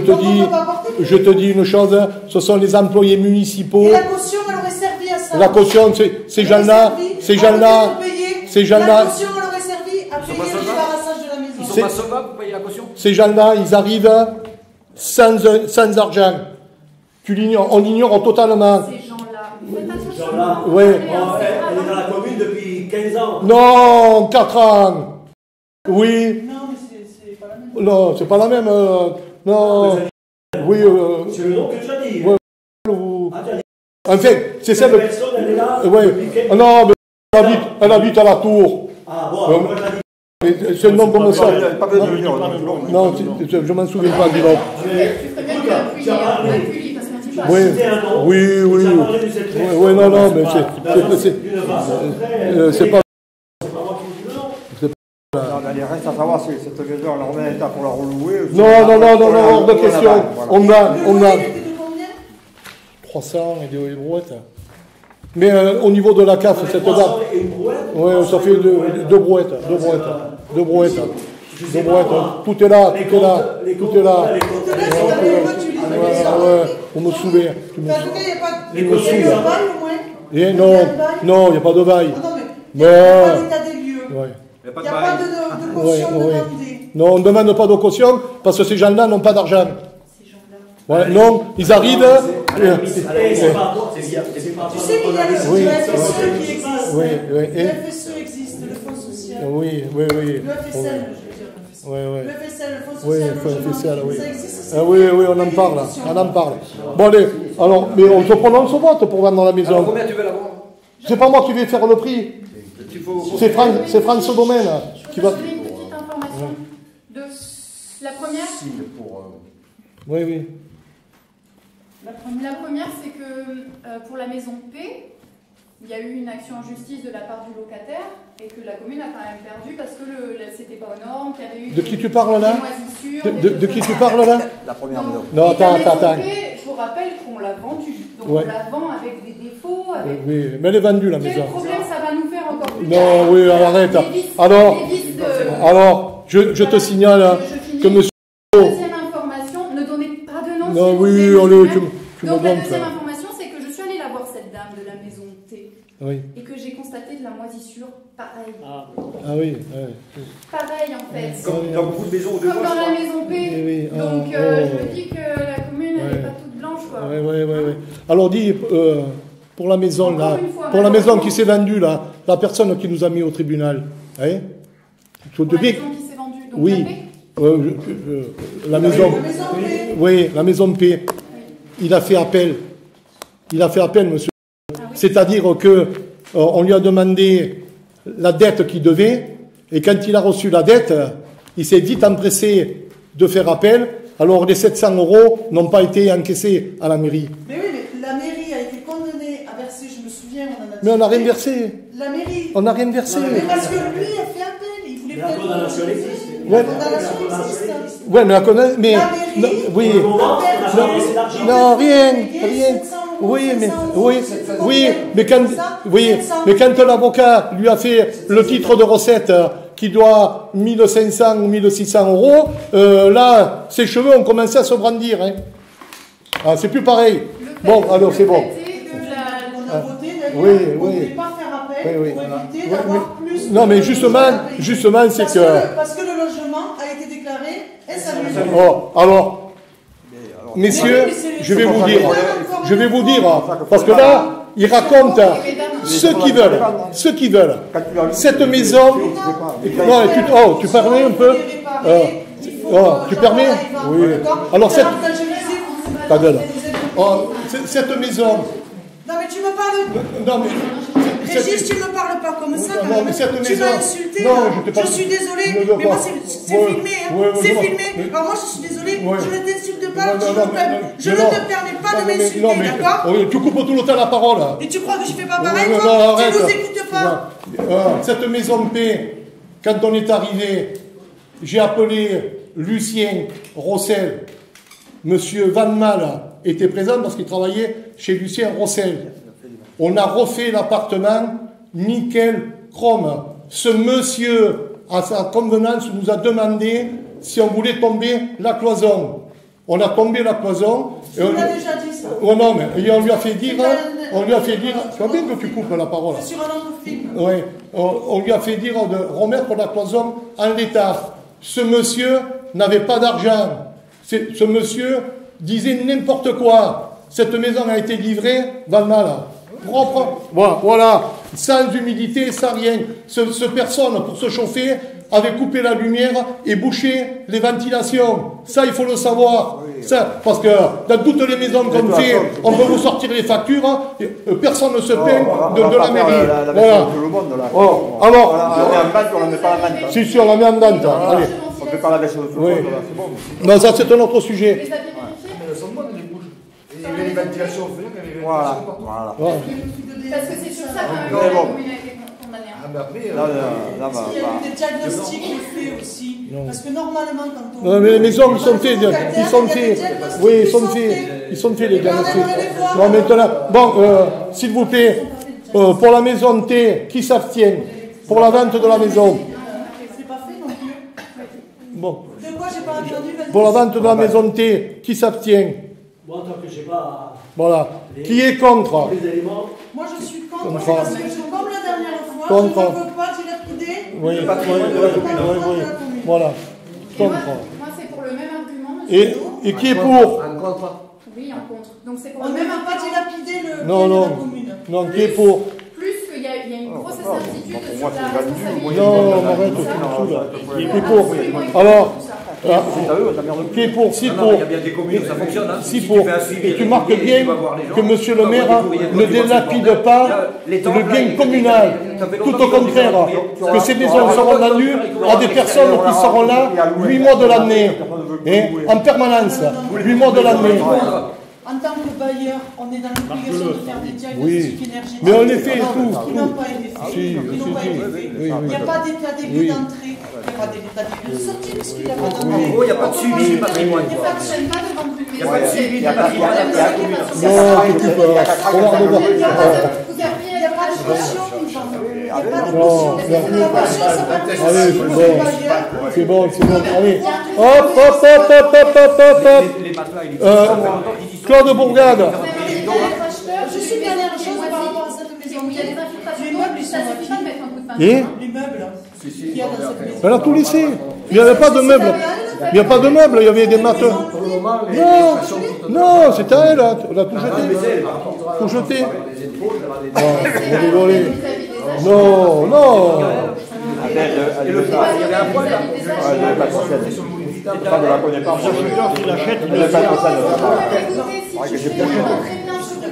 te dis une chose, ce sont les employés municipaux.
Et la caution, elle aurait servi à ça.
La caution, ces gens-là,
la caution, elle aurait servi à payer le débarrassage de la maison.
Ils sont pas sauvables pour payer la caution?
Ces gens-là, ils arrivent sans argent. On l'ignore totalement.
Ces gens-là, faites attention.
Gens-là,
Oui.
elle est dans la commune depuis 15 ans.
Non, 4 ans. Oui.
Non, mais c'est pas la même.
Non, c'est pas la même. Non. Oui.
C'est le nom que tu as dit.
Ouais. Enfin, c'est celle de.
Personne, elle est là.
Oui. Non, mais elle habite à la tour.
Ah bon, moi je l'ai dit.
C'est le nom comme ça.
Pas besoin de venir.
Non, je m'en souviens pas du nom.
Tu ferais bien que appuyer, parce qu'on dit pas.
Oui,
Citer un nom.
oui.
Tu as parlé de cette personne.
Oui, non, mais
D'une façon très.
c'est pas.
C'est pas moi qui dis le nom.
Il reste à savoir si cette maison elle remet à l'état pour la relouer.
Non, hors de question. On
Le
a.
loyer était de combien
300 et des brouettes. Mais au niveau de la CAF, cette dame.
Et une brouette.
Oui, ça fait deux brouettes. Deux brouettes. Tout est là.
Les comptes,
Tout là, c'est dans les mots, tu les
Ouais, on me souvient.
En tout cas, il n'y a pas
Les
de
cautions.
bail au moins.
Et non, il n'y a pas de bail.
Ah non, mais il n'y a pas d'état des lieux.
Ouais.
Il n'y a
Il n'y a
pas
pas
de bail.
de caution
Oui.
demandée.
Non, on ne demande pas de caution parce que ces gens-là n'ont pas d'argent.
Ces gens-là.
Ouais, non, ils arrivent.
C'est pas toi.
Tu sais qu'il y a le FSE qui existe.
Oui.
Le FSE existe, le Fonds social.
Oui.
Le FSL, je veux dire. Le
Ouais.
FSL, le Fonds
Oui,
social.
le
logement,
FSL, oui.
Ça existe, ça.
Oui, on en parle. Bon, allez, alors, mais on se prononce au vote pour vendre la
Alors
maison.
combien tu veux la vendre?
C'est pas moi qui vais faire le prix. C'est France Domaine qui va.
Je vais donner une petite information. La première,
Oui.
La première, c'est que pour la maison P, il y a eu une action en justice de la part du locataire et que la commune a quand même perdu parce que c'était pas aux normes, qu'il y avait eu
De qui tu parles là?
des moisissures.
De qui tu parles là?
La première maison.
Non, attends.
Je vous rappelle qu'on l'a vendue. Donc
Ouais.
on la vend avec des défauts. Avec...
Oui, mais elle est vendue la
Quel
maison.
problème ça va nous faire encore plus
Non,
tard?
oui, arrête.
Des vices-
Alors,
des vices de-
Alors, je te signale
Je finis.
que monsieur.
Deuxième information, ne donnez pas de nom.
Non,
s'il vous
oui,
plaît,
allez,
monsieur.
tu me
Donc la
donnes
deuxième
ça.
information, c'est que je suis allée la voir cette dame de la maison T
Oui.
et que j'ai constaté de la moisissure pareil.
Ah oui.
Pareil en fait.
Comme dans beaucoup de maisons ou de
Comme dans la maison P.
Oui.
Donc
Oh.
je me dis que la commune elle
Ouais.
n'est pas toute blanche quoi.
Oui. Alors dis, pour la maison
Encore
là,
une fois,
pour la maison
malheureusement.
qui s'est vendue là, la personne qui nous a mis au tribunal, hein,
Pour
de
la
bien.
maison qui s'est vendue. Donc
Oui.
la P.
La maison.
La maison P.
Oui, la maison de paix. Il a fait appel. Monsieur. C'est-à-dire que on lui a demandé la dette qu'il devait, et quand il a reçu la dette, il s'est vite empressé de faire appel. Alors les 700 € n'ont pas été encaissés à la mairie.
Mais oui, mais la mairie a été condamnée à verser, je me souviens, on en a
Mais on n'a rien
discuté.
versé.
La mairie.
On n'a rien versé.
Mais parce que lui a fait appel, il voulait
La condamnation existe.
Ouais.
La condamnation existe.
Ouais, mais la connaît. Mais
La mairie.
non, oui.
Pour le moment, on a laissé l'argent.
Non, rien.
700 €,
Oui, mais
700 €,
oui,
c'est
oui,
combien
mais quand,
Ça,
oui,
700.
mais quand l'avocat lui a fait le titre de recette qui doit 1500 ou 1600 €, là, ses cheveux ont commencé à se brandir. Hein. Ah, c'est plus pareil. Bon, alors c'est bon.
On a voté, d'ailleurs,
Oui,
on ne
oui.
voulait pas faire appel
Oui.
pour éviter
Oui,
d'avoir plus.
Non, mais
de
justement,
choses à payer.
c'est
Parce
que.
Parce que le logement a été déclaré insalubre.
Oh, alors, messieurs, je vais vous dire, parce que là, ils racontent ce qu'ils veulent. Cette maison, non, tu permets un peu. Tu permets. Oui. Alors ta gueule. Oh, cette maison.
Non mais tu me parles.
Non mais.
Régis, tu me parles pas comme ça quand
Non,
même.
mais cette
Tu
maison-
m'as insulté.
Non,
là.
je t'ai pas-
Je suis désolée,
Ne veux
mais
pas.
moi c'est
Ouais.
filmé. Hein.
Ouais,
C'est
non.
filmé.
Mais-
Alors moi je suis désolée,
Ouais.
je ne t'insulte pas,
Non,
je ne te permets pas de m'insulter, d'accord?
Oui, tu coupes tout le temps la parole.
Et tu crois que je fais pas
Ouais,
pareil,
non,
toi?
non,
Tu
arrête.
nous écoutes pas?
Cette maison de paix, quand on est arrivé, j'ai appelé Lucien Rossel, Monsieur Van Mal, était présent parce qu'il travaillait chez Lucien Rossel. On a refait l'appartement, nickel, chrome. Ce monsieur, à sa convenance, nous a demandé si on voulait tomber la cloison. On a tombé la cloison.
On a déjà dit ça.
Oh non, mais et on lui a fait dire, tu vois bien que tu coupes la parole.
C'est sur un autre film.
Oui, on lui a fait dire de remettre la cloison en l'état. Ce monsieur n'avait pas d'argent. Ce monsieur disait n'importe quoi. Cette maison a été livrée, Valmala, propre, voilà, sans humidité, sans rien. Ce personne, pour se chauffer, avait coupé la lumière et bouché les ventilations. Ça, il faut le savoir. Ça, parce que dans toutes les maisons qu'on fait, on peut vous sortir les factures, personne ne se plaint de la mairie. Voilà. Oh, alors,
on la met pas à la vente.
si, on la met en vente. Allez.
On peut pas la baisser au tout,
Oui.
c'est bon.
Non, ça, c'est un autre sujet.
Les avis vérifiés.
Mais elles sont bonnes, les bouches. Il y avait les ventilations, il y avait les
Voilà.
ventilations partout.
Voilà.
Parce que c'est sur ça que
Mais
la
bon.
commune a été condamnée.
Ah, mais après,
Là,
Parce qu'il y a eu des diagnostics faits aussi. Parce que normalement, quand on.
Non, mais les maisons, ils sont faits. Ils sont faits. Oui, ils sont faits. Ils sont faits, les diagnostics. Bon, maintenant, bon, s'il vous plaît, pour la maison T, qui s'abstient? Pour la vente de la maison.
C'est pas fait non plus.
Bon.
De quoi j'ai pas entendu? Vas-y.
Pour la vente de la maison T, qui s'abstient?
Moi, tant que j'ai pas
Voilà. Qui est contre?
les éléments,
Moi je suis contre
Contre.
parce que comme la dernière fois,
Contre.
je ne veux pas dilapider
Oui,
le patrimoine de la commune.
Voilà.
Moi,
Contre.
c'est pour le même argument, monsieur.
Et qui est pour?
En contre.
Oui, en contre. Donc c'est pour
On
le
ne
même
veut pas
argument.
dilapider le
Non,
bien de
non.
la commune.
Non, qui est pour?
Plus qu'il y a une grosse incertitude
pour
sur
moi,
la
c'est vendu.
responsabilité.
Non, arrête, tu me saoules. Qui est pour? Alors,
C'est à eux, ta merde.
qui est pour? Si
Non,
pour.
il y a bien des communes où ça fonctionne. Hein.
Si
tu
pour.
fais un suivi
Et tu marques
régulier,
bien
tu vas voir les gens,
que monsieur le
tu vas
maire
voir des courriers,
ne
tu vas voir
délapide
le
pas
bordel. Les temps,
le
là,
bien
il-
communal.
ça fait
Tout
longtemps
au
qu'ils ont
contraire,
des
que ces maisons seront vendues à des personnes qui seront là 8 mois de l'année, en permanence, 8 mois de l'année.
En tant que bailleur, on est dans l'obligation de faire des diagnostics énergétiques.
Mais on les fait tout.
Ils n'ont pas été faits.
Si,
Ils n'ont pas
si,
été
si.
faits.
Oui,
Il
oui.
n'y a pas d'état des lieux d'entrée. Il n'y a pas d'état des lieux de sortie puisqu'il n'y a pas d'entrée.
En gros, il n'y a pas de suivi du patrimoine.
Ça ne fonctionne pas devant une maison.
Il y a pas de suivi
Il y a pas- il y a- il y a- il y a-
Non, tu peux pas. Regarde,
Vous
Il
aviez
n'y a pas de caution, il n'y a pas de
Non,
caution.
non.
La caution, ça va être
Allez,
aussi pour les bailleurs.
c'est bon, c'est bon. Allez. Hop, hop, hop, hop, hop, hop, hop, hop.
Les matelas, ils
Claude Bourgade.
Je suis dernière chose par rapport à cette maison.
Il y a des infiltrations
Les
d'eau,
meubles, ils
ça
sont
suffit pas de mettre un coup de pinceau.
Et
Les meubles qu'il y a dans cette maison.
elle a tout laissé. Il n'y avait pas de meubles. Il n'y a pas de meubles, il y avait des matelas.
Pour le moment, les
Non,
expressions sont
non, c'était à elle, hein. Elle a tout jeté. Tout jeté.
des épaules,
Vous rigolez. Non, non.
Il y avait un point là. Pas de sociale. Ça, ne la connaît pas.
il achète,
Elle ne pas de sociale.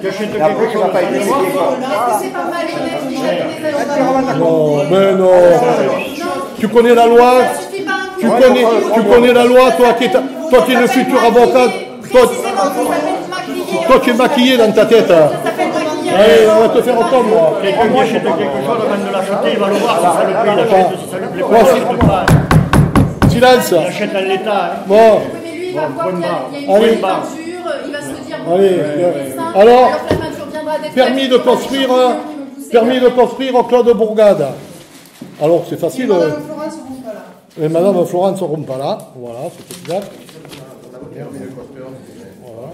Et après, tu vas pas être décidé, quoi.
C'est pas mal, honnêtement.
Non, mais non. Tu connais la loi. Tu connais la loi, toi qui es le futur avocat. Toi, tu es maquillé dans ta tête. Allez, on va te faire entendre.
Quelqu'un qui achète quelque chose avant de l'acheter, il va le voir si ça le plaît, il achète, si ça lui plaît pas, il achète pas.
Silence.
Il achète en l'état.
Bon.
Mais lui, il va voir qu'il y a une
Allez.
peinture, il va se dire bon,
Allez.
dessin,
Alors,
que la peinture viendra d'être
Permis de construire, au Claude Bourgade. Alors, c'est
Et
facile.
Madame Florence ne vont pas là.
Et Madame Florence Rompala. Voilà, c'est exact. Voilà.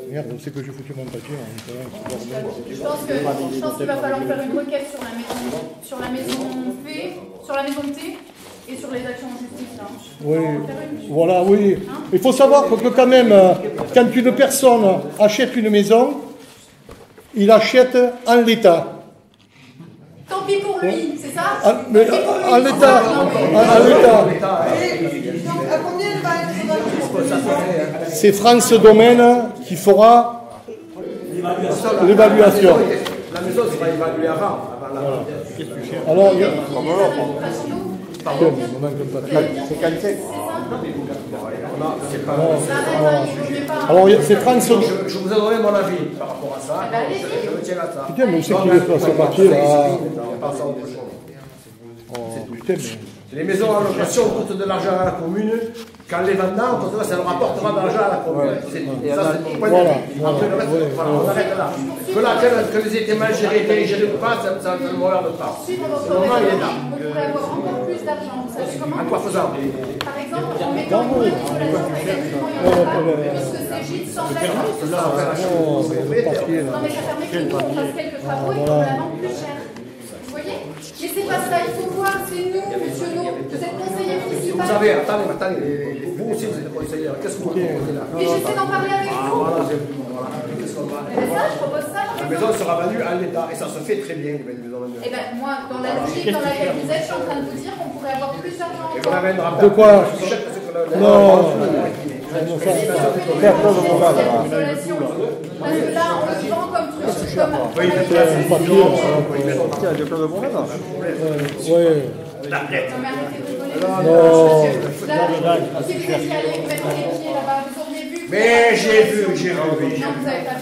Merde, on sait que j'ai foutu mon papier.
Je pense qu'il va falloir faire une requête sur la maison P, sur la maison T et sur les actions en justice. Là.
Oui, voilà, oui. Il faut savoir que quand même, quand une personne achète une maison, il achète en l'état.
Tant pis pour lui, c'est ça?
Mais en l'état. En l'état.
Donc, à combien elle va être vendue?
C'est France Domaine qui fera l'évaluation.
La maison sera évaluée avant la vente.
Alors, il y a...
C'est qualité.
Alors, c'est France...
Je vous ai donné mon avis par rapport à ça. Je me tiens à ça.
Putain, mais où c'est qu'il est ce papier là?
Il n'y a pas ça autre chose.
Oh, putain, mais...
Les maisons en location coûtent de l'argent à la commune. Quand les vendant, ça leur rapportera de l'argent à la commune. Ça, c'est mon point de vue. Après, le reste, voilà, on arrête là. Que les étaient mal gérés, bien gérés ou pas, ça ne me regarde pas.
Le moment, il est là. On pourrait avoir encore plus d'argent. Vous savez comment?
En quoi faisant?
Par exemple, en mettant une bonne isolation, exactement, il y en a pas, puisque ces gîtes sans placement. Non, mais ça permet que nous, on fasse quelques travaux et qu'on la vende plus cher. Vous voyez? Mais c'est pas ça, il faut voir, c'est nous, monsieur nous, vous êtes conseiller municipal.
Vous avez, attendez, vous aussi vous êtes conseiller, qu'est-ce que vous proposez là?
Mais j'essaie d'en parler avec vous.
Qu'est-ce qu'on va?
Mais ça, je propose ça.
La maison sera vendue à l'État, et ça se fait très bien, les maisons vendues.
Eh bien, moi, dans la logique dans laquelle vous êtes, je suis en train de vous dire qu'on pourrait avoir plus d'argent.
Et qu'on amènera pas.
De quoi? Non.
Parce que là, on le vend comme truc, comme
papier.
Tiens, il y a plein de problèmes.
Ouais.
Non, mais arrêtez de rigoler. Là, si vous étiez allé mettre les pieds là-bas, vous auriez vu.
Mais j'ai vu.
Non, vous n'avez pas vu.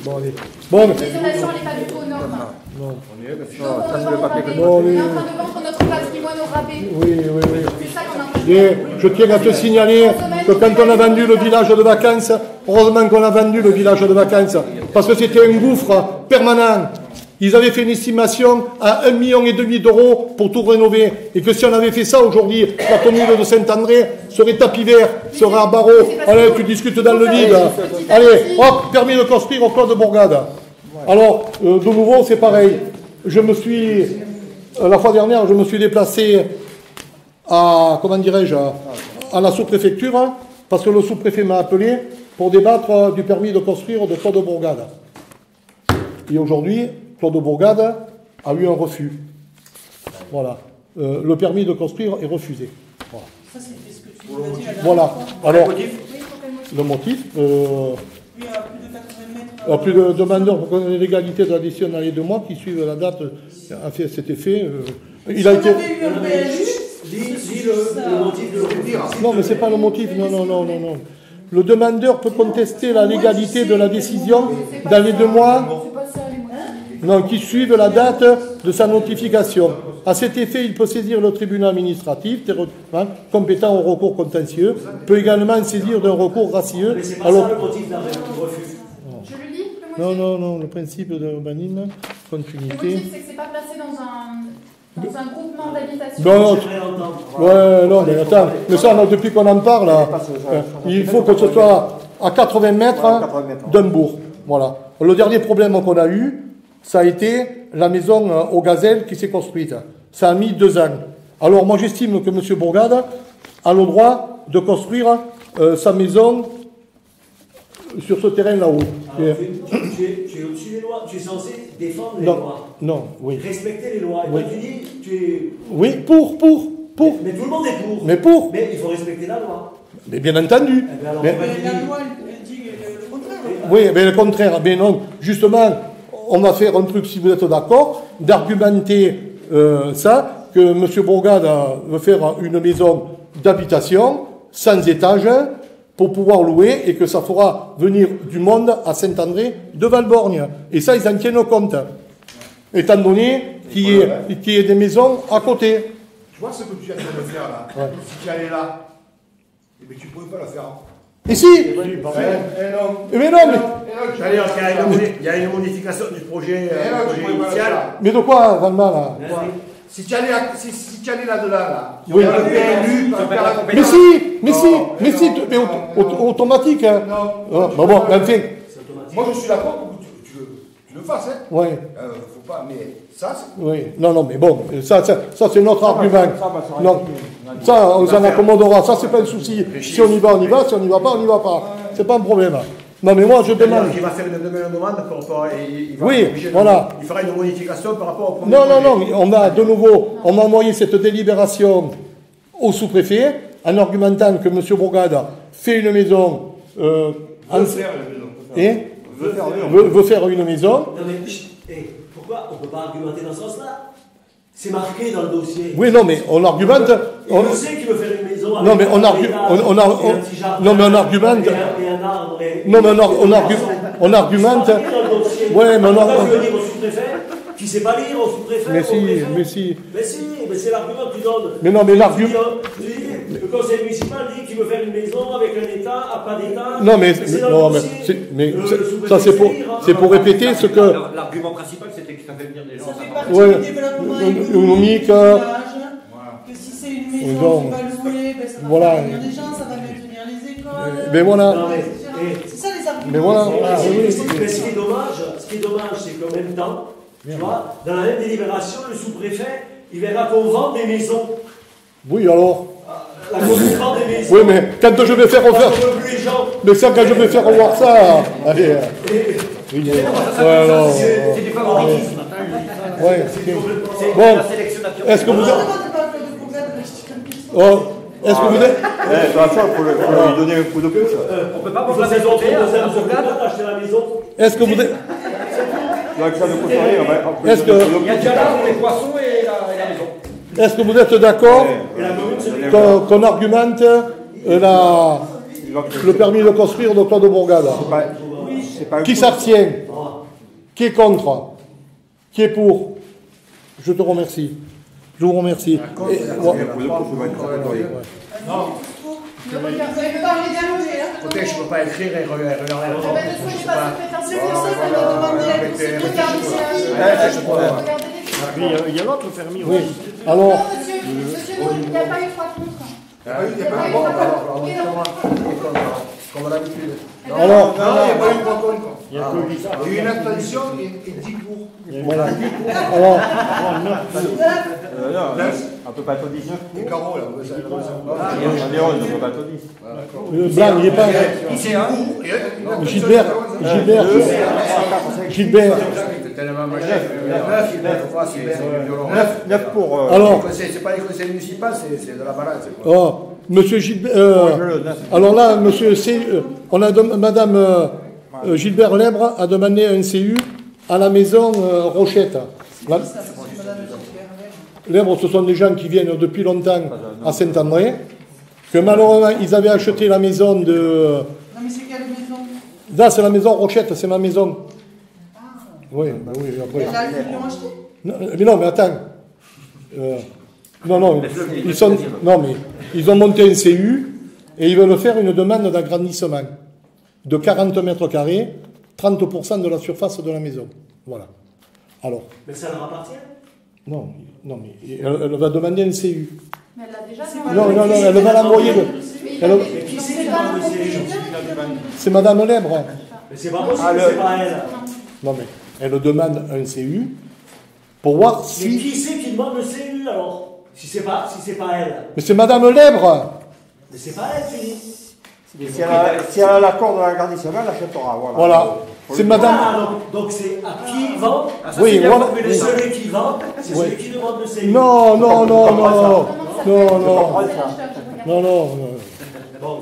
Bon, allez. Bon,
L'isolation, elle n'est pas du tout aux normes.
non.
Donc, on est en train de vendre notre patrimoine au rabais.
Oui.
C'est ça qu'on est en train de
Et
faire.
je tiens à te signaler que quand on a vendu le village de vacances, heureusement qu'on a vendu le village de vacances, parce que c'était un gouffre permanent. Ils avaient fait une estimation à 1,5 million d'euros pour tout rénover. Et que si on avait fait ça aujourd'hui, la commune de Saint-André serait tapis vert, serait à barreaux. Allez, tu discutes dans le vide. Allez, hop, permis de construire au Clos de Bourgade. Alors, de nouveau, c'est pareil. La fois dernière, je me suis déplacé à, comment dirais-je, à la sous-préfecture, parce que le sous-préfet m'a appelé pour débattre du permis de construire de Clos de Bourgade. Et aujourd'hui, Clos de Bourgade a eu un refus. Voilà. Le permis de construire est refusé. Voilà.
Ça, c'était ce que tu nous as dit à la
Voilà.
fois.
Alors, le motif,
Oui, à plus de 80 mètres.
plus de demandeurs pour connaître l'égalité de la décision dans les 2 mois qui suivent la date a fait cet effet. Il a été.
On avait eu un PLU.
Dis le motif de le
Non, mais c'est pas le motif. Non. Le demandeur peut contester la légalité de la décision dans les 2 mois.
C'est pas ça, les motifs.
Non, qui suivent la date de sa notification. À cet effet, il peut saisir le tribunal administratif, compétent au recours contentieux, peut également saisir d'un recours gracieux.
Mais c'est pas ça le motif d'un refus.
Je le lis, le motif.
Non, le principe de l'urbanisme,
Le
continuité.
motif, c'est que c'est pas placé dans un groupement d'habitation.
Non,
J'aimerais entendre.
ouais, non, mais attends, mais ça, depuis qu'on en parle, il faut que ce soit à 80 mètres d'un bourg. Voilà. Le dernier problème qu'on a eu, ça a été la maison aux Gazelles qui s'est construite. Ça a mis 2 ans. Alors moi j'estime que M. Bourgade a le droit de construire sa maison sur ce terrain là-haut.
Alors, tu es au-dessus des lois, tu es censé défendre les
Non,
lois.
non, oui.
Respecter les lois. Et
Oui.
toi tu dis, tu es.
Oui, pour.
Mais tout le monde est pour.
Mais pour.
Mais il faut respecter la loi.
Mais bien entendu.
Eh bien, alors,
Mais-
on va
Mais la
dire-
loi, elle dit le contraire.
Oui, mais le contraire. Mais non, justement, on va faire un truc, si vous êtes d'accord, d'argumenter ça, que M. Bourgade veut faire une maison d'habitation, sans étage, pour pouvoir louer, et que ça fera venir du monde à Saint-André de Valborgne. Et ça, ils en tiennent compte. Étant donné qu'il y ait des maisons à côté.
Tu vois ce que tu es en train de faire là?
Ouais.
Si tu allais là, eh bien, tu ne pouvais pas le faire.
Ici
non.
Mais non, mais...
C'est-à-dire qu'il y a une modification du projet, initial.
Mais de quoi, Valma, là?
Si tu allais là-dedans, là,
Oui.
il y a un PLU, tu perds la
Mais si, mais automatique, hein.
Non.
Bon, enfin,
Moi, je suis d'accord pour que tu le fasses, hein.
oui.
Faut pas, mais ça, c'est.
Oui, non, mais bon, ça c'est notre argument. Non, ça, on s'en accommodera, ça c'est pas un souci. Si on y va, on y va, si on n'y va pas, on n'y va pas. C'est pas un problème. Non, mais moi je demande.
Il va faire une demande par rapport à.
Oui, voilà.
Il fera une modification par rapport au premier
Non,
projet.
on a de nouveau, on m'a envoyé cette délibération au sous-préfet en argumentant que M. Bourgade fait une maison. Veut faire une maison.
Non mais, pourquoi on ne peut pas argumenter dans ce sens-là? C'est marqué dans le dossier.
Oui, non, mais on argumente.
Je sais qu'il veut faire une maison avec
Non, mais on
un petit jardin,
non, mais on argumente.
et un arbre.
Non, mais on argumente.
C'est marqué dans le dossier.
Ouais, mais
Pourquoi tu veux dire au sous-préfet qui ne sait pas lire au sous-préfet?
Mais si.
Mais si. mais c'est l'argument que tu donnes.
Mais non, mais l'argument.
Le conseil municipal dit qu'il veut faire une maison avec un état, pas d'état.
Non, mais ça c'est pour répéter ce que.
L'argument principal, c'était que ça fait venir des gens.
Ça fait partie du développement économique. Que si c'est une maison qui va louer, ben, ça va faire venir des gens, ça va maintenir les écoles.
Mais voilà.
C'est ça les arguments.
Mais voilà.
Mais ce qui est dommage, c'est qu'en même temps, tu vois, dans la même délibération, le sous-préfet, il verra qu'on vend des maisons.
Oui, alors.
La commune vend des maisons.
Oui, mais quand je vais faire refaire. Mais ça, quand je vais faire revoir ça. Allez.
C'est du favoritisme.
Ouais.
Bon,
est-ce que vous êtes. Est-ce que vous êtes.
De toute façon, il faut lui donner un coup de pouce.
On peut pas prendre la maison acheter
la maison.
Est-ce que vous êtes.
Est-ce que. Il y a déjà là les poissons et la maison.
Est-ce que vous êtes d'accord qu'on argumente le permis de construire de Claude Bourgade? Qui s'abstient? Qui est contre? Qui est pour? Je te remercie. Je vous remercie.
Non. Écoutez, je ne peux pas écrire et regarder la réponse.
C'est pour ça qu'on a demandé à
il y a l'autre permis.
Oui. Alors.
Non, monsieur, il n'y a pas eu 3 contre.
Il n'y a pas eu comme d'habitude.
Alors,
non, il n'y a pas eu de contre. Il y a eu une abstention et 10 pour.
Voilà. Alors.
On ne peut pas être au 10.
Les carreaux, là.
On ne peut pas être au 10.
Le blanc, il n'est pas. Gilbert.
Tellement machin. 9 pour.
Alors.
C'est pas les conseils municipaux, c'est de la balance.
Oh, monsieur Gilbert. Alors là, monsieur madame Gilbert Lèbre a demandé un CU à la maison Rochette. Lèbre, ce sont des gens qui viennent depuis longtemps à Saint-André, que malheureusement, ils avaient acheté la maison de.
Non, mais c'est quelle maison?
Là, c'est la maison Rochette, c'est ma maison. Oui, oui, après.
Et là, ils l'ont acheté?
Mais non, mais attends. Non, ils ont monté un CU et ils veulent faire une demande d'agrandissement de 40 mètres carrés, 30% de la surface de la maison. Voilà. Alors.
Mais ça leur appartient?
Non, mais elle va demander un CU.
Mais elle l'a déjà
Non, elle va l'envoyer. C'est madame Lèbre.
Mais c'est pas possible, c'est pas elle.
Non, mais elle demande un CU pour voir si.
Mais qui c'est qui demande le CU alors? Si c'est pas elle.
Mais c'est madame Lèbre.
Mais c'est pas elle, Philippe.
Si elle a l'accord de l'agrandissement, elle achètera.
Voilà. C'est madame.
Donc c'est à qui vend?
Oui, voilà.
Celui qui vend, c'est celui qui demande le CU.
Non.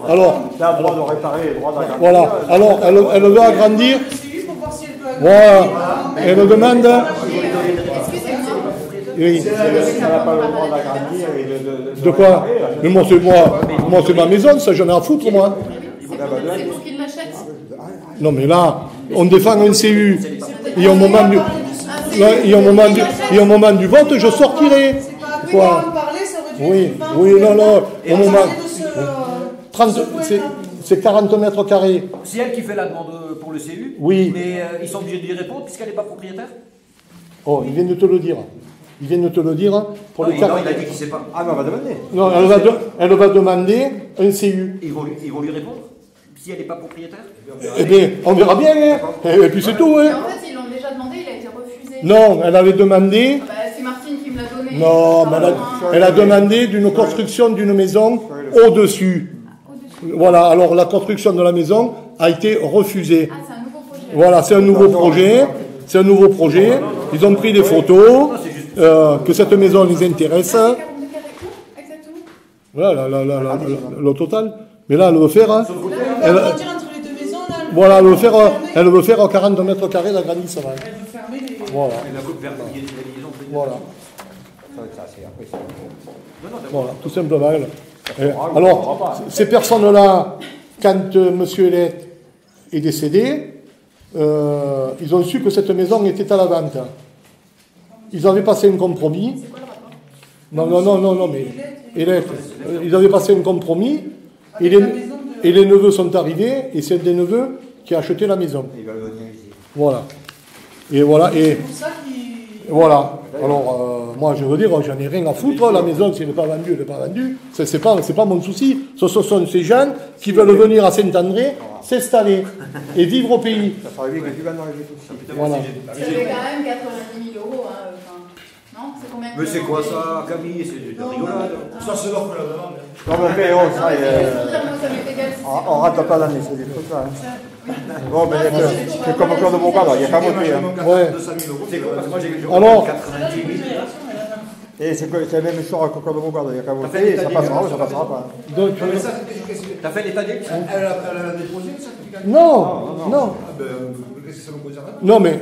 Alors.
Elle a le droit de réparer les droits d'agrandissement.
Voilà. Alors, elle veut agrandir. Voilà. Elle demande. Oui.
Elle n'a pas le droit d'agrandir et
de quoi? Mais moi, c'est ma maison, ça, j'en ai à foutre, moi.
C'est pour qu'il l'achète.
Non, mais là, on défend un CU. Et au moment du vote, je sortirai. Quoi? Oui, non. Au moment. 30, c'est 40 mètres carrés.
C'est elle qui fait la demande pour le CU.
Oui.
Mais ils sont obligés d'y répondre puisqu'elle n'est pas propriétaire.
Oh, ils viennent de te le dire. Pour les 40.
Il a dit qu'il ne sait pas.
Ah, mais on va demander.
Non, elle va demander un CU.
Ils vont lui répondre si elle n'est pas propriétaire.
Eh bien, on verra bien. Hein. Et puis c'est tout. Hein.
En fait, ils l'ont déjà demandé, il a été refusé.
Non, elle avait demandé.
C'est Martine qui me l'a donné.
Non, mais elle a demandé d'une construction d'une maison au-dessus. Voilà, alors la construction de la maison a été refusée.
Ah, c'est un nouveau projet.
Voilà, c'est un nouveau projet. Ils ont pris des photos, que cette maison les intéresse. Voilà, le total. Mais là, elle veut faire. Voilà, elle veut faire 40 mètres carrés d'agrandissement. Voilà. Voilà, tout simplement. Alors, ces personnes-là, quand M. Hélène est décédé, ils ont su que cette maison était à la vente. Ils avaient passé un compromis. Non, mais Hélène, ils avaient passé un compromis, et les neveux sont arrivés, et c'est un des neveux qui a acheté la maison.
Ils veulent venir ici.
Voilà. Et voilà, et
C'est pour ça qu'il...
voilà. Alors, moi, je veux dire, j'en ai rien à foutre, la maison, si elle n'est pas vendue, elle n'est pas vendue. C'est pas mon souci. Ce sont ces gens qui veulent venir à Saint-André, s'installer et vivre au pays.
Ça fera vite que tu gagnes dans les tout.
Voilà.
Ça fait quand même 90 000 euros. Hein, enfin, non, c'est combien?
Mais c'est quoi ça, Camille? C'est de la rigolade.
Ça, c'est l'offre que la demande.
Non, mais fait, oh, ça,
Moi, ça m'est égal.
on rate pas l'année, c'est des trucs là. Bon, mais c'est comme Claude Bourgade, il n'y a qu'à voter.
Ouais.
200 000 euros.
C'est quoi? Parce que moi, j'ai
Alors,
90 000.
Et c'est la même histoire que Claude Bourgade, il n'y a qu'à voter, et ça passera ou ça passera pas.
donc,
Mais ça, qu'est-ce que
T'as fait l'état des lieux?
Elle a déposé le certificat?
non.
Ah ben, qu'est-ce que ça me concerne?
Non, mais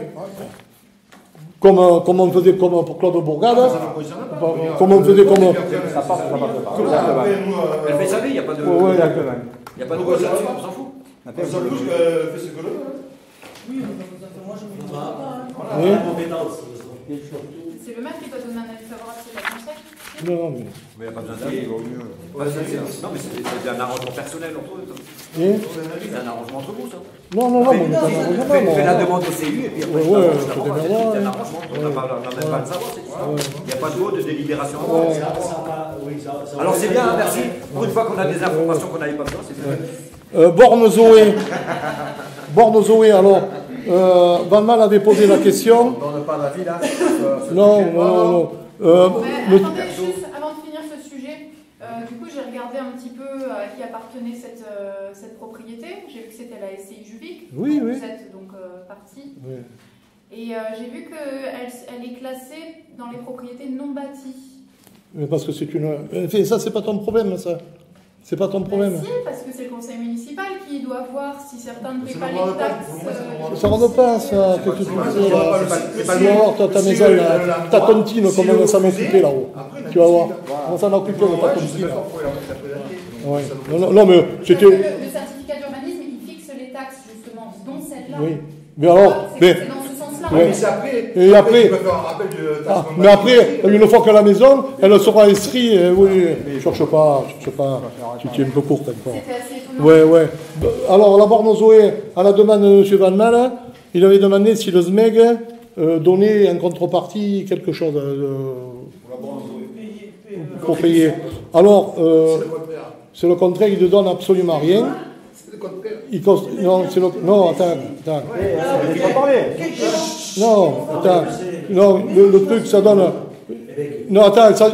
comme on faisait comme pour Claude Bourgade,
Ça me concerne pas.
comme on faisait comme...
Ça passe ou ça passe pas.
Après, nous,
Elle fait sa vie, il n'y a pas de.
Ouais,
Exactement.
Il n'y a pas de cause là-dessus, on s'en fout.
Après,
on s'en fout qu'elle fait ce que l'on veut.
Oui, moi je me dis pas.
Oui.
La compétence.
C'est le maire qui doit donner un avis favorable, c'est la conseil.
Non, mais...
Mais il n'y a pas besoin d'aller. Non, mais c'est un arrangement personnel entre eux.
Et
C'est un arrangement entre vous, ça.
non, mais pas
Fais la demande au CU et puis après,
Ouais,
c'est un arrangement. On n'a même pas à le savoir, cette histoire. Il n'y a pas de mot de délibération. Alors c'est bien, merci. Pour une fois qu'on a des informations qu'on n'avait pas besoin, c'est bien.
Borne Zoé, alors, Van Mal avait posé la question.
On donne pas d'avis là.
Non.
Attendez, juste avant de finir ce sujet, du coup j'ai regardé un petit peu à qui appartenait cette propriété. J'ai vu que c'était la SCI Juvic.
Oui,
dont
oui.
Vous êtes donc partie.
Oui.
Et j'ai vu qu'elle est classée dans les propriétés non bâties.
Mais parce que c'est une... Enfin, ça, c'est pas ton problème, ça. C'est pas ton problème.
Si, parce que c'est le conseil municipal qui doit voir si certains ne paient pas les taxes.
Ça ne pas, ça. Que tu fais là. Tu vas voir, ta maison, ta tontine, comment elle s'en occupait là-haut. Tu vas voir. On s'en occupait de ta tontine. Ouais. Non, mais c'était...
Le certificat d'urbanisme, il fixe les taxes, justement, dont celle-là.
Oui. Mais alors...
C'est dans ce sens-là.
Ouais.
Mais c'est après.
Et après...
Tu peux faire un rappel de taxe.
Mais après, une fois qu'elle a la maison, elle sera inscrite. Oui, cherche pas. Tu es un peu courte encore.
C'était assez étonnant.
Ouais. Alors, la borne Zoé, à la demande de M. Van Mal, il avait demandé si le SMEG donnait en contrepartie quelque chose pour payer. Alors, c'est le contraire, il ne donne absolument rien. Non, attends. Non, le truc, ça donne... Non, attends,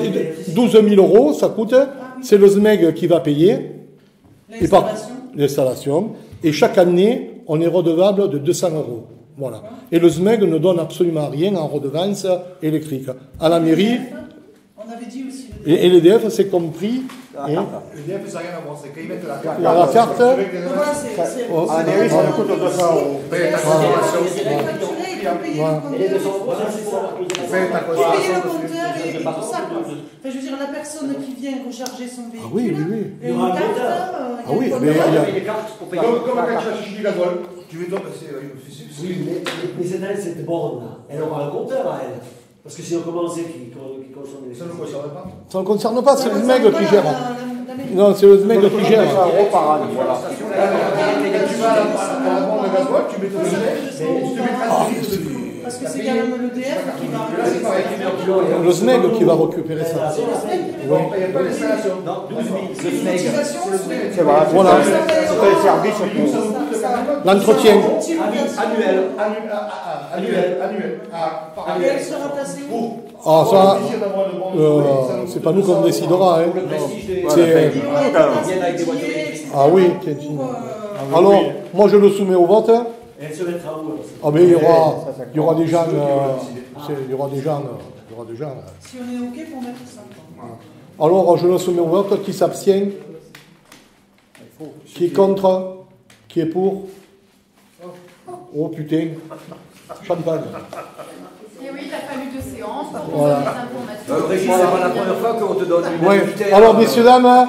12 000 euros, ça coûte. C'est le SMEG qui va payer. L'installation. Et chaque année, on est redevable de 200 euros. Voilà. Et le SMEG ne donne absolument rien en redevance électrique. À la mairie...
On avait dit aussi.
Et l'EDF, c'est compris.
l'EDF, ça n'a rien à voir. C'est quand ils mettent la carte.
La carte.
Voilà, c'est...
À la mairie, ça nous coûte 200 euros.
Et payer le compteur et tout ça. Enfin, je veux dire, la personne qui vient recharger son véhicule.
Ah oui.
Et une carte.
Ah oui, mais il y a
des cartes pour payer.
Comme quand tu achètes du gasoil, tu veux donc passer.
Oui, mais cette borne là, elle aura un compteur à elle. Parce que sinon, comment c'est qui consomme les...
Ça ne me concerne pas.
Ça ne concerne pas, c'est le SMEG qui gère. Non, c'est le SMEG qui gère.
200 euros par an, voilà.
Tu vas à la borne de gasoil, tu mets ton SMEG,
parce que c'est quand même l'EDF qui va...
Le SMEG qui va récupérer ça.
Il n'y a pas d'installation.
Non, 12 000. Le SMEG.
C'est vrai,
Voilà.
c'est un service surtout.
L'entretien.
Elle sera placée où?
Ah, ça, c'est pas nous qu'on décidera. Hein. C'est... Ah oui, alors, moi je le soumets au vote.
Elle se mettra où?
Ah mais il y aura des gens.
Si on est OK pour mettre ça.
Alors je le soumets au vote. Qui s'abstient? Qui est contre? Qui est pour? Oh putain, champagne.
Et oui, il a fallu 2 séances pour donner des informations.
Régis, c'est pas la première fois qu'on te donne une invitée.
Alors messieurs, dames,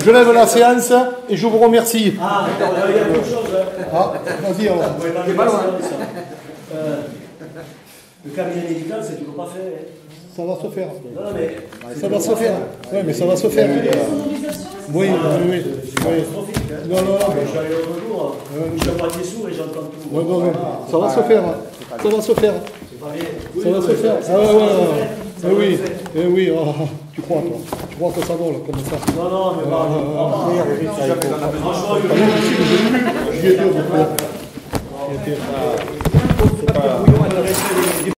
je lève la séance et je vous remercie.
Ah, il y a autre chose.
Ah, vas-y alors.
T'es pas loin.
Le cabinet médical, c'est toujours pas fait.
Ça va se faire.
Non, mais
Ça va se faire. Oui, mais ça va se faire. Oui, oui, oui.
catastrophique. Hein.
Non, non, non.
Je suis allé l'autre jour, je suis à moitié sourd et j'entends tout.
Non, non, non. Ça va se faire. Ça va se faire.
C'est pas bien.
Ça va se faire. Ah ouais, ouais. Eh oui, eh oui. Oh, tu crois, toi. Tu crois que ça vole comme ça.
Non, non, mais pas. Franchement,
J'y étais au bout.
C'est pas.